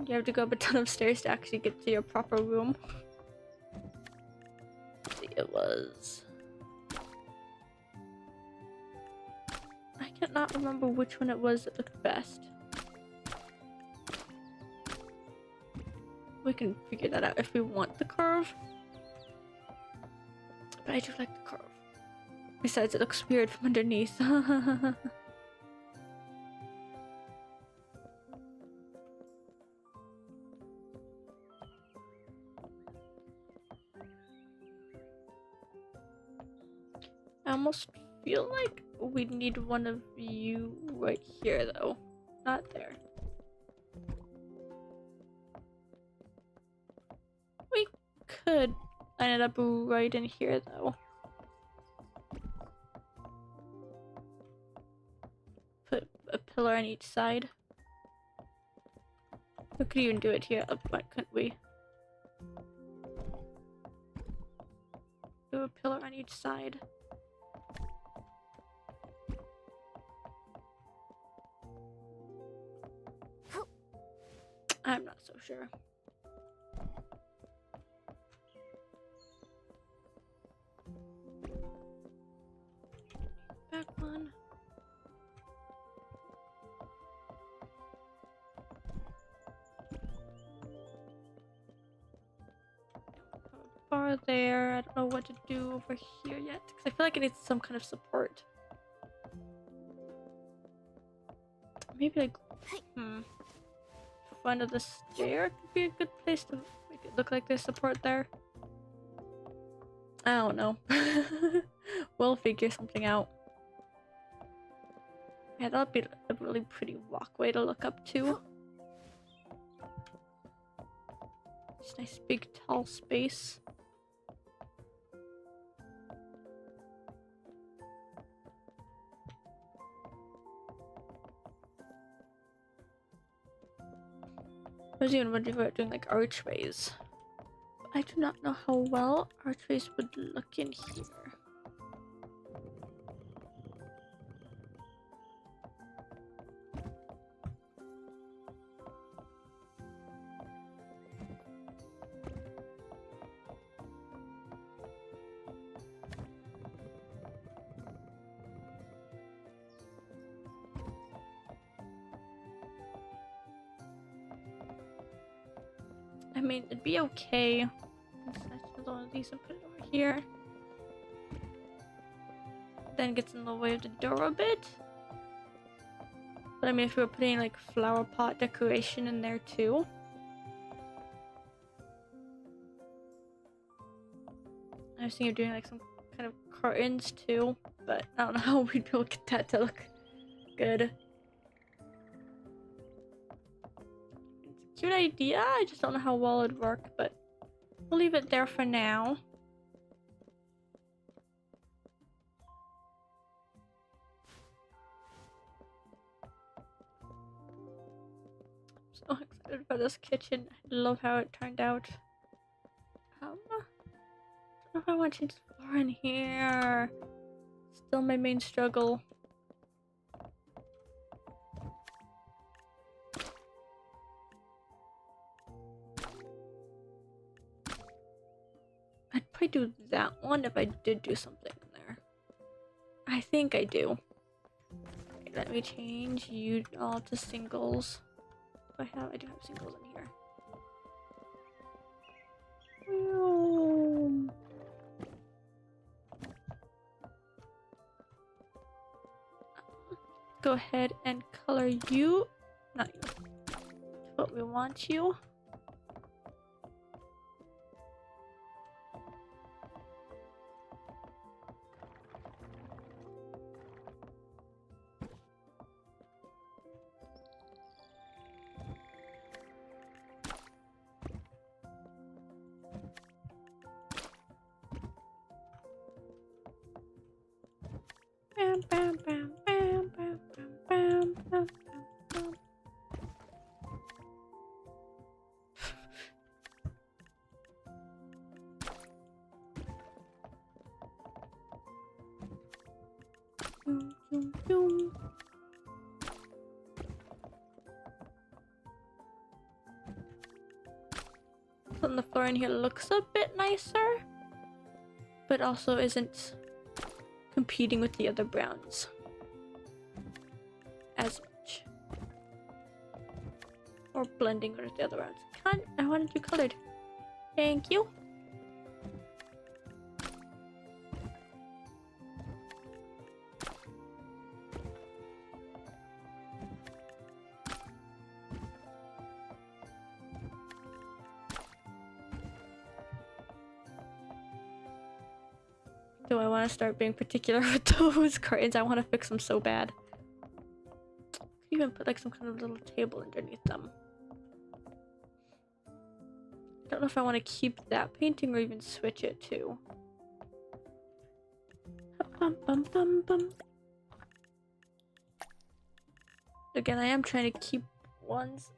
You have to go up a ton of stairs to actually get to your proper room. Let's see, it was... I cannot remember which one it was that looked best. We can figure that out if we want the curve. But I do like the curve. Besides, it looks weird from underneath. I almost feel like we need one of you right here, though. Not there. We could line it up right in here, though. Put a pillar on each side. We could even do it here up front, couldn't we? Do a pillar on each side. I'm not so sure. far there. I don't know what to do over here yet, because I feel like it needs some kind of support. Maybe like, front of the stair could be a good place to make it look like there's support there. I don't know. We'll figure something out. Yeah, that'll be a really pretty walkway to look up to. It's nice big tall space. I was even wondering about doing like archways. But I do not know how well archways would look in here. I mean, it'd be okay. Let's snatch one of these and put it over here. Then gets in the way of the door a bit. But I mean, if we were putting like flower pot decoration in there too. I was thinking of doing like some kind of curtains too, but I don't know how we'd be able to get that to look good. Cute idea, I just don't know how well it'd work, but we'll leave it there for now. So excited for this kitchen. I love how it turned out. I don't know if I want to change the floor in here. Still my main struggle. I'd probably do that one if I did do something in there. I think I do. Okay, let me change you all to singles. I do have singles in here. Go ahead and color you, not you, what we want you. Bam, bam, bam, bam, bam, bam, bam, bam, bam. Boom, boom, boom. So the floor in here looks a bit nicer, but also isn't competing with the other browns as much, or blending with the other browns. I wanted you colored. Thank you. Do I want to start being particular with those curtains? I want to fix them so bad. Could even put like some kind of little table underneath them. I don't know if I want to keep that painting or even switch it to. Bum, bum, bum, bum. Again, I am trying to keep ones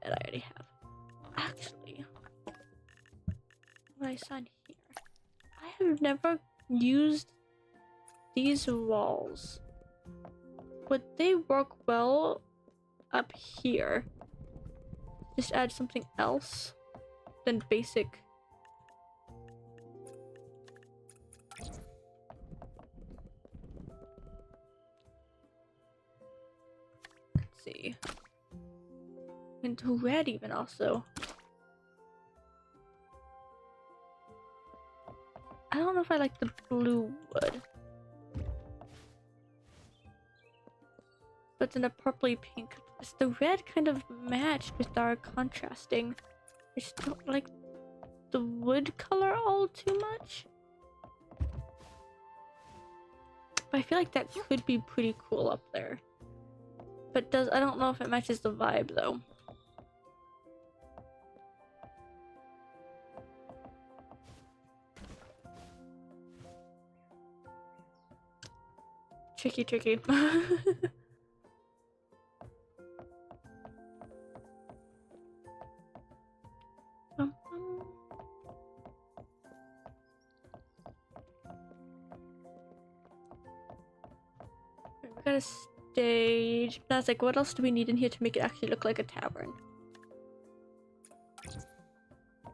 that I already have. Actually, what I saw in here, I have never used these walls. Would they work well up here? Just add something else than basic. Let's see. Into red even also. don't know if I like the blue wood. But then a purpley pink. It's the red kind of matched with our contrasting. I just don't like the wood color all too much. But I feel like that could be pretty cool up there. But I don't know if it matches the vibe though. Tricky. We got a stage. That's like, what else do we need in here to make it actually look like a tavern?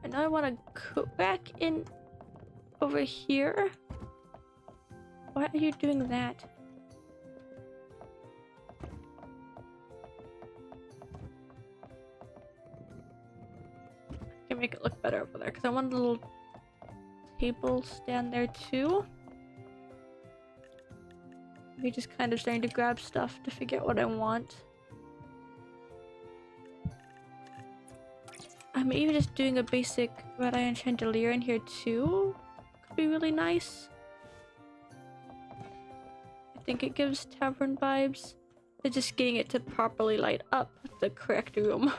And now I want to go back in over here. Why are you doing that? I can make it look better over there because I want a little table stand there too. We're just kind of starting to grab stuff to figure out what I want. I'm even just doing a basic red iron chandelier in here too. Could be really nice. I think it gives tavern vibes. They're just getting it to properly light up the correct room.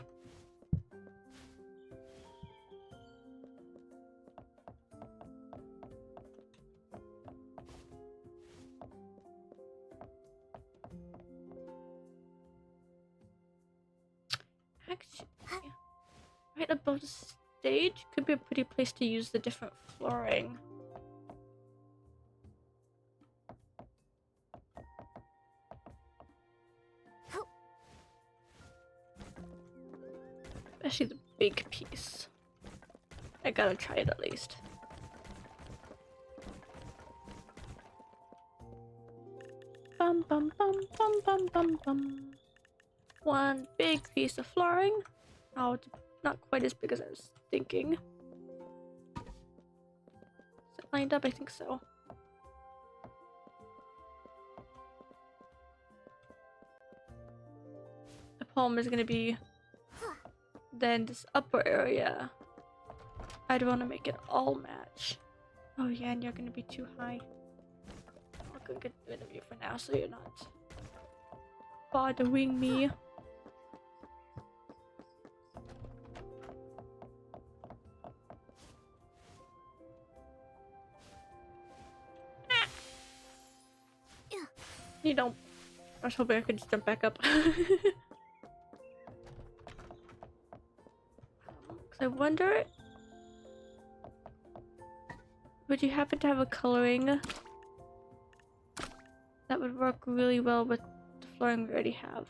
Actually, right above the stage could be a pretty place to use the different flooring. Especially the big piece. I gotta try it at least. Bum bum bum bum bum bum bum. One big piece of flooring. Oh, it's not quite as big as I was thinking. Is it lined up? I think so. The problem is gonna be then this upper area. I'd want to make it all match. Oh yeah, and you're gonna be too high. I'll go get rid of you for now so you're not bothering me. You don't. I was hoping I could just jump back up. I wonder, would you happen to have a coloring that would work really well with the flooring we already have?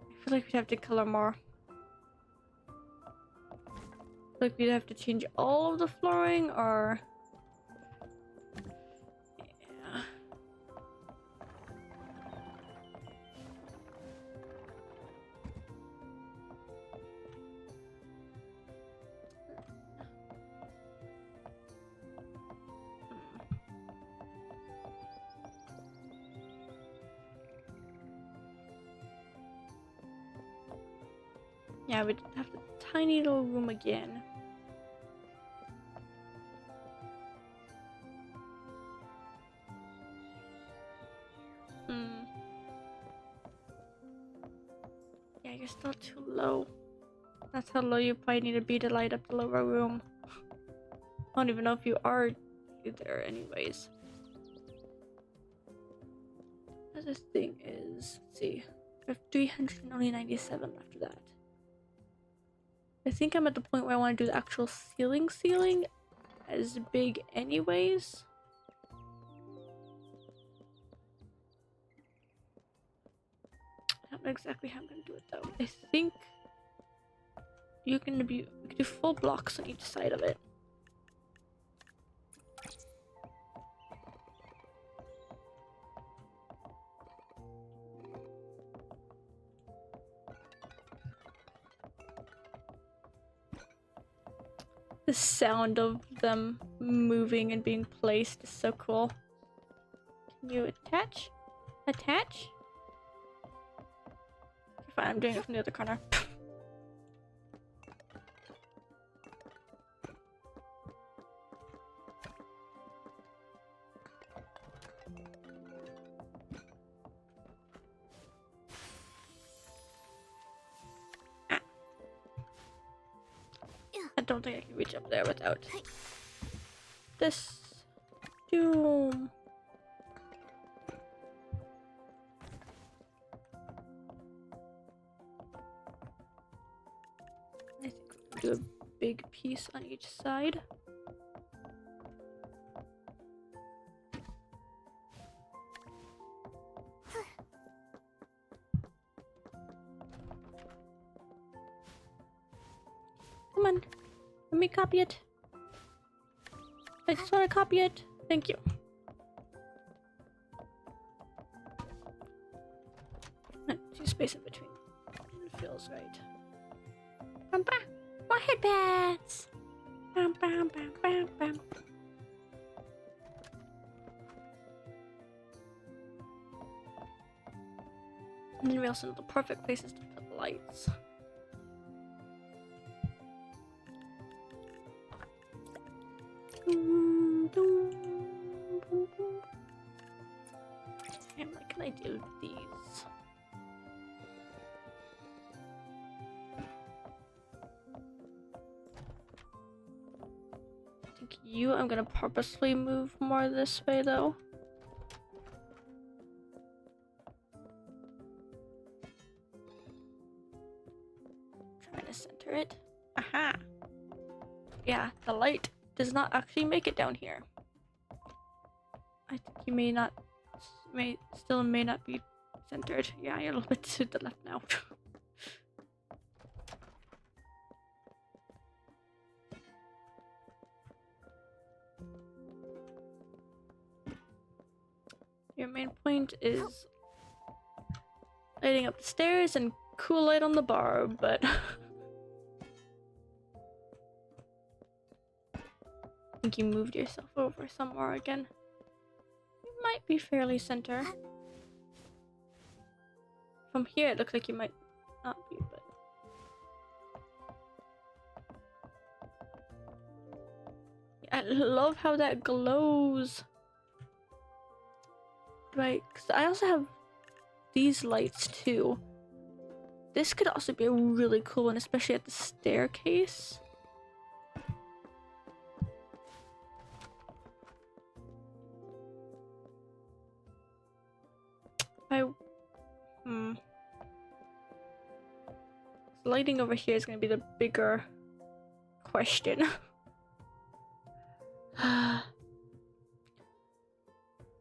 I feel like we'd have to color more. Like we'd have to change all of the flooring, or yeah. Yeah, we'd have the tiny little room again. Yeah, you're still too low. That's how low you probably need to be to light up the lower room. I don't even know if you are there anyways. The thing is, let's see. I have 397 after that. I think I'm at the point where I want to do the actual ceiling as big anyways. I don't know exactly how I'm gonna do it though. I think we can do full blocks on each side of it. The sound of them moving and being placed is so cool. Can you attach? Attach? Okay, fine, I'm doing it from the other corner. I don't think I can reach up there without this doom. I think we'll do a big piece on each side. Come on. Let me copy it. I just want to copy it. Thank you. Two space in between. It feels right. Bam, bam. More headbands. Bam, bam, bam, bam, bam. And then we also know the perfect places to put lights. Damn, what can I do with these? I think I'm gonna purposely move more this way though. Trying to center it. Aha! Yeah, the light does not actually make it down here. I think you may not may not be centered. Yeah, you're a little bit to the left now. Your main point is lighting up the stairs and cool light on the bar, but I think you moved yourself over somewhere again. You might be fairly center. From here it looks like you might not be, but yeah, I love how that glows. Right, because I also have these lights too. This could also be a really cool one, especially at the staircase. Lighting over here is going to be the bigger question.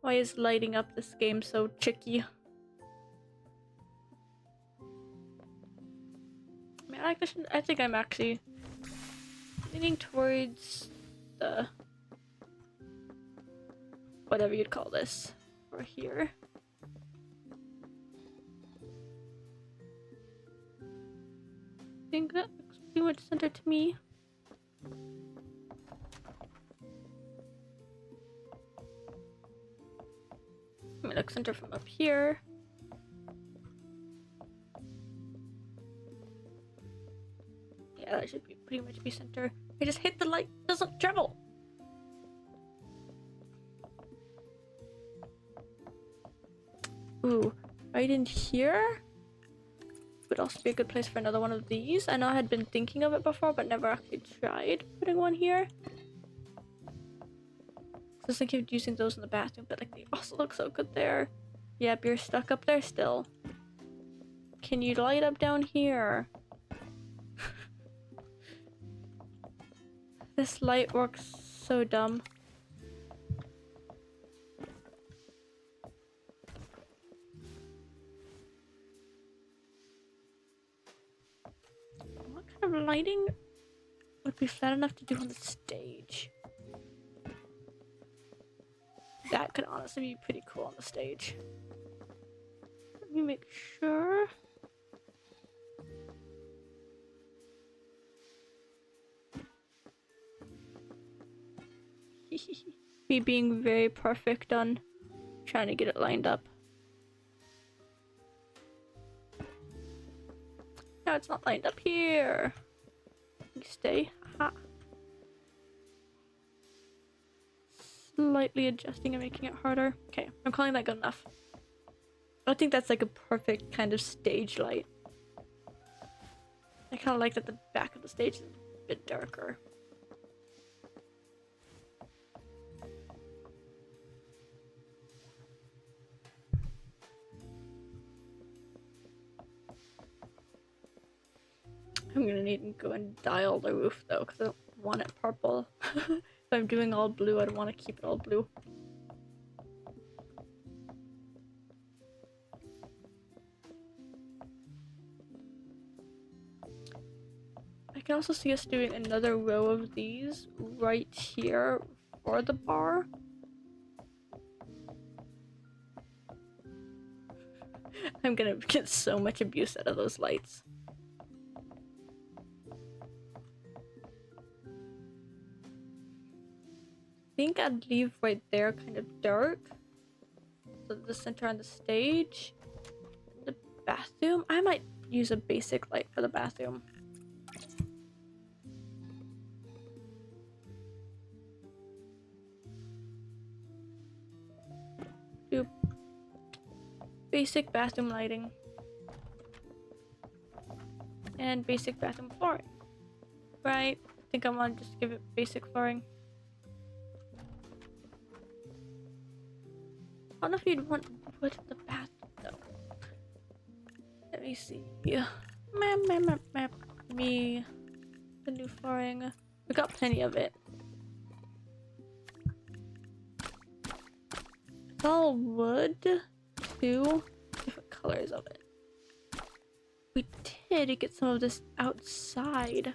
Why is lighting up this game so tricky? I mean, I like this. I think I'm actually leaning towards the whatever you'd call this over here. I think that looks pretty much center to me. I'm gonna center from up here. Yeah, that should be pretty much be center. I just hit the light, doesn't travel. Ooh, right in here would also be a good place for another one of these. I know I had been thinking of it before, but never actually tried putting one here. I was thinking of using those in the bathroom, but like they also look so good there. Yep, you're stuck up there still. Can you light up down here? This light works so dumb. What kind of lighting would be flat enough to do on the stage? That could honestly be pretty cool on the stage. Let me make sure. Me being very perfect on trying to get it lined up. No, it's not lined up here. You stay. Aha. Slightly adjusting and making it harder. Okay, I'm calling that good enough. I think that's like a perfect kind of stage light. I kind of like that the back of the stage is a bit darker. I'm gonna need to go and dial the roof though, because I don't want it purple. If I'm doing all blue, I don't want to keep it all blue. I can also see us doing another row of these right here for the bar. I'm gonna get so much abuse out of those lights. I think I'd leave right there kind of dark. So the center on the stage. The bathroom. I might use a basic light for the bathroom. Do basic bathroom lighting. And basic bathroom flooring. Right? I think I want to just give it basic flooring. I don't know if you'd want wood in the bathroom though. Let me see. Me. The new flooring. We got plenty of it. It's all wood. 2 different colors of it. We did get some of this outside.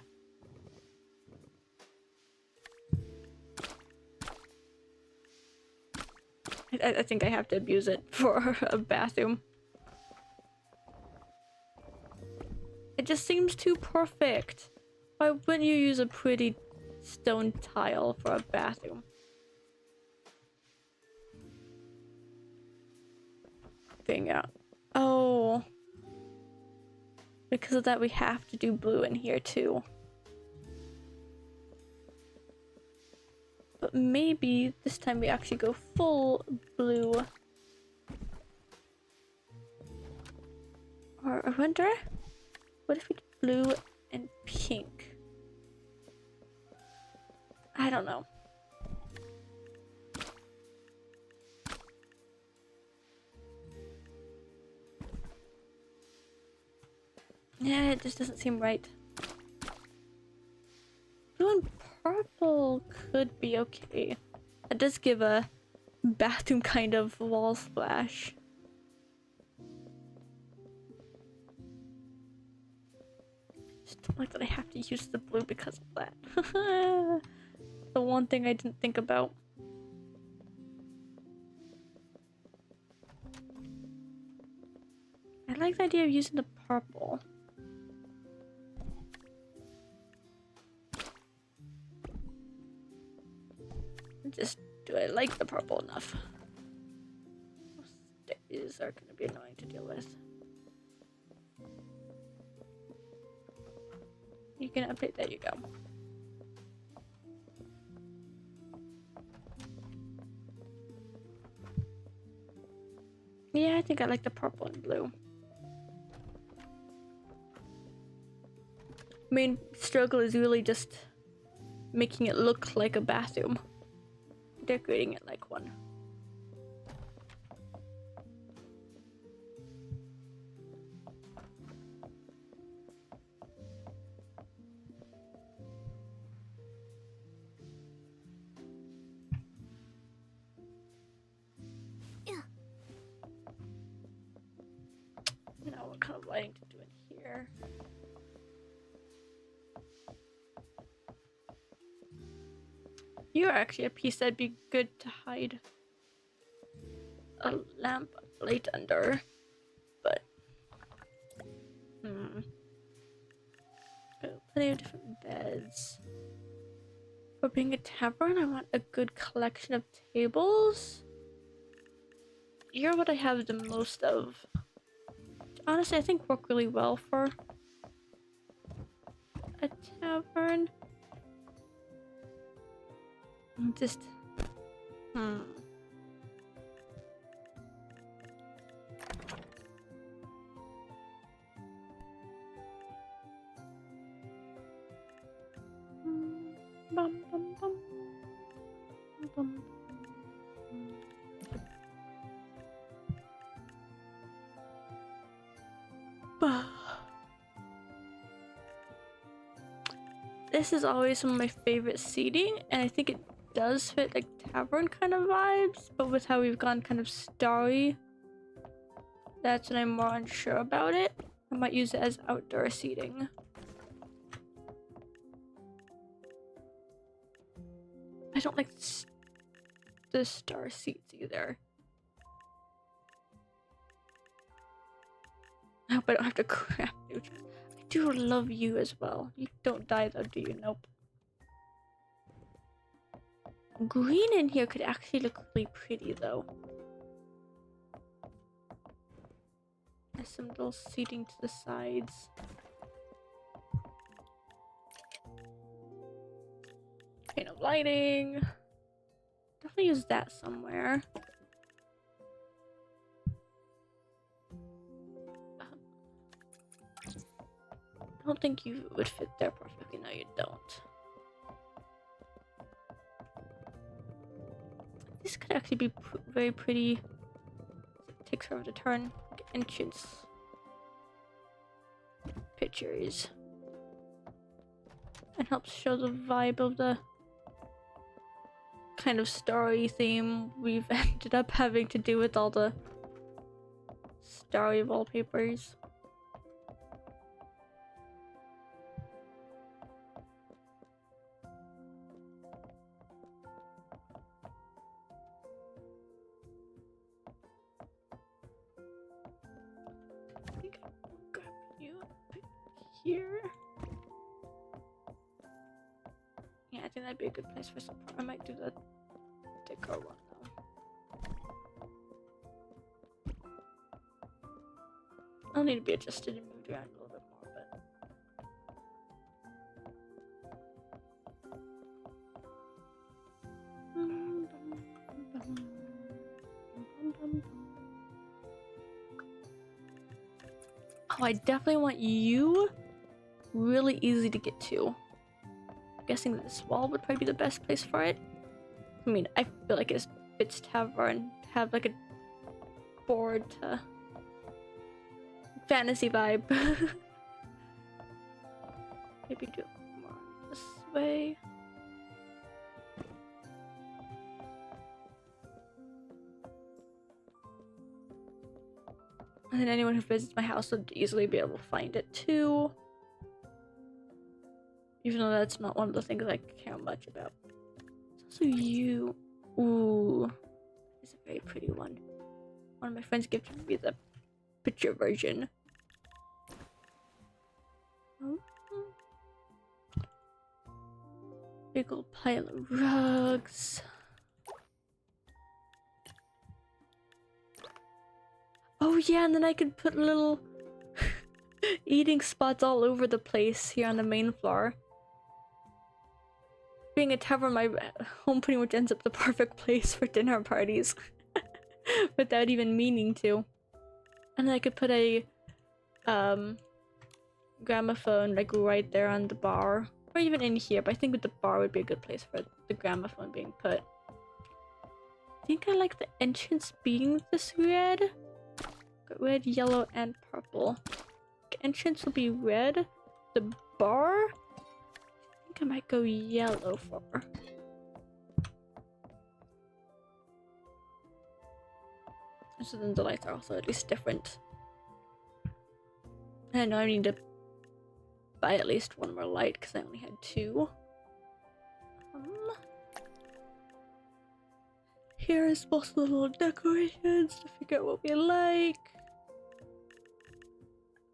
I think I have to abuse it for a bathroom. It just seems too perfect. Why wouldn't you use a pretty stone tile for a bathroom? Figuring out. Oh. Because of that, we have to do blue in here too. But maybe this time we actually go full blue. Or I wonder, what if we did blue and pink? I don't know. Yeah, it just doesn't seem right. Blue and purple could be okay. It does give a bathroom kind of wall splash. Just don't like that I have to use the blue because of that. The one thing I didn't think about. I like the idea of using the purple. Just do I like the purple enough? These are going to be annoying to deal with. You can update. There you go. Yeah, I think I like the purple and blue. Main struggle is really just making it look like a bathroom. Decorating it like one. Now what kind of lighting to do in here? You're actually a piece that'd be good to hide a lamp light under, but plenty of different beds. For being a tavern, I want a good collection of tables. You're what I have the most of. Honestly, I think work really well for a tavern. Just, Bum, bum, bum. Bum. Bah. This is always some of my favorite seating, and I think it does fit like tavern kind of vibes, but with how we've gone kind of starry, that's when I'm more unsure about it. I might use it as outdoor seating. I don't like the star seats either. I hope I don't have to craft new ones. I do love you as well. You don't die though, do you? Nope. Green in here could actually look really pretty though. There's some little seating to the sides. Okay, no lighting. Definitely use that somewhere. I don't think you would fit there perfectly. No, you don't. This could actually be very pretty. It takes forever to turn. Like entrance pictures. And helps show the vibe of the kind of story theme we've ended up having to do with all the starry wallpapers. I think I'll grab you up here. Yeah, I think that'd be a good place for support. I might do the decor one though. I'll need to be adjusted and moved around a little bit more, but oh, I definitely want you really easy to get to. I'm guessing this wall would probably be the best place for it. I mean, I feel like it fits Tavern to have like a board to fantasy vibe. Maybe do it more this way. And then anyone who visits my house would easily be able to find it too. Even though that's not one of the things I care much about. It's also you. Ooh. It's a very pretty one. One of my friends gifted me the picture version. Oh. Big old pile of rugs. Oh yeah, and then I could put little eating spots all over the place here on the main floor. Being a tavern, my home pretty much ends up the perfect place for dinner parties. Without even meaning to. And then I could put a gramophone like right there on the bar. Or even in here, but I think with the bar would be a good place for the gramophone being put. I think I like the entrance being this red. Got red, yellow, and purple. The entrance will be red. The bar, I think I might go yellow for. So then the lights are also at least different. I know I need to buy at least one more light because I only had two. Here is most of the little decorations to figure out what we like.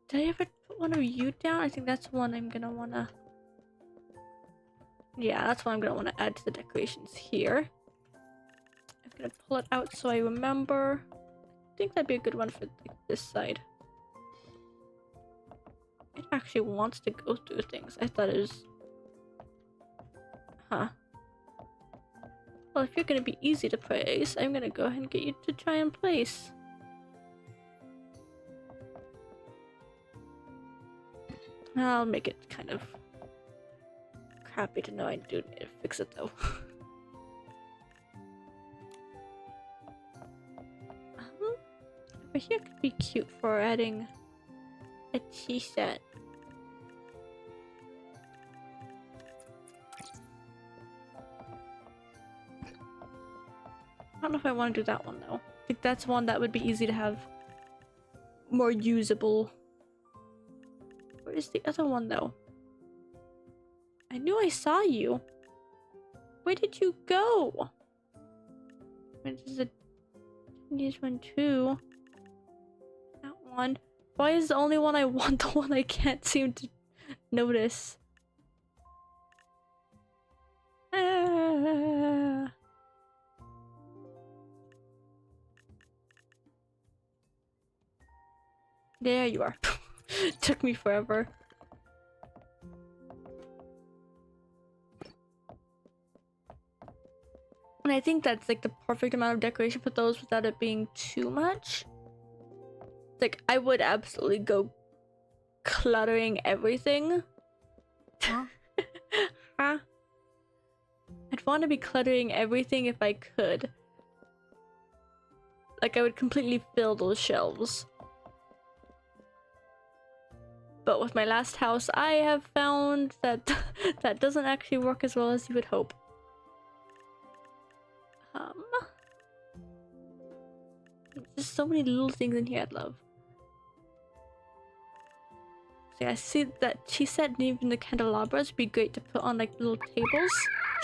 Did I ever put one of you down? I think that's one I'm gonna wanna Yeah, that's what I'm gonna want to add to the decorations here. I'm gonna pull it out so I remember. I think that'd be a good one for like, this side. It actually wants to go through things. I thought it was... Huh. Well, if you're gonna be easy to place, I'm gonna go ahead and get you to try and place. I'll make it kind of crappy to know I do need to fix it though. Over here could be cute for adding a tea set. I don't know if I want to do that one though. I think that's one that would be easy to have more usable. Where is the other one though? I knew I saw you. Where did you go? This is a Chinese one too. That one. Why is the only one I want the one I can't seem to notice? Ah. There you are. Took me forever. And I think that's like the perfect amount of decoration for those without it being too much. Like, I would absolutely go cluttering everything. Huh? Huh? I'd want to be cluttering everything if I could. Like, I would completely fill those shelves. But with my last house, I have found that that doesn't actually work as well as you would hope. There's so many little things in here I'd love. So yeah, I see that she said even the candelabras would be great to put on like little tables.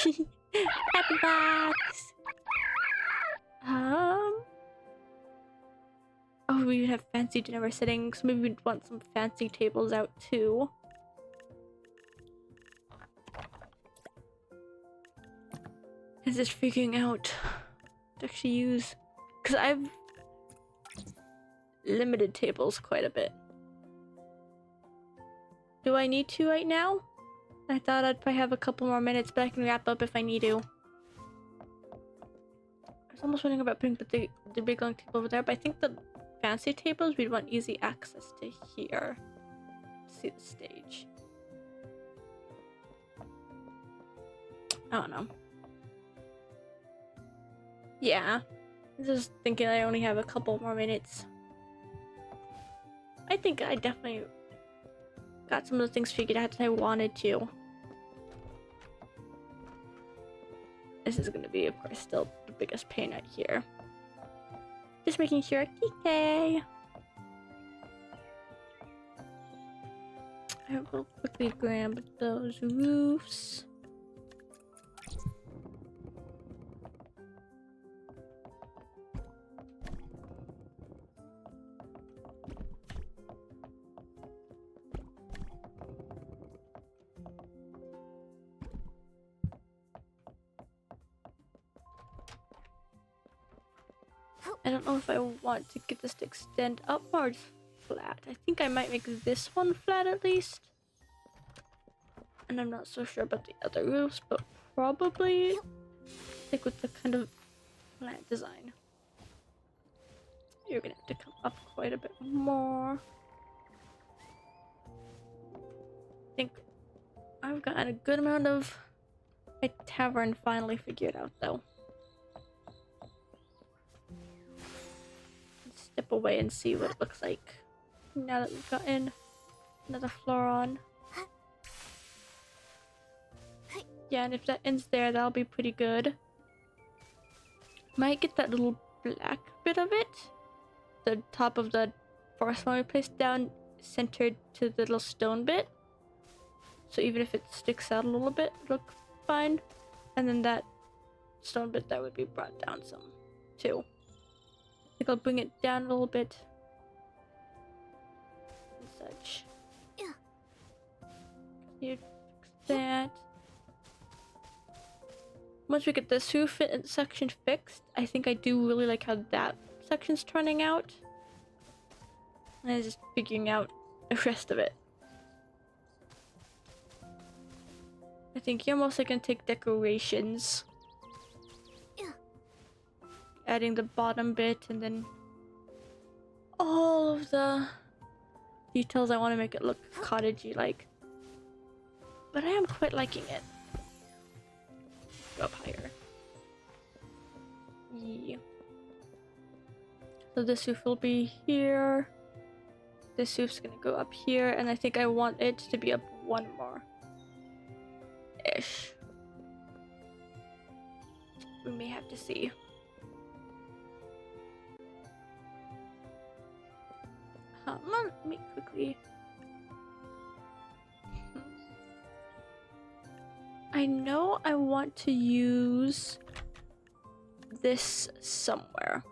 Happy box! Oh, we have fancy dinner settings. Maybe we'd want some fancy tables out too. Is just figuring out to actually use, because I've limited tables quite a bit. Do I need to right now? I thought I'd probably have a couple more minutes, but I can wrap up if I need to. I was almost wondering about putting the big long table over there, but I think the fancy tables we'd want easy access to here. To see the stage. I don't know. Yeah. I'm just thinking I only have a couple more minutes. I think I definitely got some of the things figured out that I wanted to. This is gonna be, of course, still the biggest pain right here. Just making sure. Okay. I will quickly grab those roofs. I don't know if I want to get this to extend upwards flat. I think I might make this one flat at least. And I'm not so sure about the other roofs, but probably stick with the kind of flat design. You're gonna have to come up quite a bit more. I think I've gotten a good amount of my tavern finally figured out though. Step away and see what it looks like now that we've gotten another floor on. Yeah, and if that ends there, that'll be pretty good. Might get that little black bit of it, the top of the first one we placed down, centered to the little stone bit. So even if it sticks out a little bit, it'll look fine. And then that stone bit that would be brought down some too. I think I'll bring it down a little bit and such. Yeah. You fix that. once we get this roof section fixed, I think I do really like how that section's turning out. And just figuring out the rest of it. I think you're mostly gonna take decorations. Adding the bottom bit and then all of the details. I want to make it look cottagey like. But I am quite liking it. Go up higher. Yeah. So this roof will be here. This roof's gonna go up here, and I think I want it to be up one more. Ish. We may have to see. Let me quickly. I know I want to use this somewhere.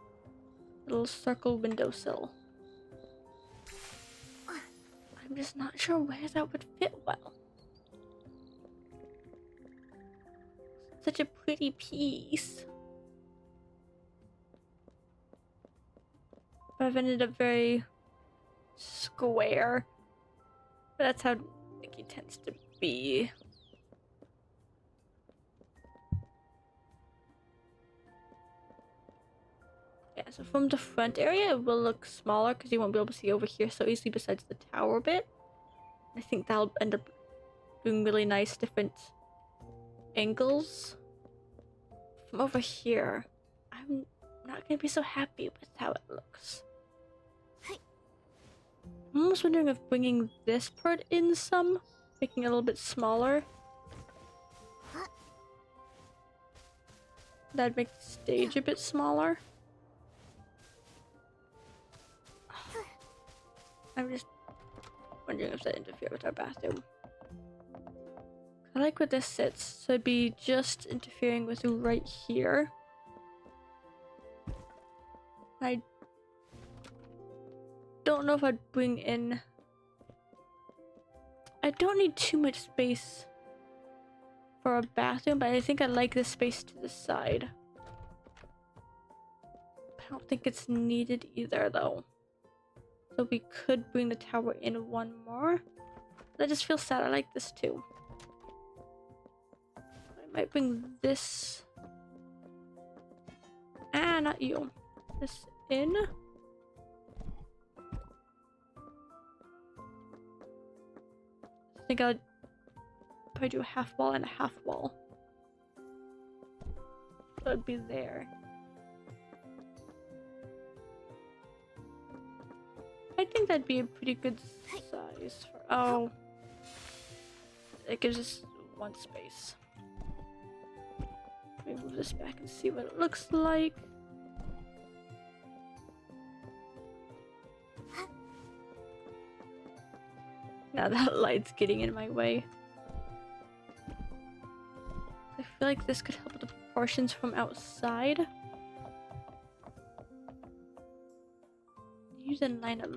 Little circle windowsill. I'm just not sure where that would fit well. Such a pretty piece. But I've ended up very square. But that's how Nikki tends to be. Yeah, so from the front area it will look smaller because you won't be able to see over here so easily besides the tower bit. I think that'll end up doing really nice different angles. From over here, I'm not gonna be so happy with how it looks. I'm almost wondering if bringing this part in some, making it a little bit smaller. That'd make the stage a bit smaller. I'm just wondering if that interferes with our bathroom. I like where this sits, so it'd be just interfering with right here. I don't know if I'd bring in... I don't need too much space for a bathroom, but I think I like the space to the side. I don't think it's needed either, though. So we could bring the tower in one more. But I just feel sad. I like this too. I might bring this... not you. This in. I think I'd probably do a half wall and a half wall. So it'd be there. I think that'd be a pretty good size for... Oh. It gives us one space. Let me move this back and see what it looks like. Now that light's getting in my way. I feel like this could help with the proportions from outside. You didn't line up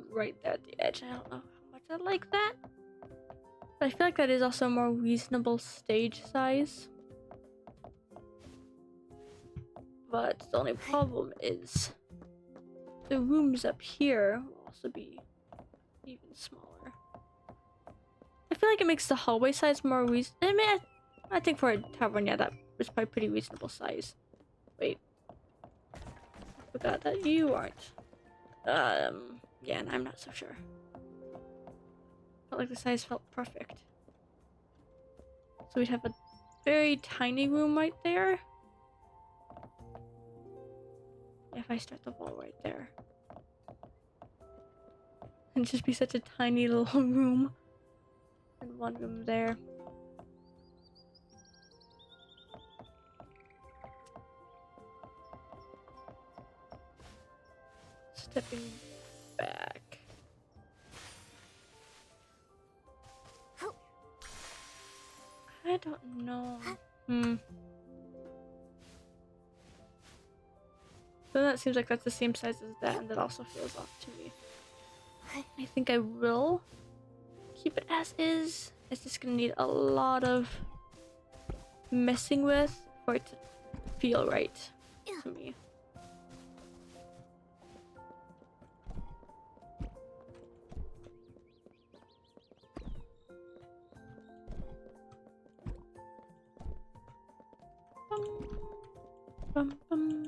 right there at the edge. I don't know how much I like that. But I feel like that is also a more reasonable stage size. But the only problem is the rooms up here will also be even smaller. I feel like it makes the hallway size more reasonable. I mean, I think for a tavern, yeah, that was probably pretty reasonable size. Wait. I forgot that you aren't. Yeah, and I'm not so sure. Felt like the size felt perfect. So we'd have a very tiny room right there. If I start the wall right there. It'd just be such a tiny little room. And one room there. Stepping back. I don't know. So that seems like that's the same size as that, and that also feels off to me. I think I will keep it as is. It's just gonna need a lot of messing with for it to feel right to me. Bum, bum.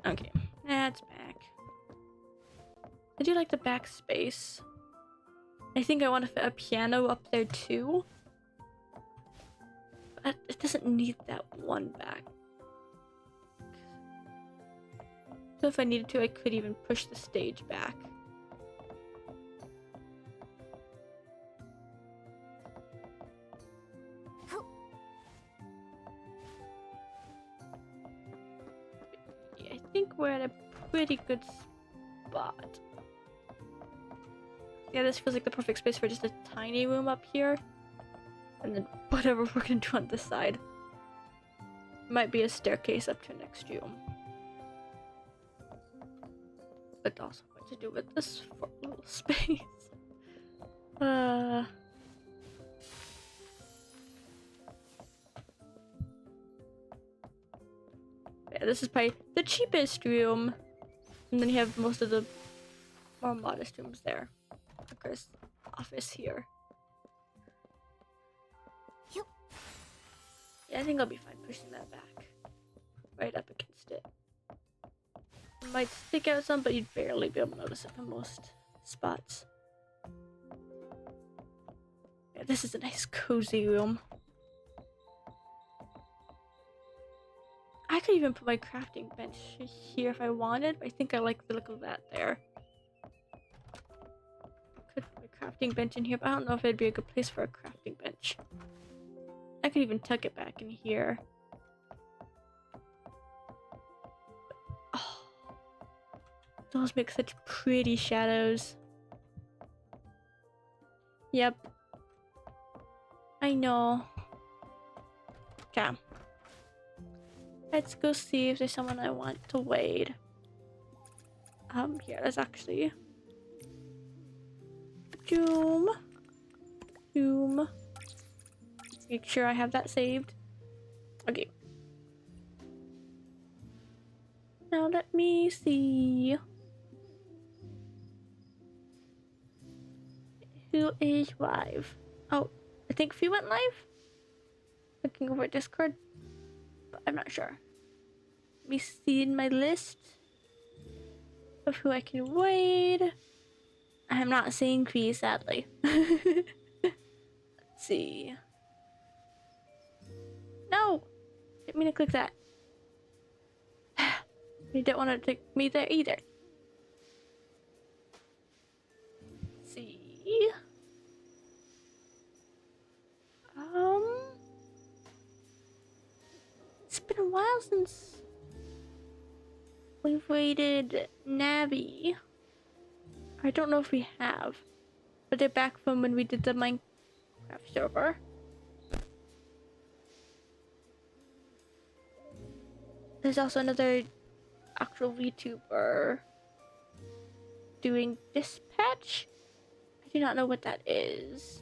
Okay, that's back. I do like the back space. I think I want to fit a piano up there too. But it doesn't need that one back. So if I needed to, I could even push the stage back. Yeah, I think we're at a pretty good spot. Yeah, this feels like the perfect space for just a tiny room up here. And then whatever we're gonna do on this side. Might be a staircase up to next room. But also what to do with this little space. Yeah, this is probably the cheapest room. And then you have most of the more modest rooms there. Of course, office here. Yeah, I think I'll be fine pushing that back. Right up against it. It might stick out some, but you'd barely be able to notice it in most spots. Yeah, this is a nice cozy room. I could even put my crafting bench here if I wanted, but I think I like the look of that there. Could put my crafting bench in here, but I don't know if it'd be a good place for a crafting bench. I could even tuck it back in here. Oh, those make such pretty shadows. Yep. I know. Okay. Let's go see if there's someone I want to wade. Yeah, there's actually Doom. Make sure I have that saved. Okay. Now let me see. Who is live? Oh, I think Fee went live? Looking over at Discord. But I'm not sure. Let me see in my list of who I can raid. I'm not seeing Fee, sadly. Let's see. No! Didn't mean to click that. You don't want to take me there either. Let's see. It's been a while since we've raided Navi. I don't know if we have, but they're back from when we did the Minecraft server. There's also another actual VTuber doing dispatch. I do not know what that is.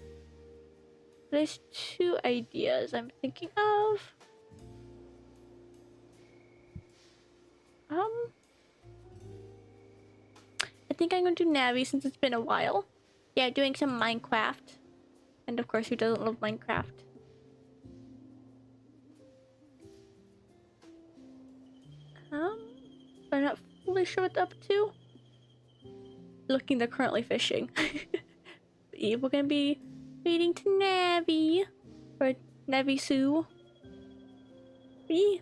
There's two ideas I'm thinking of. I think I'm going to do Navi since it's been a while. Yeah, doing some Minecraft. And of course, who doesn't love Minecraft? I'm not fully sure what they're up to. Looking, they're currently fishing. We're gonna be reading to Navi. Or Navi Sue. I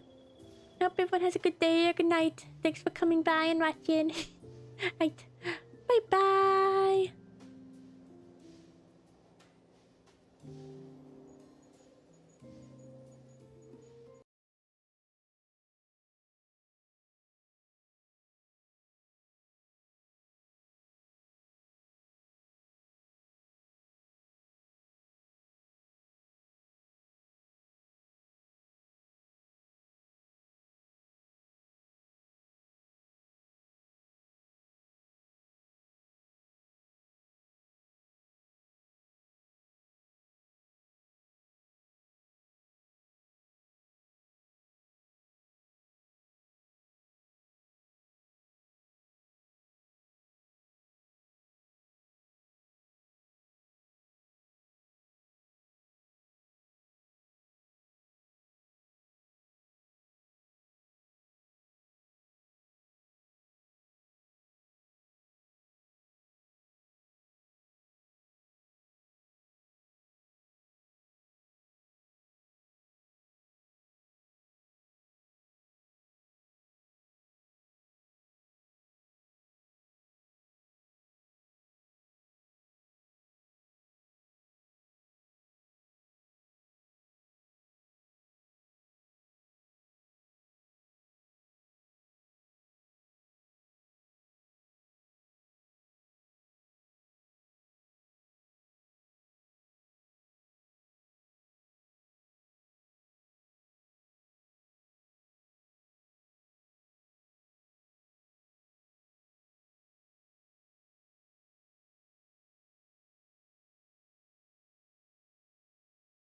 hope everyone has a good day or good night. Thanks for coming by and watching. Right.